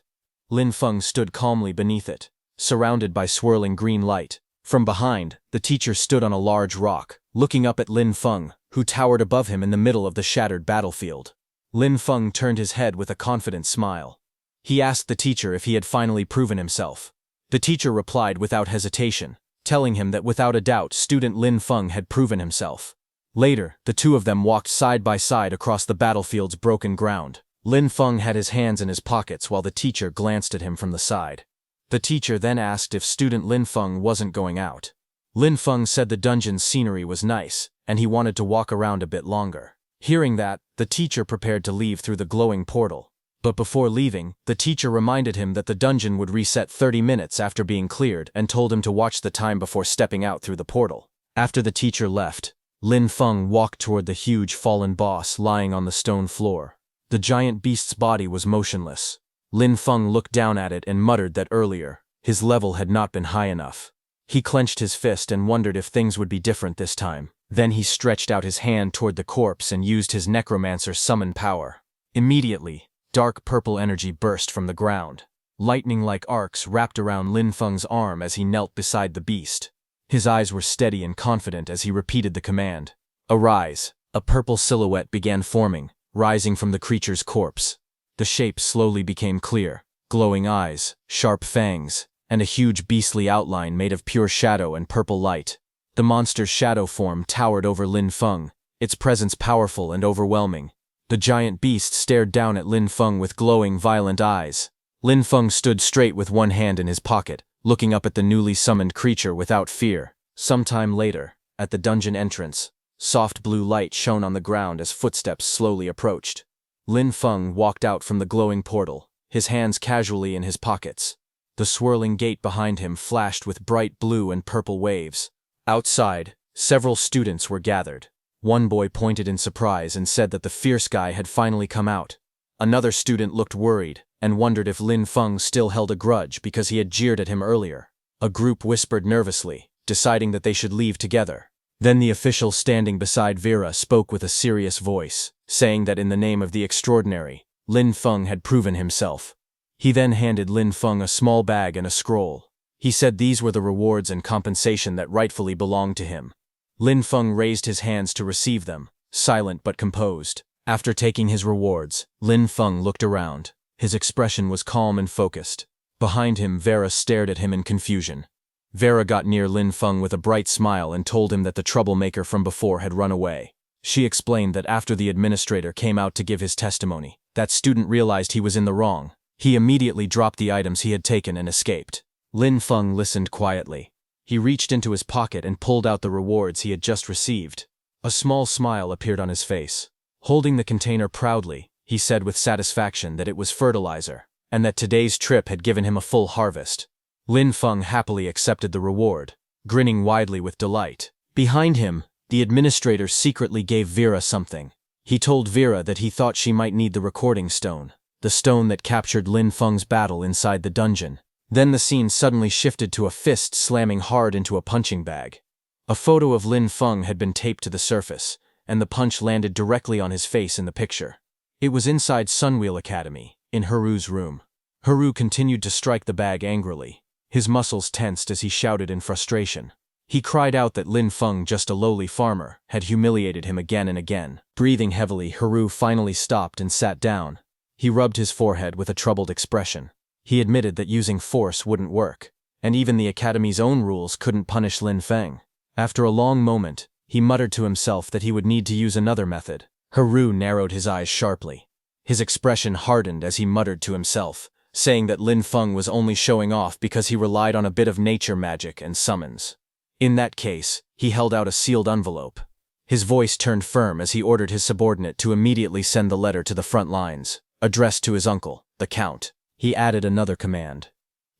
Lin Feng stood calmly beneath it, surrounded by swirling green light. From behind, the teacher stood on a large rock, looking up at Lin Feng, who towered above him in the middle of the shattered battlefield. Lin Feng turned his head with a confident smile. He asked the teacher if he had finally proven himself. The teacher replied without hesitation, telling him that without a doubt student Lin Feng had proven himself. Later, the two of them walked side by side across the battlefield's broken ground. Lin Feng had his hands in his pockets while the teacher glanced at him from the side. The teacher then asked if student Lin Feng wasn't going out. Lin Feng said the dungeon's scenery was nice, and he wanted to walk around a bit longer. Hearing that, the teacher prepared to leave through the glowing portal. But before leaving, the teacher reminded him that the dungeon would reset 30 minutes after being cleared and told him to watch the time before stepping out through the portal. After the teacher left, Lin Feng walked toward the huge fallen boss lying on the stone floor. The giant beast's body was motionless. Lin Feng looked down at it and muttered that earlier, his level had not been high enough. He clenched his fist and wondered if things would be different this time. Then he stretched out his hand toward the corpse and used his Necromancer summon power. Immediately, dark purple energy burst from the ground. Lightning-like arcs wrapped around Lin Feng's arm as he knelt beside the beast. His eyes were steady and confident as he repeated the command. Arise! A purple silhouette began forming, rising from the creature's corpse. The shape slowly became clear. Glowing eyes, sharp fangs, and a huge beastly outline made of pure shadow and purple light. The monster's shadow form towered over Lin Feng, its presence powerful and overwhelming. The giant beast stared down at Lin Feng with glowing, violent eyes. Lin Feng stood straight with one hand in his pocket, looking up at the newly summoned creature without fear. Sometime later, at the dungeon entrance, soft blue light shone on the ground as footsteps slowly approached. Lin Feng walked out from the glowing portal, his hands casually in his pockets. The swirling gate behind him flashed with bright blue and purple waves. Outside, several students were gathered. One boy pointed in surprise and said that the fierce guy had finally come out. Another student looked worried and wondered if Lin Feng still held a grudge because he had jeered at him earlier. A group whispered nervously, deciding that they should leave together. Then the official standing beside Vera spoke with a serious voice, saying that in the name of the extraordinary, Lin Feng had proven himself. He then handed Lin Feng a small bag and a scroll. He said these were the rewards and compensation that rightfully belonged to him. Lin Feng raised his hands to receive them, silent but composed. After taking his rewards, Lin Feng looked around. His expression was calm and focused. Behind him, Vera stared at him in confusion. Vera got near Lin Feng with a bright smile and told him that the troublemaker from before had run away. She explained that after the administrator came out to give his testimony, that student realized he was in the wrong. He immediately dropped the items he had taken and escaped. Lin Feng listened quietly. He reached into his pocket and pulled out the rewards he had just received. A small smile appeared on his face. Holding the container proudly, he said with satisfaction that it was fertilizer, and that today's trip had given him a full harvest. Lin Feng happily accepted the reward, grinning widely with delight. Behind him, the administrator secretly gave Vera something. He told Vera that he thought she might need the recording stone, the stone that captured Lin Feng's battle inside the dungeon. Then the scene suddenly shifted to a fist slamming hard into a punching bag. A photo of Lin Feng had been taped to the surface, and the punch landed directly on his face in the picture. It was inside Sunwheel Academy, in Haru's room. Haru continued to strike the bag angrily. His muscles tensed as he shouted in frustration. He cried out that Lin Feng, just a lowly farmer, had humiliated him again and again. Breathing heavily, Haru finally stopped and sat down. He rubbed his forehead with a troubled expression. He admitted that using force wouldn't work, and even the Academy's own rules couldn't punish Lin Feng. After a long moment, he muttered to himself that he would need to use another method. Haru narrowed his eyes sharply. His expression hardened as he muttered to himself, saying that Lin Feng was only showing off because he relied on a bit of nature magic and summons. In that case, he held out a sealed envelope. His voice turned firm as he ordered his subordinate to immediately send the letter to the front lines, addressed to his uncle, the Count. He added another command.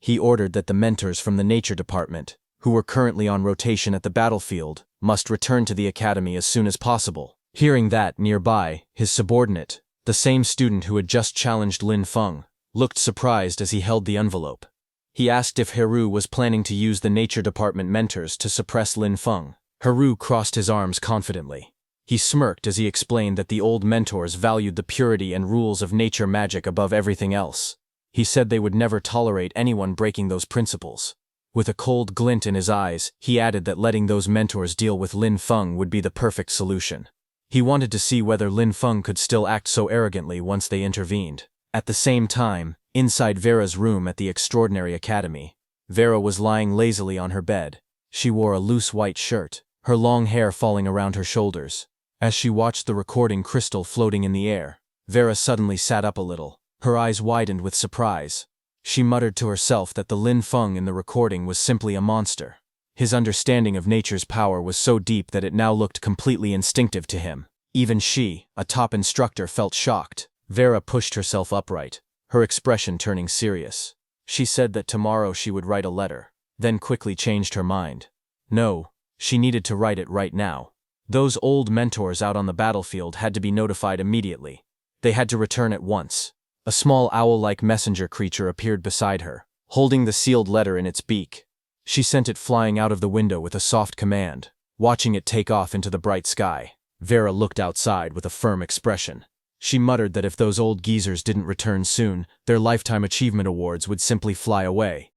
He ordered that the mentors from the nature department, who were currently on rotation at the battlefield, must return to the academy as soon as possible. Hearing that, nearby, his subordinate, the same student who had just challenged Lin Feng, looked surprised as he held the envelope. He asked if Haru was planning to use the nature department mentors to suppress Lin Feng. Haru crossed his arms confidently. He smirked as he explained that the old mentors valued the purity and rules of nature magic above everything else. He said they would never tolerate anyone breaking those principles. With a cold glint in his eyes, he added that letting those mentors deal with Lin Feng would be the perfect solution. He wanted to see whether Lin Feng could still act so arrogantly once they intervened. At the same time, inside Vera's room at the Extraordinary Academy, Vera was lying lazily on her bed. She wore a loose white shirt, her long hair falling around her shoulders. As she watched the recording crystal floating in the air, Vera suddenly sat up a little. Her eyes widened with surprise. She muttered to herself that the Lin Feng in the recording was simply a monster. His understanding of nature's power was so deep that it now looked completely instinctive to him. Even she, a top instructor, felt shocked. Vera pushed herself upright, her expression turning serious. She said that tomorrow she would write a letter, then quickly changed her mind. No, she needed to write it right now. Those old mentors out on the battlefield had to be notified immediately. They had to return at once. A small owl-like messenger creature appeared beside her, holding the sealed letter in its beak. She sent it flying out of the window with a soft command, watching it take off into the bright sky. Vera looked outside with a firm expression. She muttered that if those old geezers didn't return soon, their lifetime achievement awards would simply fly away.